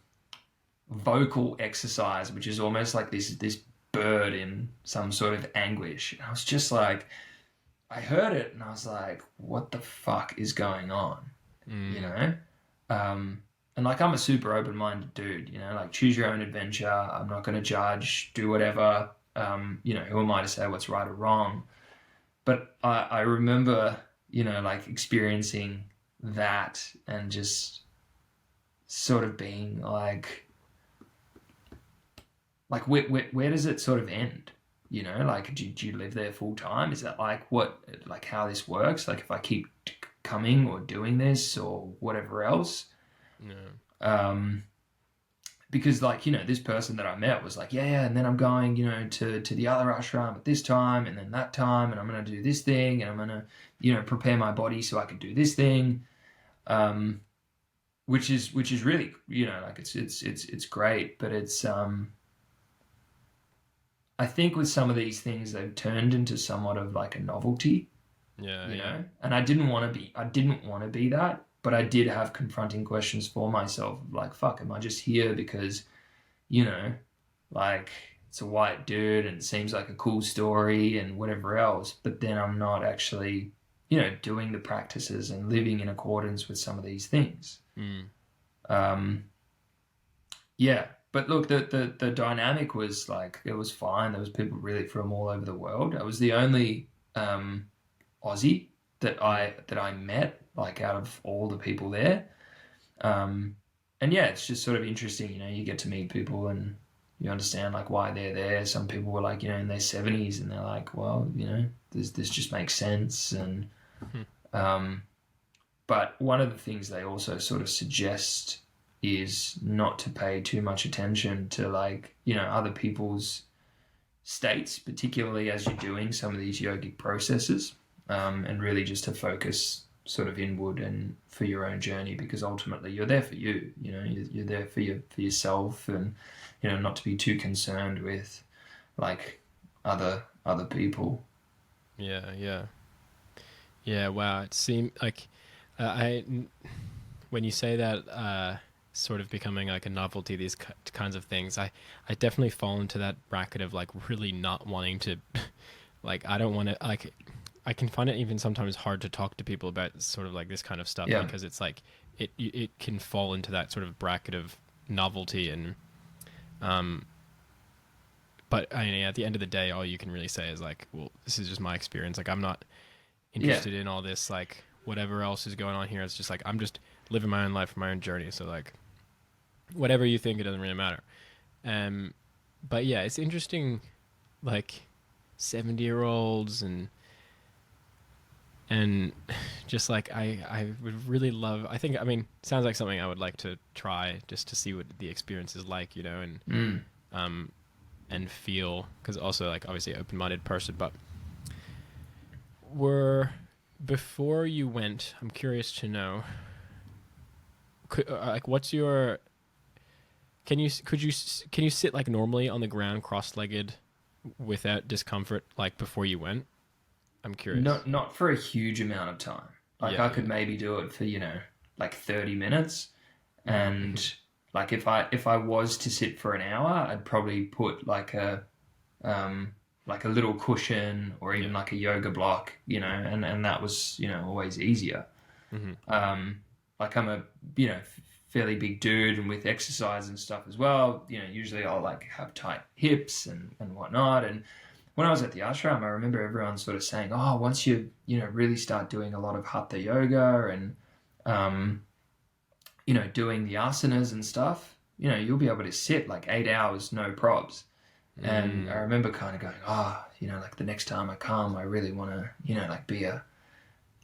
vocal exercise, which is almost like this bird in some sort of anguish. And I was just like, I heard it and I was like, what the fuck is going on? you Mm. know and like I'm a super open-minded dude, like choose your own adventure. I'm not going to judge, do whatever. Who am I to say what's right or wrong? But I remember like experiencing that and just sort of being like where does it sort of end? Like do you live there full time? Is that like how this works? Like if I keep coming or doing this or whatever else? No. um because like this person that I met was like, yeah, and then I'm going to the other ashram at this time and then that time, and I'm going to do this thing, and I'm going to prepare my body so I can do this thing, um which is really like it's great, but it's I think with some of these things they've turned into somewhat of like a novelty, Yeah. Yeah. and I didn't want to be that, but I did have confronting questions for myself, like, fuck, am I just here because you know like it's a white dude and it seems like a cool story and whatever else, but then I'm not actually doing the practices and living in accordance with some of these things. Mm. um yeah, but look, the dynamic was like, it was fine. There was people really from all over the world. I was the only Aussie that I met, like out of all the people there. Um, and yeah, it's just sort of interesting. You get to meet people and you understand like why they're there. Some people were like in their 70s and they're like, well, this just makes sense. And Mhm. but one of the things they also sort of suggest is not to pay too much attention to like other people's states, particularly as you're doing some of these yogic processes, and really just to focus sort of inward and for your own journey, because ultimately you're there for you. You're there for yourself, and not to be too concerned with like other people. Yeah. Yeah. Yeah. Wow. It seemed like I when you say that. sort of becoming like a novelty, these kinds of things. I definitely fall into that bracket of like really not wanting to, like, I don't want to, like, I can find it even sometimes hard to talk to people about sort of like this kind of stuff Yeah. because it's like, it can fall into that sort of bracket of novelty and, but I mean, at the end of the day, all you can really say is like, well, this is just my experience. Like, I'm not interested in all this, like, whatever else is going on here. It's just like, I'm just living my own life, my own journey. So like, whatever you think, it doesn't really matter. But yeah, it's interesting, like 70-year-olds and just like, I would really love, I think, I mean, sounds like something I would like to try just to see what the experience is like, you know, and feel, because also like obviously open-minded person, but before you went, I'm curious to know, like, what's your, can you sit like normally on the ground cross-legged without discomfort, like before you went? I'm curious. Not for a huge amount of time. Like I could maybe do it for, like 30 minutes. And like if I was to sit for an hour, I'd probably put like a little cushion or even like a yoga block, and that was, always easier. Like I'm a, fairly big dude, and with exercise and stuff as well, usually I'll like have tight hips and whatnot. And when I was at the ashram, I remember everyone sort of saying, oh, once you, really start doing a lot of hatha yoga and, doing the asanas and stuff, you'll be able to sit like 8 hours, no probs. And I remember kind of going, like the next time I come, I really want to, like be a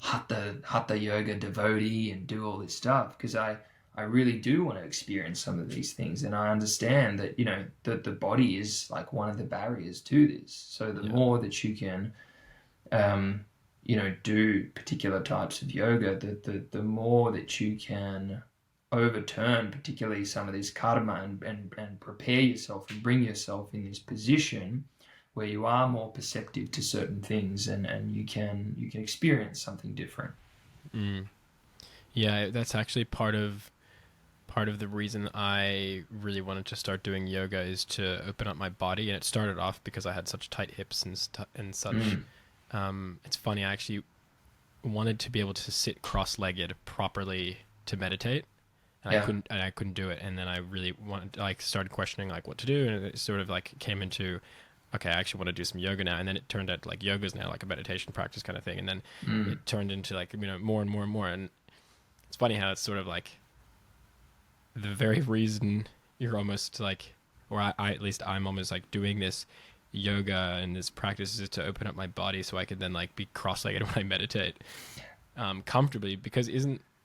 hatha yoga devotee and do all this stuff, because I really do want to experience some of these things. And I understand that, that the body is like one of the barriers to this. So the more that you can, do particular types of yoga, the more that you can overturn particularly some of this karma and prepare yourself and bring yourself in this position where you are more perceptive to certain things and you can experience something different. Yeah, that's actually part of the reason I really wanted to start doing yoga, is to open up my body. And it started off because I had such tight hips and such. It's funny, I actually wanted to be able to sit cross-legged properly to meditate. And I couldn't do it. And then I really started questioning like what to do. And it sort of like came into, okay, I actually want to do some yoga now. And then it turned out like yoga's now like a meditation practice kind of thing. And then it turned into like, more and more and more. And it's funny how it's sort of like the very reason you're almost like, or I at least I'm almost like doing this yoga and this practice is to open up my body so I could then like be cross-legged when I meditate comfortably, because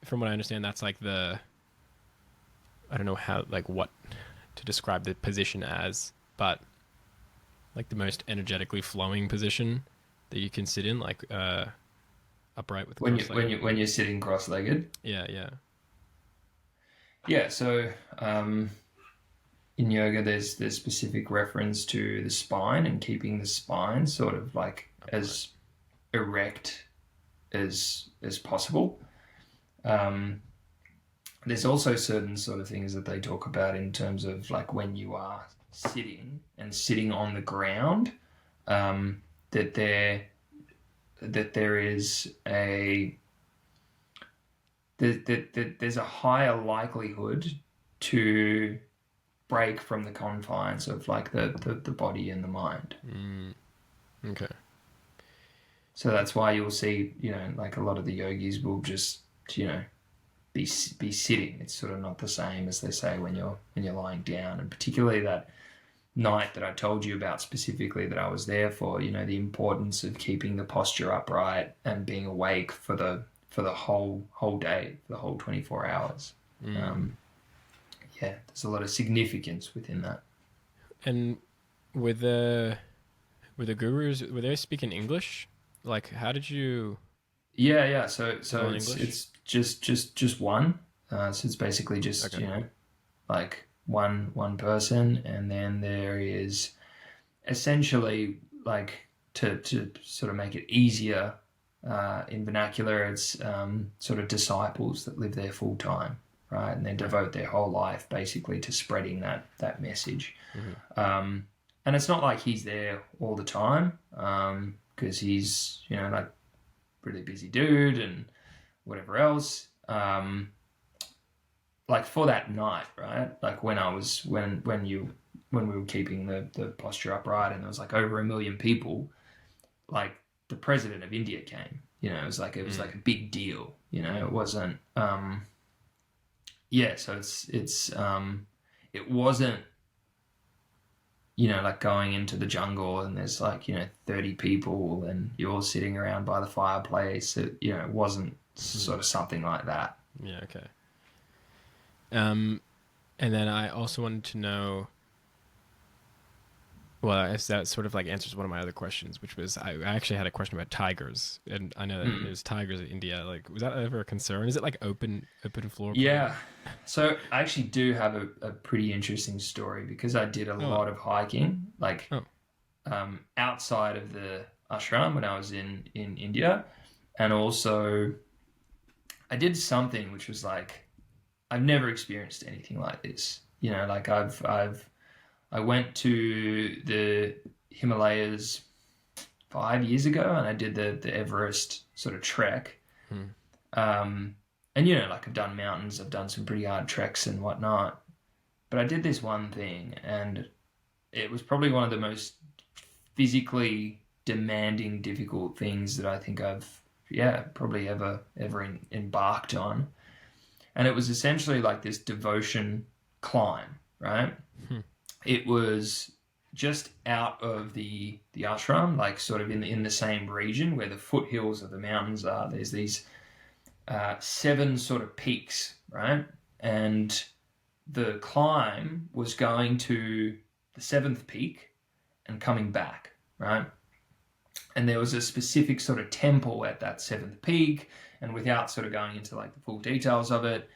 from what I understand, that's like I don't know how, like what to describe the position as, but like the most energetically flowing position that you can sit in, like upright with when you're sitting cross-legged. Yeah. So in yoga, there's specific reference to the spine and keeping the spine sort of like as erect as possible. There's also certain sort of things that they talk about in terms of like when you are sitting on the ground, that there is there's a higher likelihood to break from the confines of like the body and the mind. Okay. So that's why you'll see, like a lot of the yogis will just, be sitting. It's sort of not the same as they say when you're lying down. And particularly that night that I told you about specifically that I was there for, the importance of keeping the posture upright and being awake for the whole day, for the whole 24 hours. There's a lot of significance within that. And with the gurus, were they speaking English? Like, how did you? Yeah. So it's just one. So it's basically just like one person, and then there is essentially like to sort of make it easier in vernacular, it's sort of disciples that live there full time, right? And they devote their whole life basically to spreading that message. And it's not like he's there all the time, because he's, you know, like really busy dude and whatever else. Like for that night, right? Like when we were keeping the posture upright and there was like over 1 million people, like the president of India came. You know, it was like a big deal. You know, it wasn't. So it wasn't, you know, like going into the jungle and there's like, you know, 30 people and you're all sitting around by the fireplace. You know, it wasn't sort of something like that. Yeah. Okay. And then I also wanted to know, well, as that sort of like answers one of my other questions, which was I actually had a question about tigers, and I know that there's tigers in India. Like, was that ever a concern? Is it like open floor? Yeah. So I actually do have a pretty interesting story because I did a lot of hiking, like outside of the ashram when I was in India, and also I did something which was like I've never experienced anything like this. You know, like I went to the Himalayas 5 years ago and I did the Everest sort of trek. And, you know, like I've done mountains, I've done some pretty hard treks and whatnot. But I did this one thing and it was probably one of the most physically demanding, difficult things that I think I've, probably ever embarked on. And it was essentially like this devotion climb, right? It was just out of the ashram, like sort of in the same region where the foothills of the mountains are. There's these 7 sort of peaks, right? And the climb was going to the 7th peak and coming back, right? And there was a specific sort of temple at that 7th peak, and without sort of going into like the full details of it,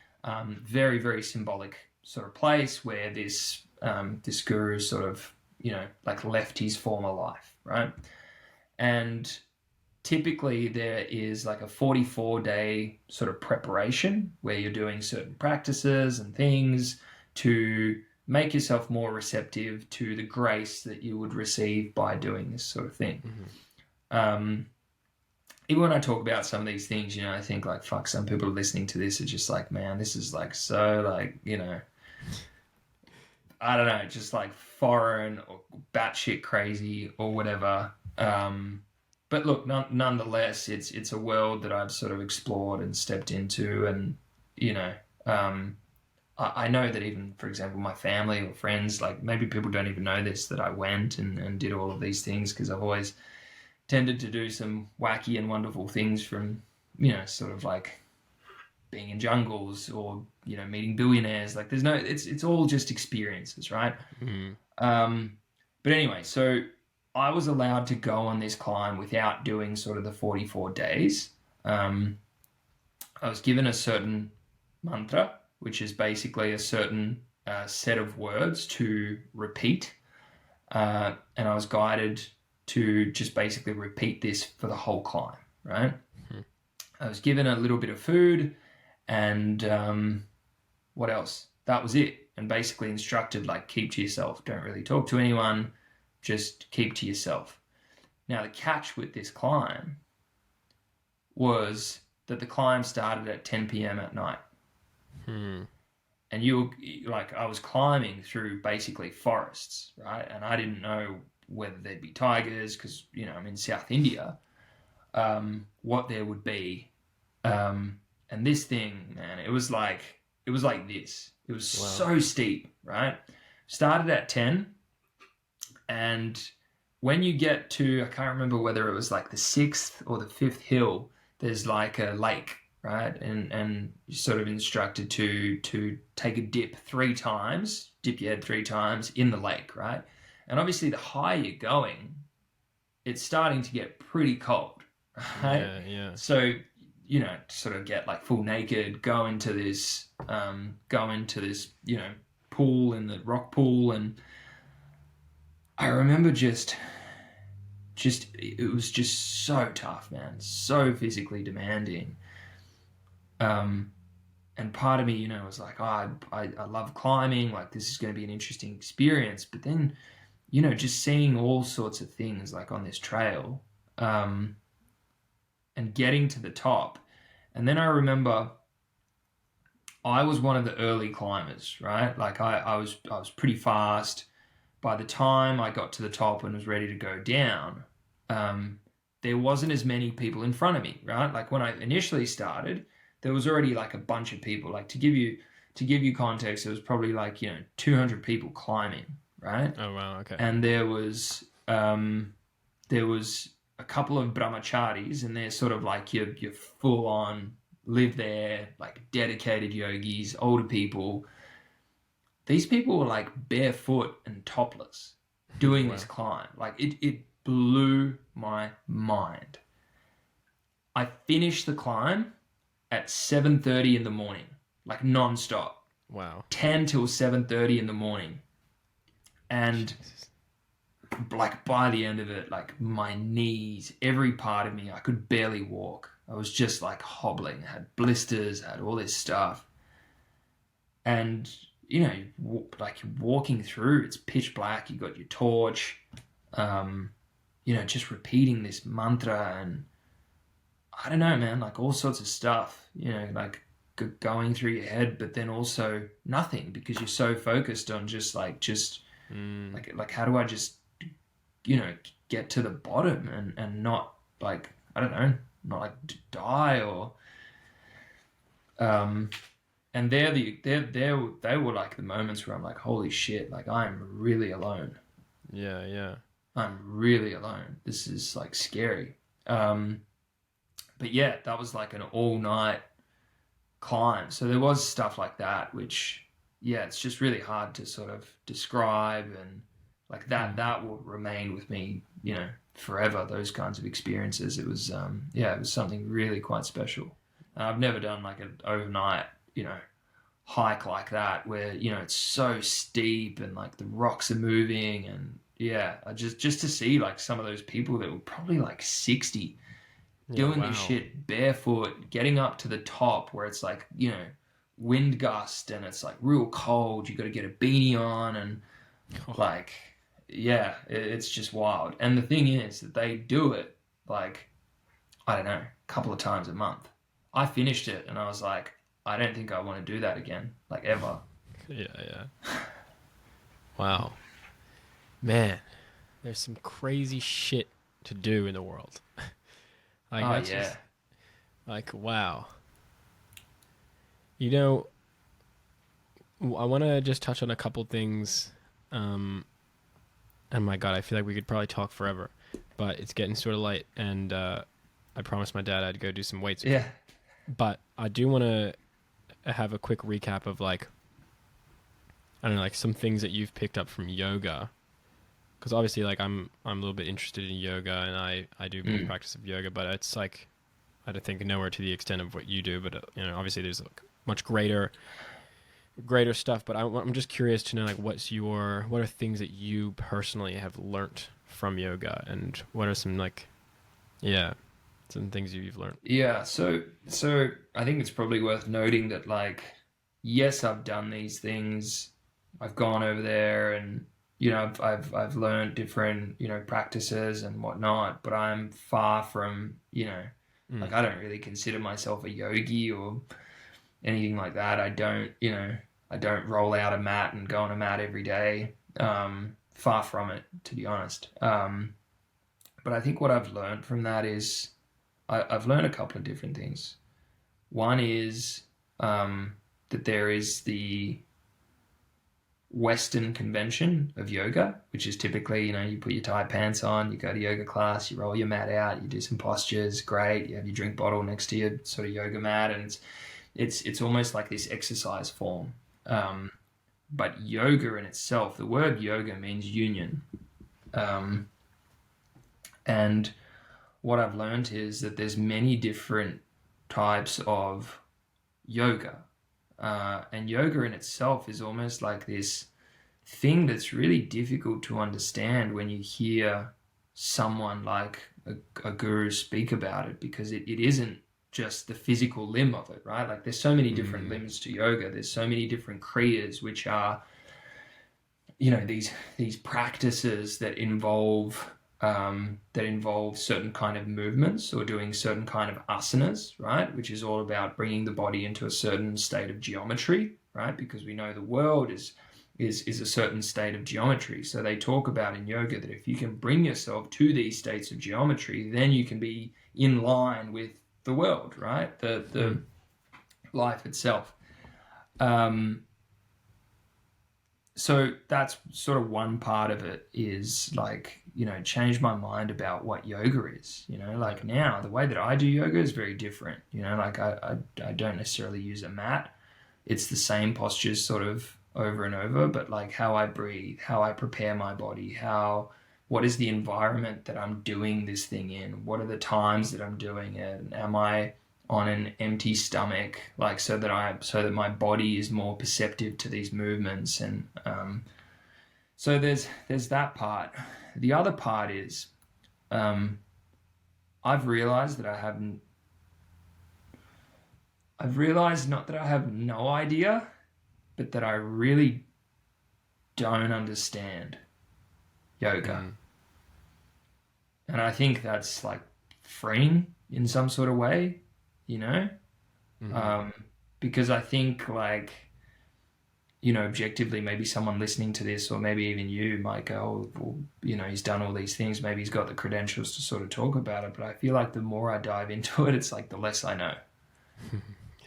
very, very symbolic sort of place where this guru sort of, you know, like left his former life, right? And typically there is like a 44-day sort of preparation where you're doing certain practices and things to make yourself more receptive to the grace that you would receive by doing this sort of thing. Even when I talk about some of these things, you know, I think like, fuck, some people listening to this are just like, man, this is like so like, you know, I don't know, just like foreign or batshit crazy or whatever. But look, nonetheless, it's a world that I've sort of explored and stepped into, and you know, I know that even, for example, my family or friends, like maybe people don't even know this, that I went and did all of these things because I've always tended to do some wacky and wonderful things, from, you know, sort of like being in jungles or, you know, meeting billionaires. Like there's no, it's all just experiences, right? But anyway, so I was allowed to go on this climb without doing sort of the 44 days. I was given a certain mantra, which is basically a certain set of words to repeat. And I was guided to just basically repeat this for the whole climb, right? I was given a little bit of food and what else? That was it. And basically instructed, like, keep to yourself. Don't really talk to anyone. Just keep to yourself. Now, the catch with this climb was that the climb started at 10 p.m. at night. And I was climbing through basically forests, right? And I didn't know whether there'd be tigers because, you know, I'm in South India, what there would be. And this thing, man, it was like this. It was so steep, right? Started at 10, and when you get to, I can't remember whether it was like the 6th or the 5th hill, there's like a lake, right? And you're sort of instructed to take a dip 3 times, dip your head 3 times in the lake, right? And obviously the higher you're going, it's starting to get pretty cold, right? Yeah. So, you know, sort of get like full naked, go into this, you know, pool, in the rock pool. And I remember just it was just so tough, man, so physically demanding. And and part of me, you know, was like, oh, I love climbing. Like, this is going to be an interesting experience. But then, you know, just seeing all sorts of things like on this trail, and getting to the top. And then I remember I was one of the early climbers, right? Like I was pretty fast. By the time I got to the top and was ready to go down, there wasn't as many people in front of me, right? Like when I initially started, there was already like a bunch of people. Like to give you context, there was probably like, you know, 200 people climbing, right? Oh wow, okay. And there was a couple of brahmacharis, and they're sort of like your full on live there, like dedicated yogis, older people. These people were like barefoot and topless doing Wow. this climb. Like it blew my mind. I finished the climb at 7:30 in the morning, like non-stop. Wow. 10 till 7:30 in the morning. And Jesus. like by the end of it, like my knees, every part of me, I could barely walk. I was just like hobbling, I had blisters, I had all this stuff. And, you know, like you're walking through, it's pitch black, you got your torch, you know, just repeating this mantra, and I don't know, man, like all sorts of stuff, you know, like going through your head, but then also nothing, because you're so focused on just like how do I just, you know, get to the bottom and not like, I don't know, not like die or and they were like the moments where I'm like, holy shit, like I'm really alone. Yeah. I'm really alone. This is like scary. But yeah, that was like an all night climb. So there was stuff like that, which, yeah, it's just really hard to sort of describe, and like that will remain with me, you know, forever. Those kinds of experiences. It was, it was something really quite special. I've never done like an overnight, you know, hike like that where, you know, it's so steep and like the rocks are moving, and yeah, I just to see like some of those people that were probably like 60 doing this shit barefoot, getting up to the top where it's like, you know, wind gust and it's like real cold. You got to get a beanie on, and like, yeah, it's just wild. And the thing is that they do it like, I don't know, a couple of times a month. I finished it and I was like, I don't think I want to do that again, like ever. Yeah. Wow. Man, there's some crazy shit to do in the world. Like, Oh that's yeah. just, like, wow. You know, I want to just touch on a couple things. Oh my God, I feel like we could probably talk forever, but it's getting sort of late, and I promised my dad I'd go do some weights. Yeah. But I do want to have a quick recap of like, I don't know, like some things that you've picked up from yoga. Because obviously, like, I'm a little bit interested in yoga, and I do a bit of practice of yoga, but it's like, I don't think nowhere to the extent of what you do. But you know, obviously, there's like much greater stuff. But I'm just curious to know, like, what are things that you personally have learnt from yoga, and what are some like, yeah, some things you've learned. Yeah. So I think it's probably worth noting that, like, yes, I've done these things. I've gone over there and, you know, I've learned different, you know, practices and whatnot, but I'm far from, you know, like, I don't really consider myself a yogi or anything like that. I don't, you know, I don't roll out a mat and go on a mat every day. Far from it, to be honest. But I think what I've learned from that is I've learned a couple of different things. One is that there is the Western convention of yoga, which is typically, you know, you put your tight pants on, you go to yoga class, you roll your mat out, you do some postures, great, you have your drink bottle next to your sort of yoga mat, and it's almost like this exercise form. But yoga in itself, the word yoga means union. And what I've learned is that there's many different types of yoga. And yoga in itself is almost like this thing that's really difficult to understand when you hear someone like a guru speak about it, because it isn't just the physical limb of it, right? Like there's so many different limbs to yoga. There's so many different kriyas, which are, these practices that involve certain kind of movements or doing certain kind of asanas, right? Which is all about bringing the body into a certain state of geometry, right? Because we know the world is a certain state of geometry. So they talk about in yoga that if you can bring yourself to these states of geometry, then you can be in line with the world, right? The life itself. So that's sort of one part of it, is like, change my mind about what yoga is, like now the way that I do yoga is very different, like I don't necessarily use a mat. It's the same postures sort of over and over, but like how I breathe, how I prepare my body, what is the environment that I'm doing this thing in? What are the times that I'm doing it? And am I on an empty stomach, like so that my body is more perceptive to these movements? And so there's that part. The other part is I've realized not that I have no idea, but that I really don't understand yoga. And I think that's like freeing in some sort of way, because I think like, objectively, maybe someone listening to this, or maybe even you might go, oh, well, he's done all these things. Maybe he's got the credentials to sort of talk about it. But I feel like the more I dive into it, it's like the less I know.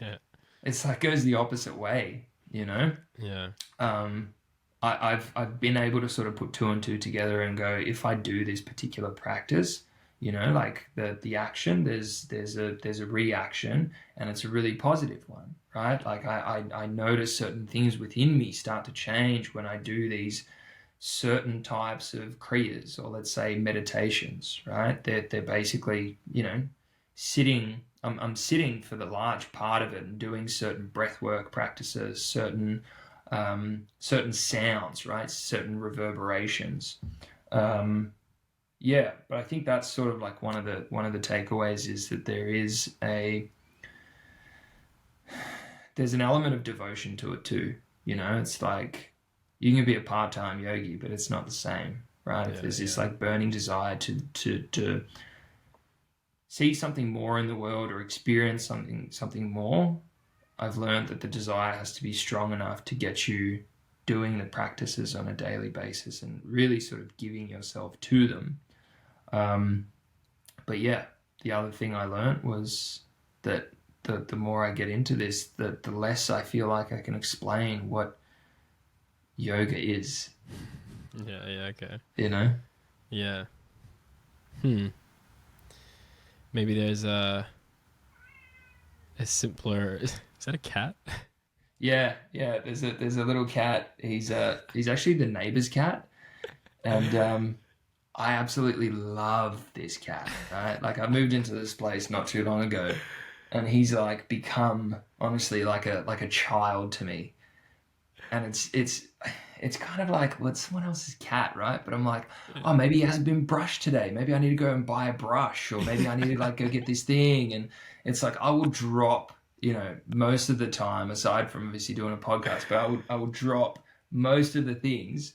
Yeah. It's like goes the opposite way, Yeah. I've been able to sort of put two and two together and go, if I do this particular practice, like the action, there's a reaction, and it's a really positive one, right? Like I notice certain things within me start to change when I do these certain types of kriyas, or let's say meditations, right? They're basically, sitting. I'm sitting for the large part of it and doing certain breathwork practices, certain sounds, right? Certain reverberations. Yeah, but I think that's sort of like one of the takeaways is that there's an element of devotion to it too. It's like you can be a part-time yogi, but it's not the same, right? If there's this like burning desire to see something more in the world or experience something more, I've learned that the desire has to be strong enough to get you doing the practices on a daily basis and really sort of giving yourself to them. But yeah, the other thing I learned was that the more I get into this, the less I feel like I can explain what yoga is. Yeah, okay. Yeah. Maybe there's a simpler... Is that a cat? Yeah. There's a little cat. He's actually the neighbor's cat, and I absolutely love this cat. Right, like I moved into this place not too long ago, and he's like become honestly like a child to me. And it's kind of like, well, it's someone else's cat, right? But I'm like, oh, maybe he hasn't been brushed today. Maybe I need to go and buy a brush, or maybe I need to like go get this thing. And it's like I will drop, most of the time, aside from obviously doing a podcast, but I will drop most of the things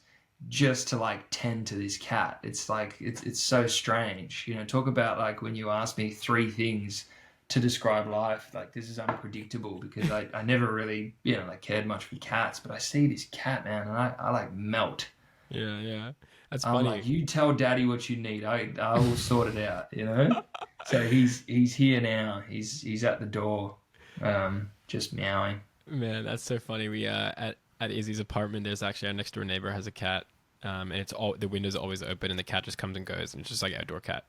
just to like tend to this cat. It's like it's so strange. Talk about like when you ask me three things to describe life, like this is unpredictable, because I never really like cared much for cats, but I see this cat, man, and I like melt. Yeah, that's I'm funny. like, you tell daddy what you need, I will sort it out. So he's here now, he's at the door, just meowing. Man, that's so funny. We at Izzy's apartment, there's actually our next door neighbor has a cat, and it's all the windows are always open, and the cat just comes and goes, and it's just like outdoor cat.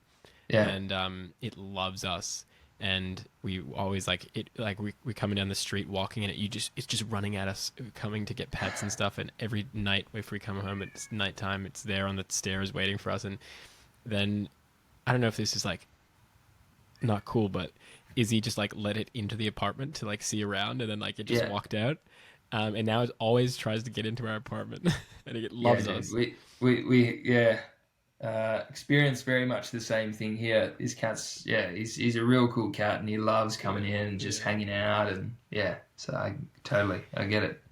Yeah. And it loves us. And we always like it, like we're coming down the street walking, and it's just running at us, coming to get pets and stuff. And every night if we come home, it's nighttime, it's there on the stairs waiting for us. And then I don't know if this is like not cool, but Izzy just like let it into the apartment to like see around, and then like it just walked out. And now it always tries to get into our apartment, and it loves us. We Experienced very much the same thing here. This cat's, yeah, he's a real cool cat, and he loves coming in and just hanging out, and yeah, so I get it.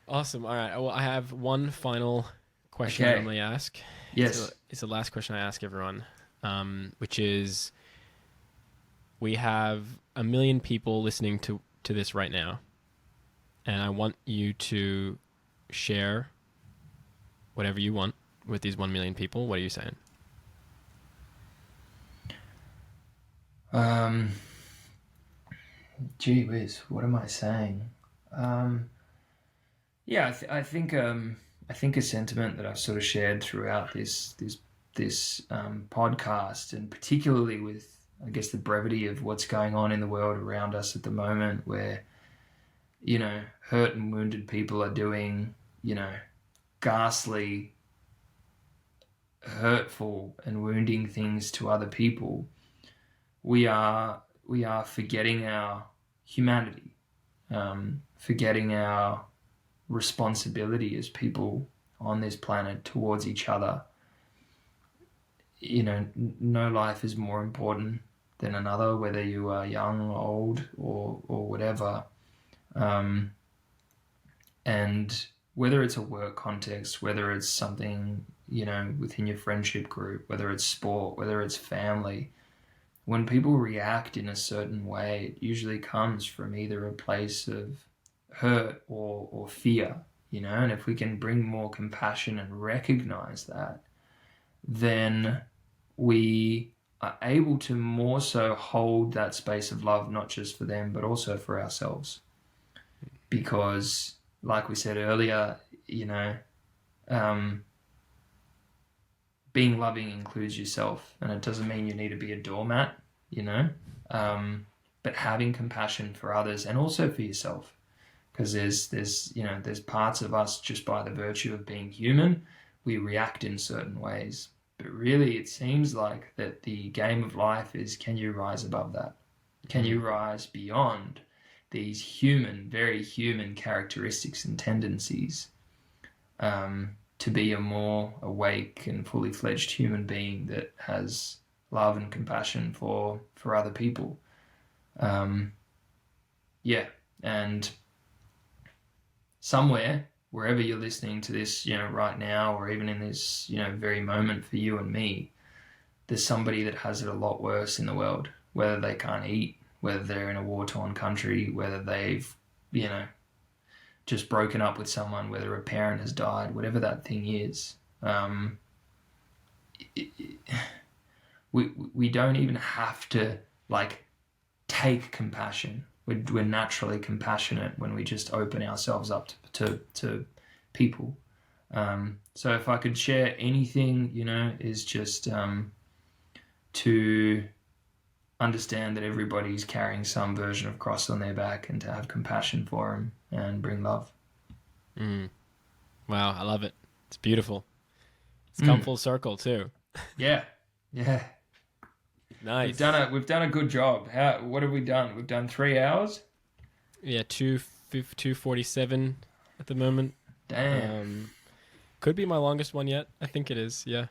Awesome. All right. Well, I have one final question I Okay. normally ask. Yes. It's the last question I ask everyone, which is, we have 1 million people listening to this right now, and I want you to share whatever you want with these 1 million people. What are you saying? Gee whiz, what am I saying? Yeah, I think a sentiment that I've sort of shared throughout this podcast, and particularly with, I guess, the brevity of what's going on in the world around us at the moment, where, you know, hurt and wounded people are doing, you know, ghastly, hurtful and wounding things to other people. We are forgetting our humanity, forgetting our responsibility as people on this planet towards each other. You know, no life is more important than another, whether you are young, old, or whatever. And whether it's a work context, whether it's something, you know, within your friendship group, whether it's sport, whether it's family, when people react in a certain way, it usually comes from either a place of hurt or fear, you know. And if we can bring more compassion and recognize that, then we are able to more so hold that space of love, not just for them, but also for ourselves. Because, like we said earlier, you know, being loving includes yourself, and it doesn't mean you need to be a doormat, you know, but having compassion for others and also for yourself, because there's parts of us, just by the virtue of being human, we react in certain ways. But really, it seems like that the game of life is, can you rise above that? Can you rise beyond these human, very human characteristics and tendencies, to be a more awake and fully fledged human being that has love and compassion for other people. Yeah, and somewhere, wherever you're listening to this, you know, right now, or even in this, you know, very moment for you and me, there's somebody that has it a lot worse in the world, whether they can't eat, whether they're in a war-torn country, whether they've, you know, just broken up with someone, whether a parent has died, whatever that thing is. We don't even have to, like, take compassion. We're naturally compassionate when we just open ourselves up to people. So if I could share anything, you know, is just to understand that everybody's carrying some version of cross on their back, and to have compassion for them and bring love. Wow, I love it. It's beautiful. It's come full circle too. Yeah. Nice. We've done a good job. What have we done? We've done 3 hours. Yeah, 2:47 at the moment. Damn. Could be my longest one yet. I think it is. Yeah.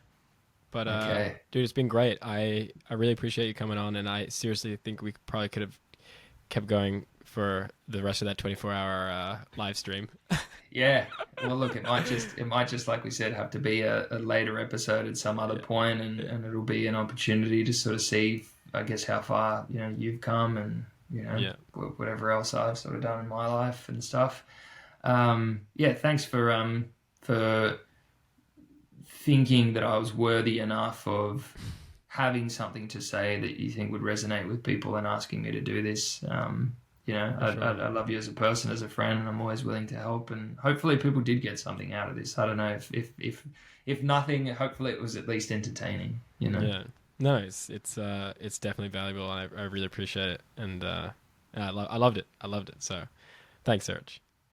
But Okay. dude, it's been great. I really appreciate you coming on, and I seriously think we probably could have kept going for the rest of that 24-hour live stream. Yeah. Well, look, it might just, like we said, have to be a later episode at some other point, and it'll be an opportunity to sort of see, I guess, how far, you know, you've come, and, you know, whatever else I've sort of done in my life and stuff. Yeah. Thanks for thinking that I was worthy enough of having something to say that you think would resonate with people, and asking me to do this. You know, I love you as a person, as a friend, and I'm always willing to help. And hopefully people did get something out of this. I don't know, if nothing, hopefully it was at least entertaining, you know? Yeah. No, it's definitely valuable, and I really appreciate it. And I loved it. So thanks, Serge.